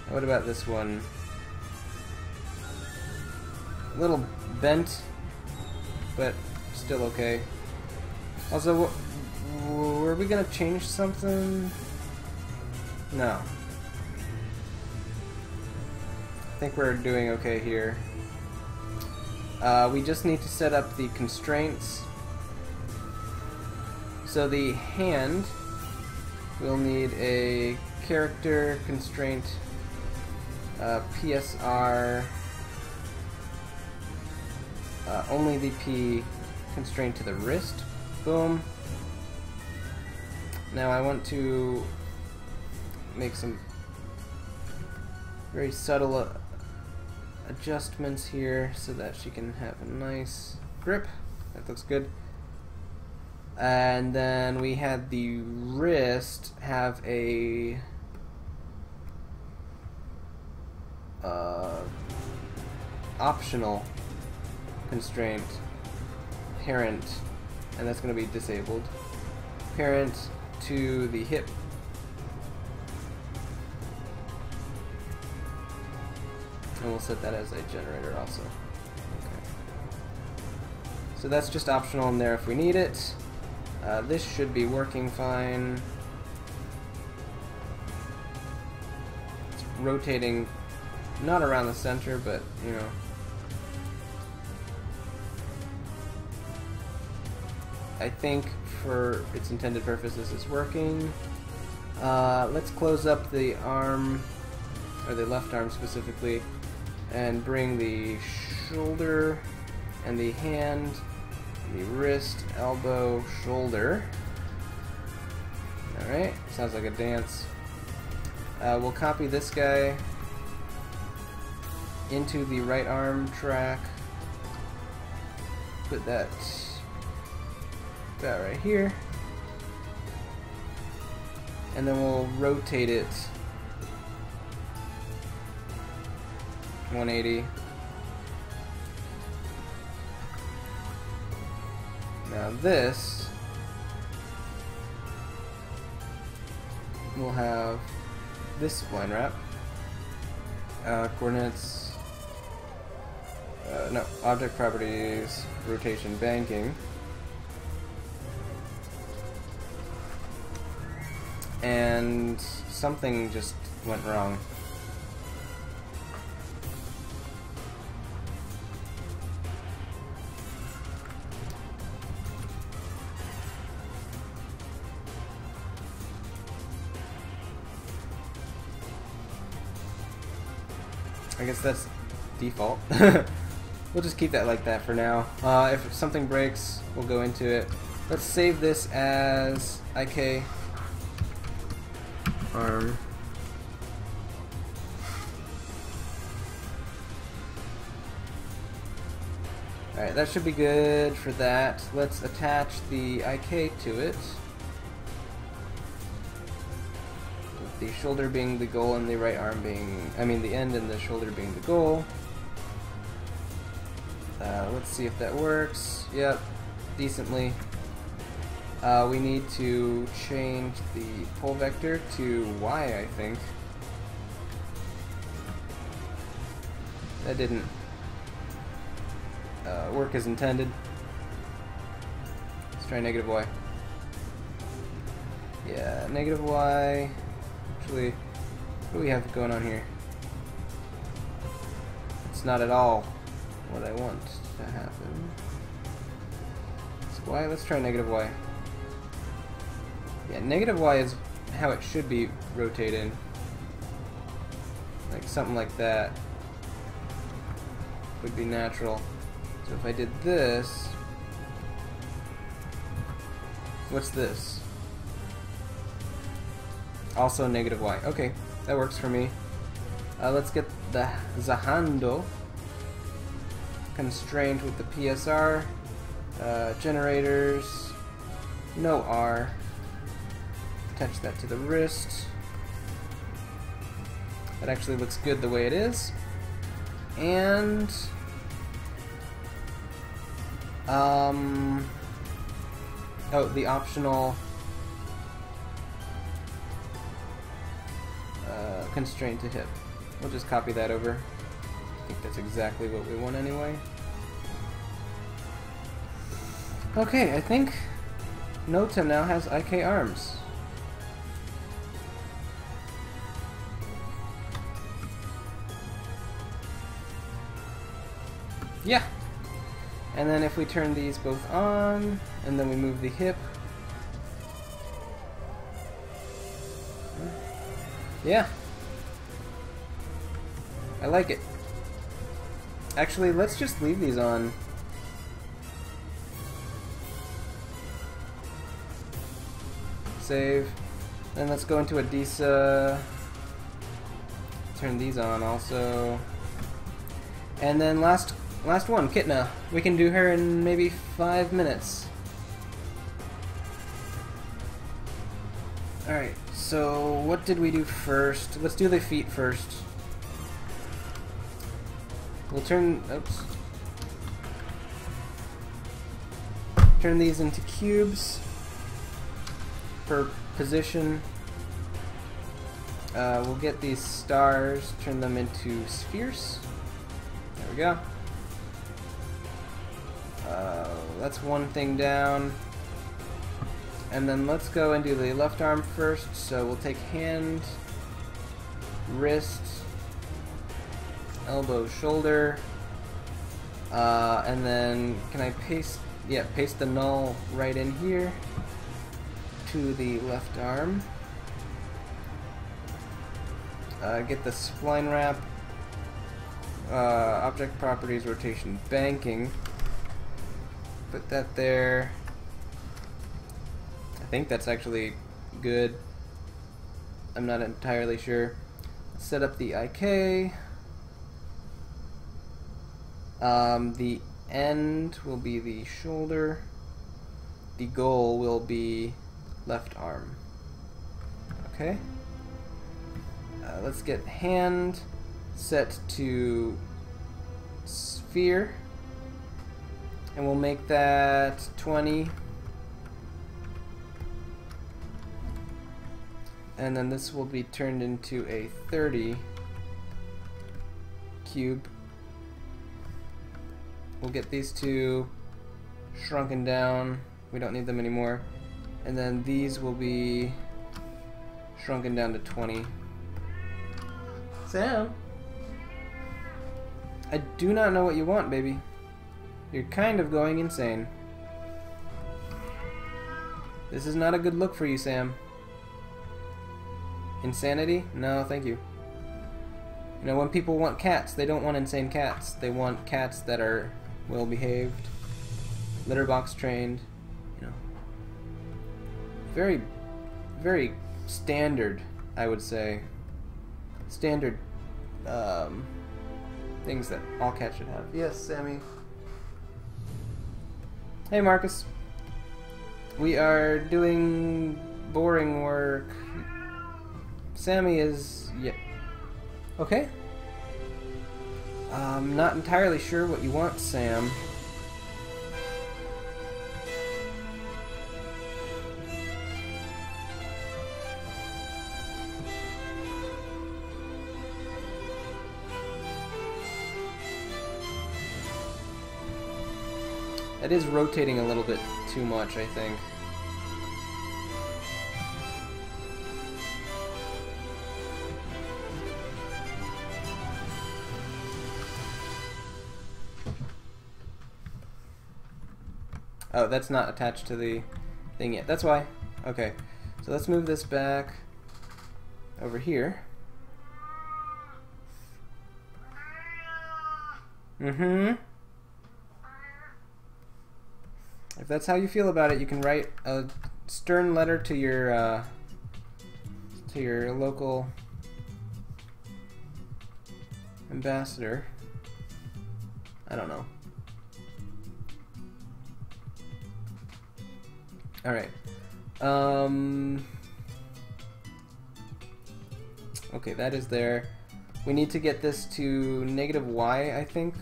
Speaker 1: What about this one? A little bent, but still okay. Also, were we gonna change something? No. I think we're doing okay here. We just need to set up the constraints. So the hand will need a character constraint, PSR, only the P constraint to the wrist. Boom. Now I want to make some very subtle adjustments here so that she can have a nice grip. That looks good. And then we had the wrist have a optional constraint, parent, and that's going to be disabled. Parent to the hip. And we'll set that as a generator also. Okay. So that's just optional in there if we need it. This should be working fine. It's rotating not around the center, but you know. I think for its intended purposes it's working. Let's close up the arm, or the left arm specifically, and bring the shoulder and the hand, the wrist, elbow, shoulder. Alright, sounds like a dance. We'll copy this guy into the right arm track. Put that right here. And then we'll rotate it 180. Now this will have this spline wrap. Coordinates, no, object properties, rotation banking. And something just went wrong. I guess that's default. We'll just keep that like that for now. If something breaks, we'll go into it. Let's save this as IK arm. Alright, that should be good for that. Let's attach the IK to it. With the shoulder being the goal and the right arm being... I mean, the end and the shoulder being the goal. Let's see if that works. Yep, decently. We need to change the pole vector to Y, I think. That didn't work as intended. Let's try negative Y. Yeah, negative Y. Actually, what do we have going on here? It's not at all what I want to happen. So Y, let's try negative Y. Yeah, negative Y is how it should be rotated. Like something like that would be natural. So if I did this, what's this? Also negative Y. Okay, that works for me. Let's get the Zahando constrained with the PSR. Generators, no R. Attach that to the wrist. That actually looks good the way it is. And oh, the optional constraint to hip. We'll just copy that over. I think that's exactly what we want anyway. Okay, I think Nota now has IK arms. Yeah. And then if we turn these both on, and then we move the hip. Yeah. I like it. Actually, let's just leave these on. Save. Then let's go into Adisa. Turn these on also. And then last one, Kitna. We can do her in maybe 5 minutes. Alright, so what did we do first? Let's do the feet first. We'll turn these into cubes for position. We'll get these stars, turn them into spheres. There we go. That's one thing down. And then let's go and do the left arm first. So we'll take hand, wrist, elbow, shoulder, and then can I paste? Yeah, paste the null right in here to the left arm. Get the spline wrap, object properties, rotation, banking. Put that there. I think that's actually good. I'm not entirely sure. Set up the IK. The end will be the shoulder. The goal will be left arm. Okay. Let's get hand set to sphere. And we'll make that 20. And then this will be turned into a 30 cube. We'll get these two shrunken down. We don't need them anymore. And then these will be shrunken down to 20. Sam? I do not know what you want, baby. You're kind of going insane. This is not a good look for you, Sam. Insanity? No, thank you. You know, when people want cats, they don't want insane cats. They want cats that are well behaved, litter box trained, you know. Very, very standard, I would say. Standard things that all cats should have. Yes, Sammy. Hey, Marcus. We are doing boring work. Sammy is... yeah. Okay. I'm not entirely sure what you want, Sam. It is rotating a little bit too much, I think. Oh, that's not attached to the thing yet. That's why. Okay. So let's move this back over here. Mm-hmm. If that's how you feel about it, you can write a stern letter to your local ambassador. I don't know. All right. Okay, that is there. We need to get this to -y, I think.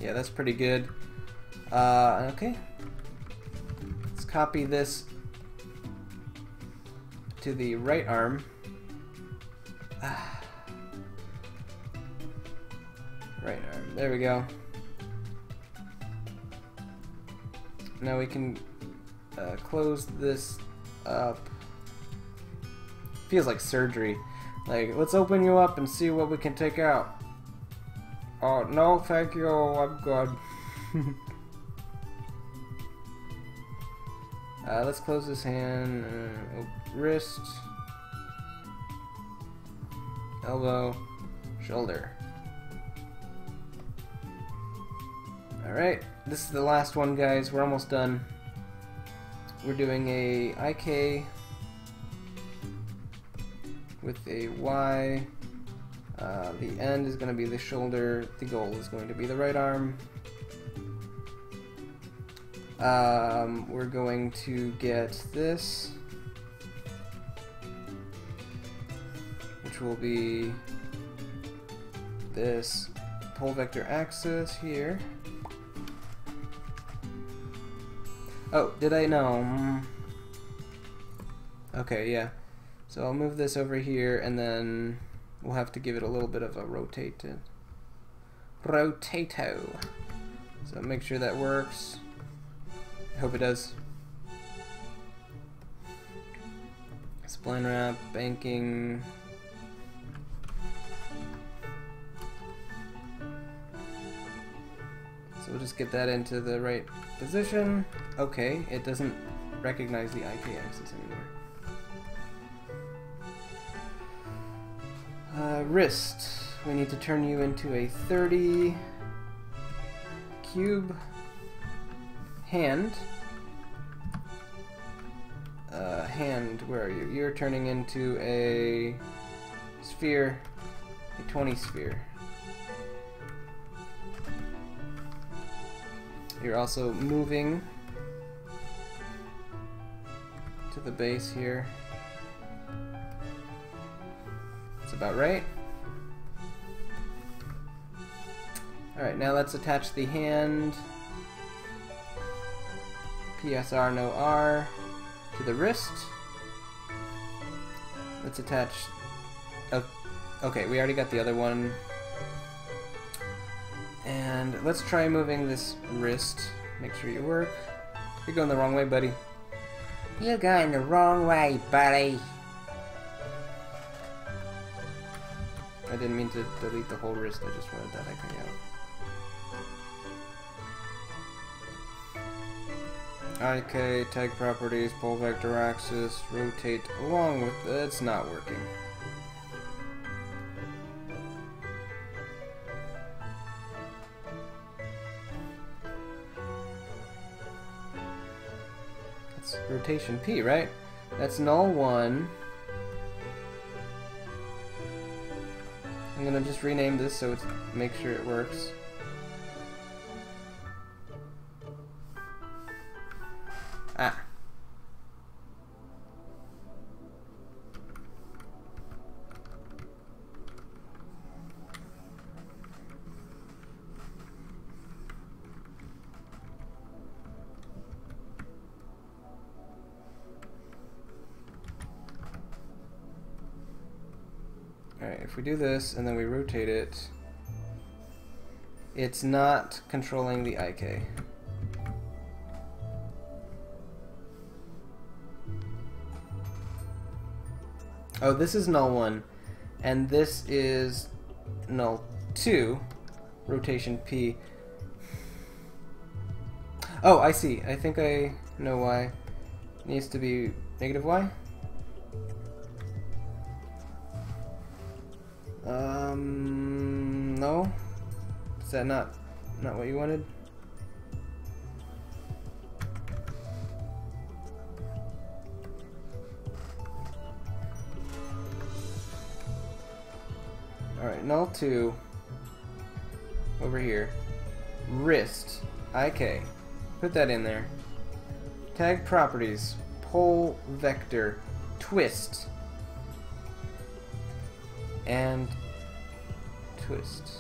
Speaker 1: Yeah, that's pretty good. Okay. Let's copy this to the right arm. Right arm. There we go. Now we can close this up. Feels like surgery. Like, let's open you up and see what we can take out. Oh, no, thank you. I'm good. Let's close this hand. Wrist. Elbow. Shoulder. Alright, this is the last one, guys. We're almost done. We're doing a IK with a Y. The end is going to be the shoulder. The goal is going to be the right arm. We're going to get this, which will be this pole vector axis here. Oh, did I know? Okay, yeah. So I'll move this over here, and then we'll have to give it a little bit of a rotato. So make sure that works. I hope it does. Spline wrap, banking. So we'll just get that into the right position. Okay, it doesn't recognize the IK axis anymore. Wrist. We need to turn you into a 30 cube. Hand. Hand, where are you? You're turning into a sphere, a 20 sphere. You're also moving to the base here. That's about right. Alright, now let's attach the hand. PSR, no R, to the wrist. Let's attach... Oh, okay, we already got the other one. And let's try moving this wrist. Make sure you work. You're going the wrong way, buddy. You're going the wrong way, buddy. I didn't mean to delete the whole wrist, I just wanted that icon out. IK, tag properties, pole vector axis, rotate along with it. It's not working. That's rotation P, right? That's null 1. I'm gonna just rename this so it's make sure it works. Ah. Alright, if we do this and then we rotate it, it's not controlling the IK. Oh, this is null 1, and this is null 2, rotation P. Oh, I see. I think I know why. It needs to be negative Y? No? Is that not what you wanted? Alright, null 2 over here. Wrist IK. Put that in there. Tag properties. Pole vector. Twist. And twist.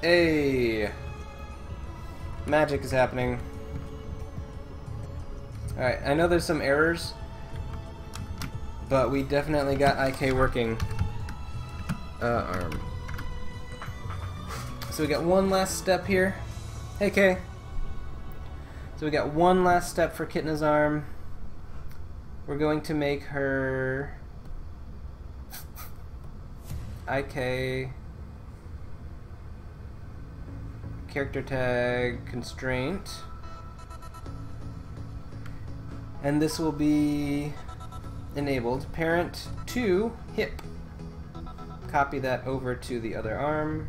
Speaker 1: Hey! Magic is happening. Alright, I know there's some errors, but we definitely got IK working. Arm. So we got one last step here. Hey, Kay. So we got one last step for Kitna's arm. We're going to make her IK character tag constraint. And this will be enabled. Parent to hip. Copy that over to the other arm.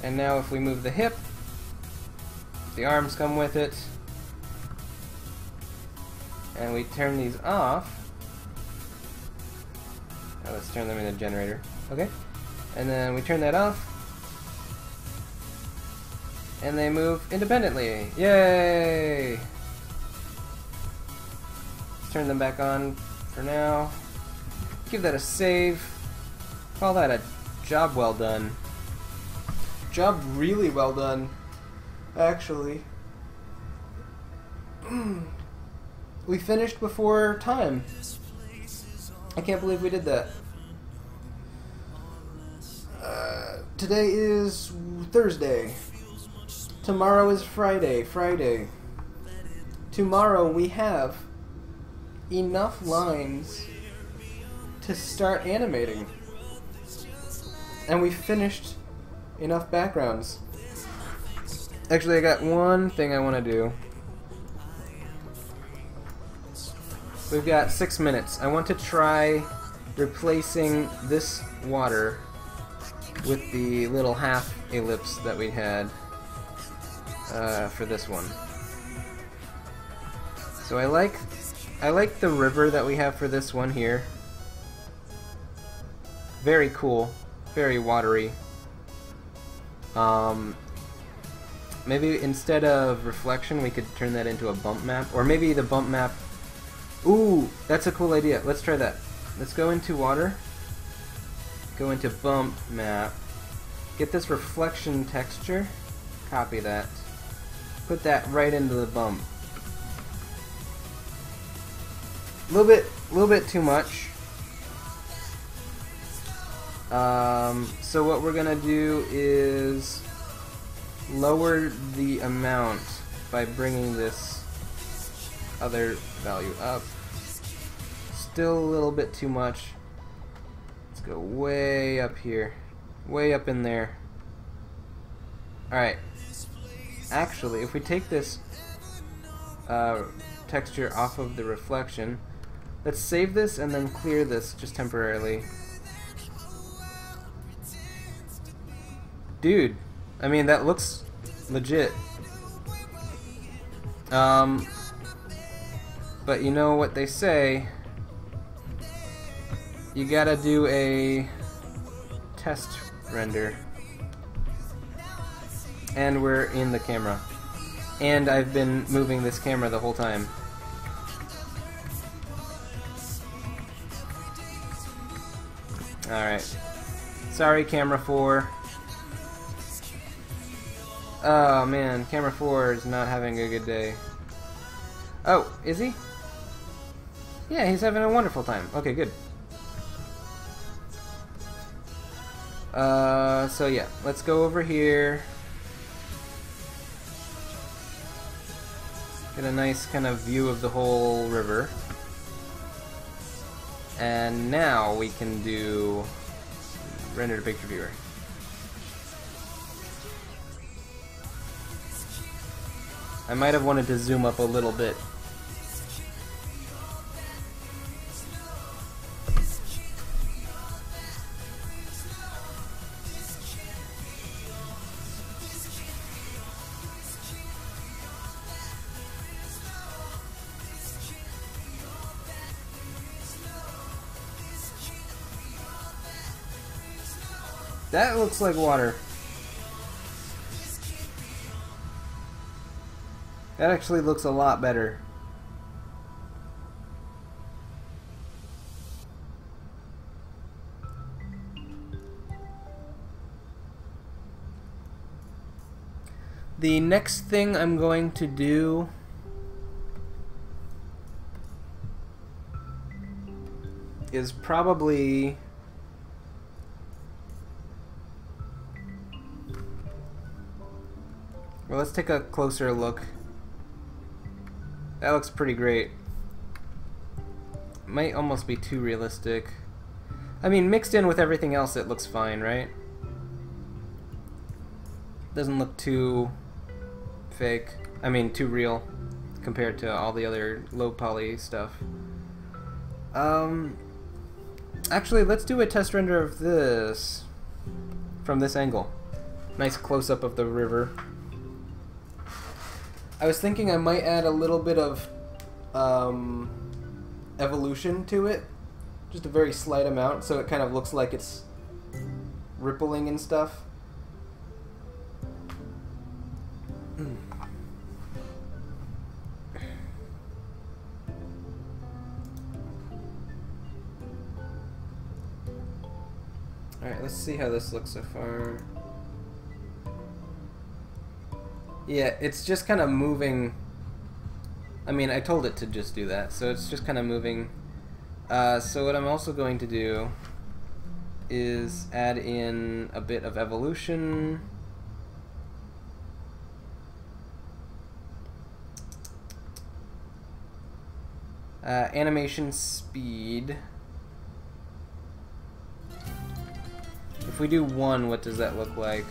Speaker 1: And now if we move the hip, the arms come with it. And we turn these off. Now let's turn them into generator. Okay. And then we turn that off. And they move independently. Yay! Turn them back on for now. Give that a save. Call that a job well done. Job really well done, actually. We finished before time. I can't believe we did that. Today is Thursday. Tomorrow is Friday. Tomorrow we have enough lines to start animating. And we finished enough backgrounds. Actually, I got one thing I want to do. We've got 6 minutes. I want to try replacing this water with the little half ellipse that we had for this one. So I like the river that we have for this one here. Very cool, very watery. Maybe instead of reflection we could turn that into a bump map, or maybe the bump map. Ooh, that's a cool idea. Let's try that. Let's go into water, go into bump map, get this reflection texture, copy that, put that right into the bump. A little bit too much. So what we're gonna do is lower the amount by bringing this other value up. Still a little bit too much. Let's go way up here, way up in there. Alright, actually if we take this texture off of the reflection, let's save this and then clear this just temporarily. Dude, I mean that looks legit. But you know what they say, you gotta do a test render. And we're in the camera. And I've been moving this camera the whole time. Alright. Sorry, camera 4. Oh man, camera 4 is not having a good day. Oh, is he? Yeah, he's having a wonderful time. Okay, good. So yeah, let's go over here. Get a nice kind of view of the whole river. And now we can do render to picture viewer. I might have wanted to zoom up a little bit. That looks like water. That actually looks a lot better. The next thing I'm going to do is probably well, let's take a closer look. That looks pretty great. Might almost be too realistic. I mean, mixed in with everything else, it looks fine, right? Doesn't look too fake. I mean, too real compared to all the other low poly stuff. Actually, let's do a test render of this from this angle. Nice close-up of the river. I was thinking I might add a little bit of evolution to it, just a very slight amount, so it kind of looks like it's rippling and stuff. Alright, let's see how this looks so far. Yeah, it's just kind of moving. I mean, I told it to just do that, so it's just kind of moving. So what I'm also going to do is add in a bit of evolution. Animation speed. If we do 1, what does that look like?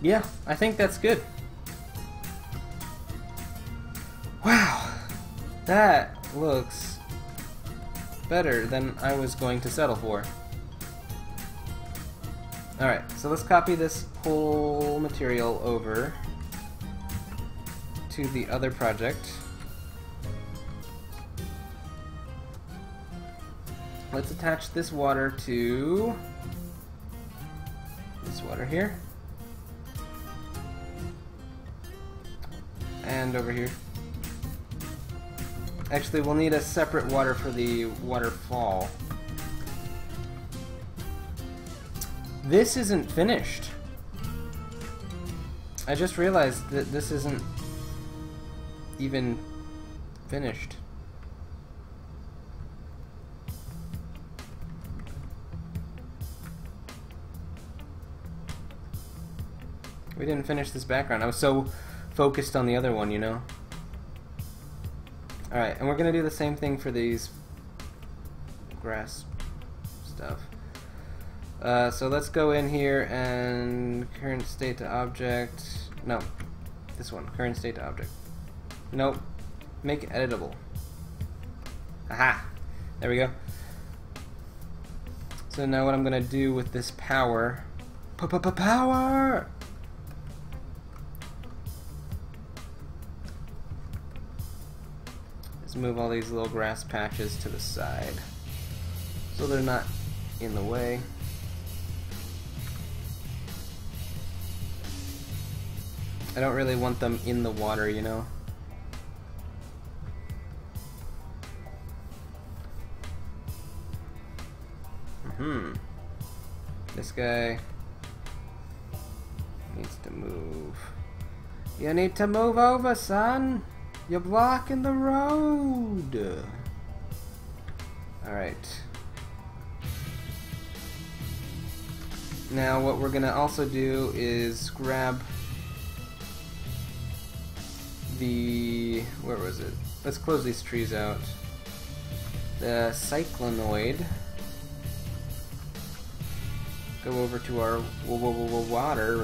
Speaker 1: Yeah, I think that's good. Wow, that looks better than I was going to settle for. Alright, so let's copy this whole material over to the other project. Let's attach this water to this water here. And over here. Actually, we'll need a separate water for the waterfall. This isn't finished. I just realized that this isn't even finished. We didn't finish this background. I was so focused on the other one, you know? Alright, and we're gonna do the same thing for these grass stuff. So let's go in here and current state to object. No, this one, current state to object. Nope, make it editable. Aha, there we go. So now what I'm gonna do with this power, power! Is move all these little grass patches to the side so they're not in the way. I don't really want them in the water, you know. This guy needs to move. You need to move over, son. You're blocking the road. Alright. Now what we're gonna also do is grab the... where was it? Let's close these trees out. The cyclonoid. Go over to our water.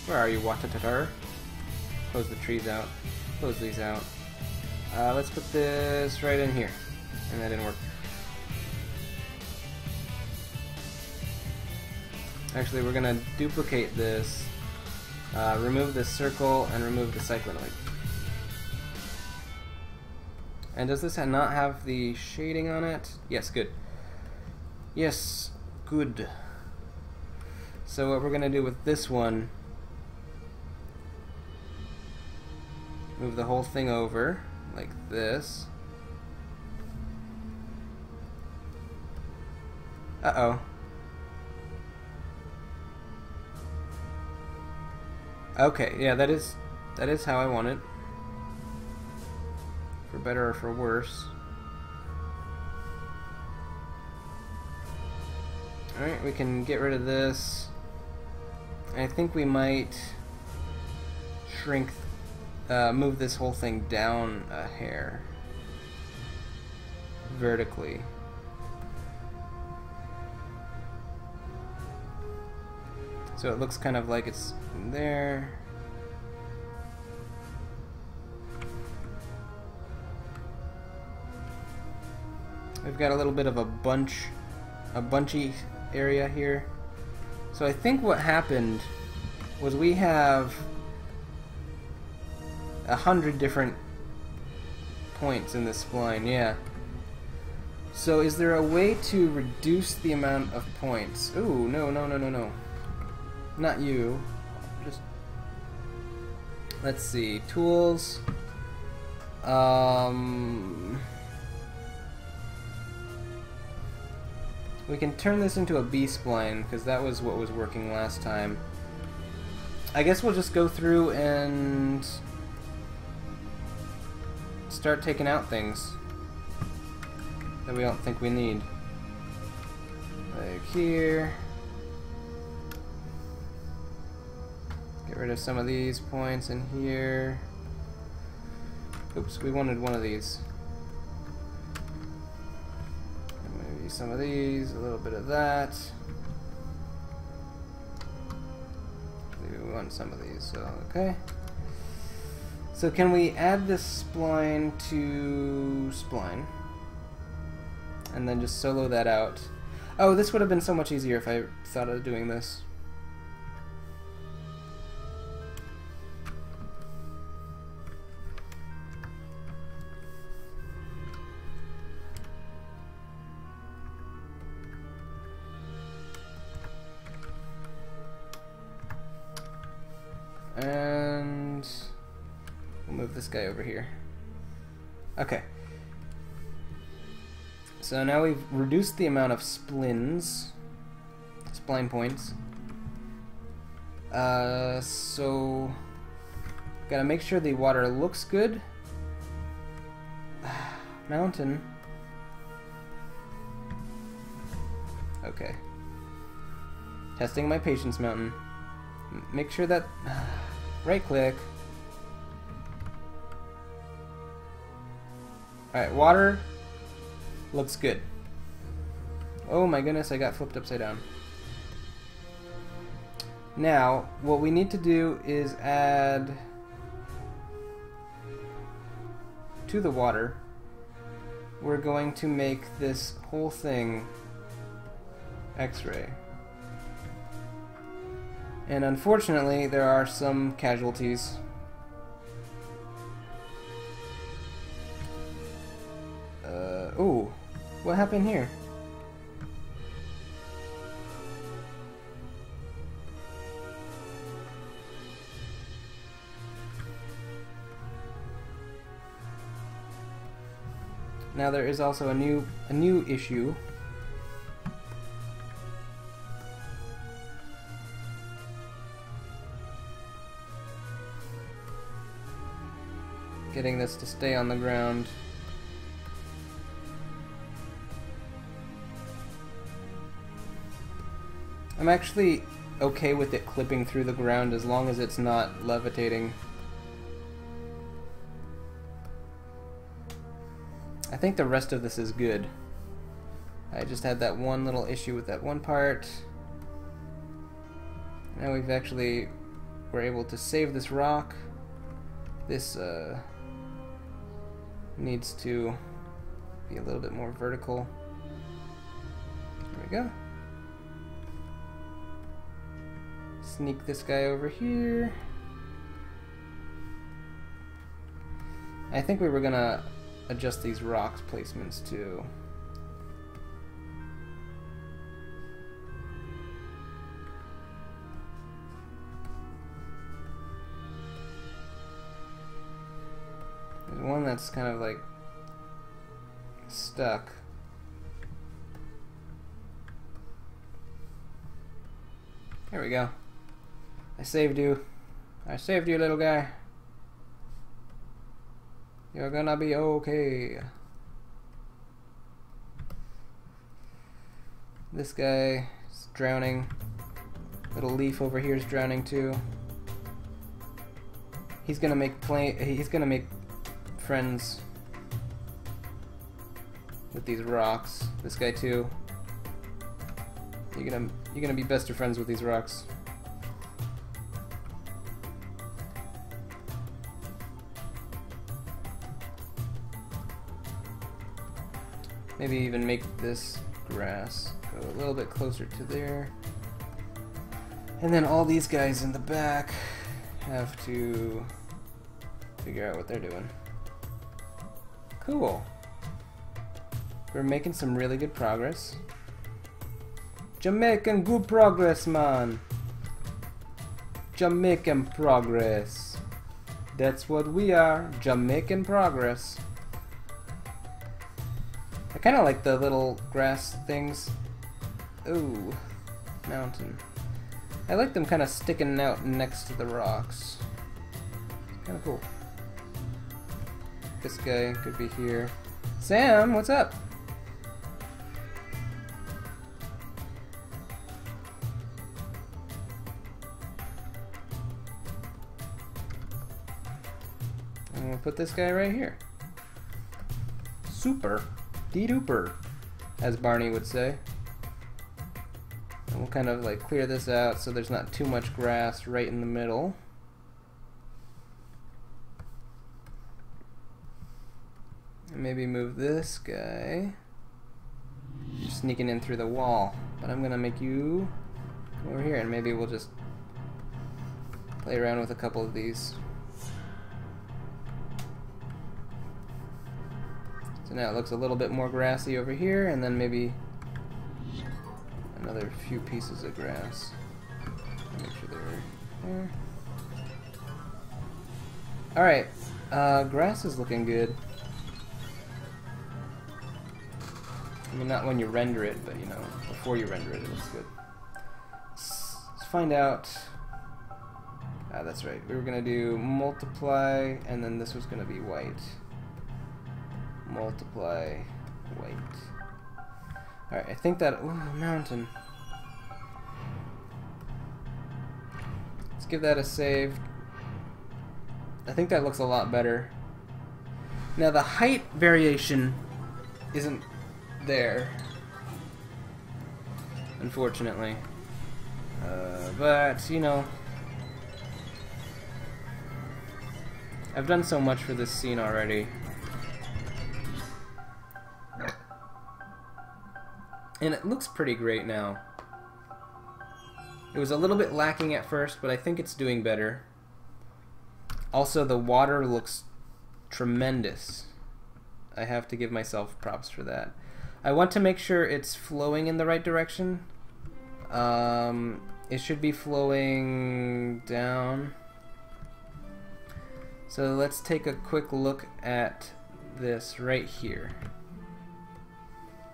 Speaker 1: Where are you, water? Close the trees out. Close these out. Let's put this right in here. And that didn't work. Actually, we're gonna duplicate this. Remove this circle and remove the cyclonoid. And does this not have the shading on it? Yes, good. Yes, good. So what we're gonna do with this one, move the whole thing over like this. Uh-oh. Okay, yeah, that is how I want it. For better or for worse. Alright, we can get rid of this. I think we might shrink, move this whole thing down a hair. Vertically. So it looks kind of like it's there. We've got a little bit of a bunchy area here. So I think what happened was we have 100 different points in this spline, yeah. So is there a way to reduce the amount of points? Ooh, no. Not you. Just let's see. Tools. We can turn this into a B-spline, because that was what was working last time. I guess we'll just go through and start taking out things that we don't think we need. Like here. Get rid of some of these points in here. Oops, we wanted one of these. Some of these, a little bit of that. We want some of these, so okay. So can we add this spline to spline? And then just solo that out. Oh, this would have been so much easier if I thought of doing this. And we'll move this guy over here. Okay. So now we've reduced the amount of spline points. So gotta make sure the water looks good. Mountain. Okay. Testing my patience, mountain. Make sure that right click. Alright, water looks good. Oh my goodness, I got flipped upside down. Now, what we need to do is add to the water. We're going to make this whole thing X-ray. And unfortunately, there are some casualties. Ooh, what happened here? Now there is also a new issue. Getting this to stay on the ground. I'm actually okay with it clipping through the ground as long as it's not levitating. I think the rest of this is good. I just had that one little issue with that one part. Now we've actually were able to save this rock. This needs to be a little bit more vertical. There we go. Sneak this guy over here. I think we were gonna adjust these rocks placements too. There's one that's kind of like stuck. There we go. I saved you. I saved you, little guy. You're gonna be okay. This guy is drowning. Little leaf over here is drowning too. He's gonna make friends with these rocks. This guy too. You're gonna be best of friends with these rocks. Maybe even make this grass go a little bit closer to there. And then all these guys in the back have to figure out what they're doing. Cool. We're making some really good progress. Jamaican good progress, man. Jamaican progress. That's what we are. Jamaican progress. I kind of like the little grass things. Ooh, mountain. I like them kind of sticking out next to the rocks. Kind of cool. This guy could be here. Sam, what's up? I'm gonna put this guy right here. Super. De-duper, as Barney would say. And we'll kind of like clear this out so there's not too much grass right in the middle. And maybe move this guy. You're sneaking in through the wall, but I'm gonna make you come over here and maybe we'll just play around with a couple of these. So now it looks a little bit more grassy over here, and then maybe another few pieces of grass. Make sure they're there. Alright, grass is looking good. I mean, not when you render it, but you know, before you render it, it looks good. Let's find out. Ah, that's right. We were gonna do multiply, and then this was gonna be white. Multiply white. Alright, I think that. Ooh, mountain. Let's give that a save. I think that looks a lot better. Now the height variation isn't there, unfortunately. But, you know, I've done so much for this scene already. And it looks pretty great now. It was a little bit lacking at first, but I think it's doing better. Also, the water looks tremendous. I have to give myself props for that. I want to make sure it's flowing in the right direction. It should be flowing down. So let's take a quick look at this right here.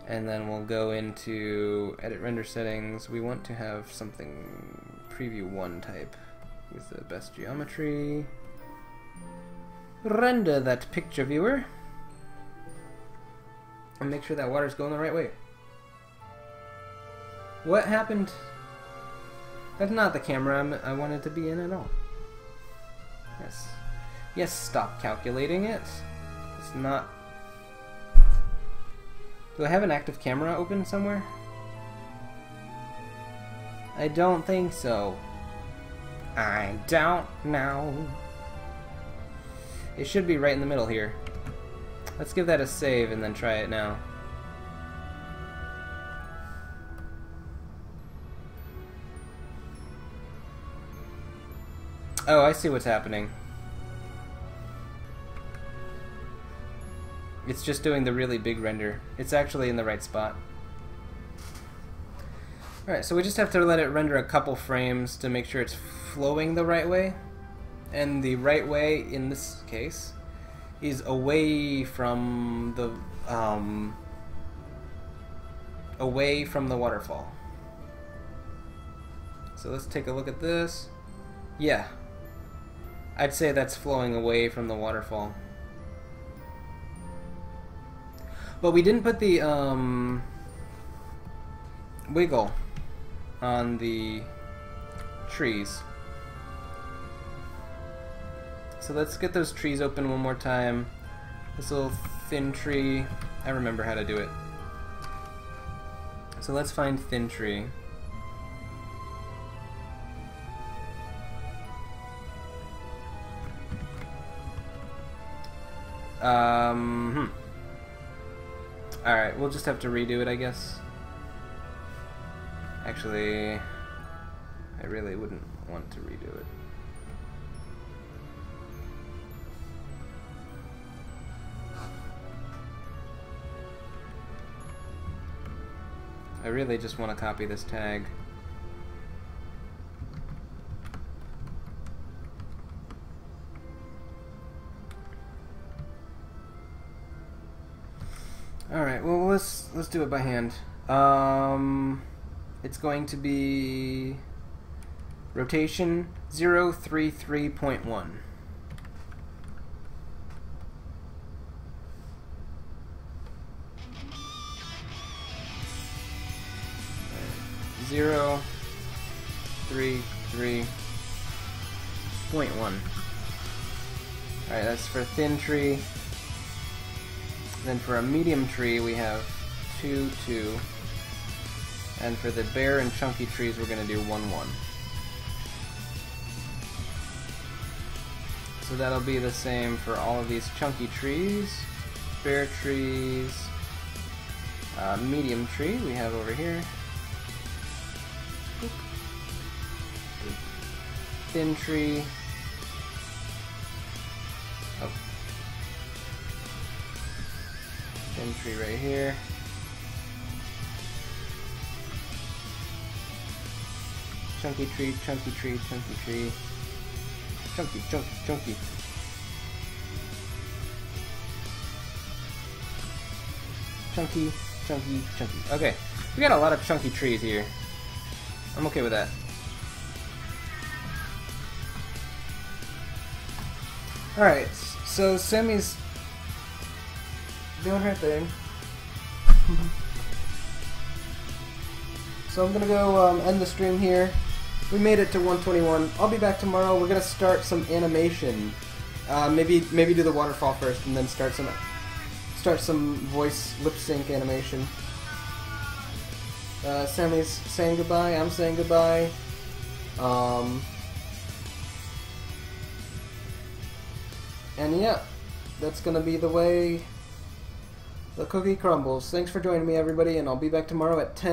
Speaker 1: And then we'll go into edit render settings. We want to have something preview 1 type with the best geometry. Render that picture viewer. And make sure that water's going the right way. What happened? That's not the camera I wanted to be in at all. Yes. Yes, stop calculating it. It's not... Do I have an active camera open somewhere? I don't think so. I don't know. It should be right in the middle here. Let's give that a save and then try it now. Oh, I see what's happening. It's just doing the really big render. It's actually in the right spot. Alright, so we just have to let it render a couple frames to make sure it's flowing the right way. And the right way, in this case, is away from the waterfall. So let's take a look at this. Yeah. I'd say that's flowing away from the waterfall. But we didn't put the wiggle on the trees. So let's get those trees open one more time. This little thin tree, I remember how to do it. So let's find thin tree. Alright, we'll just have to redo it, I guess. Actually, I really wouldn't want to redo it. I really just want to copy this tag. Alright, well let's do it by hand. It's going to be rotation 033.1. 033.1. Alright, that's for thin tree. Then for a medium tree we have 2, 2. And for the bare and chunky trees we're going to do 1, 1. So that'll be the same for all of these chunky trees, bare trees, medium tree we have over here, thin tree, thin tree right here, chunky tree, chunky tree, chunky tree, chunky, chunky, chunky. Chunky, chunky, chunky. Okay, we got a lot of chunky trees here. I'm okay with that. Alright, so Sammy's doing her thing. So I'm gonna go end the stream here. We made it to 121. I'll be back tomorrow. We're gonna start some animation Maybe do the waterfall first, and then start some voice lip sync animation. Sammy's saying goodbye. I'm saying goodbye. And yeah, that's gonna be the way the cookie crumbles. Thanks for joining me, everybody, and I'll be back tomorrow at 10.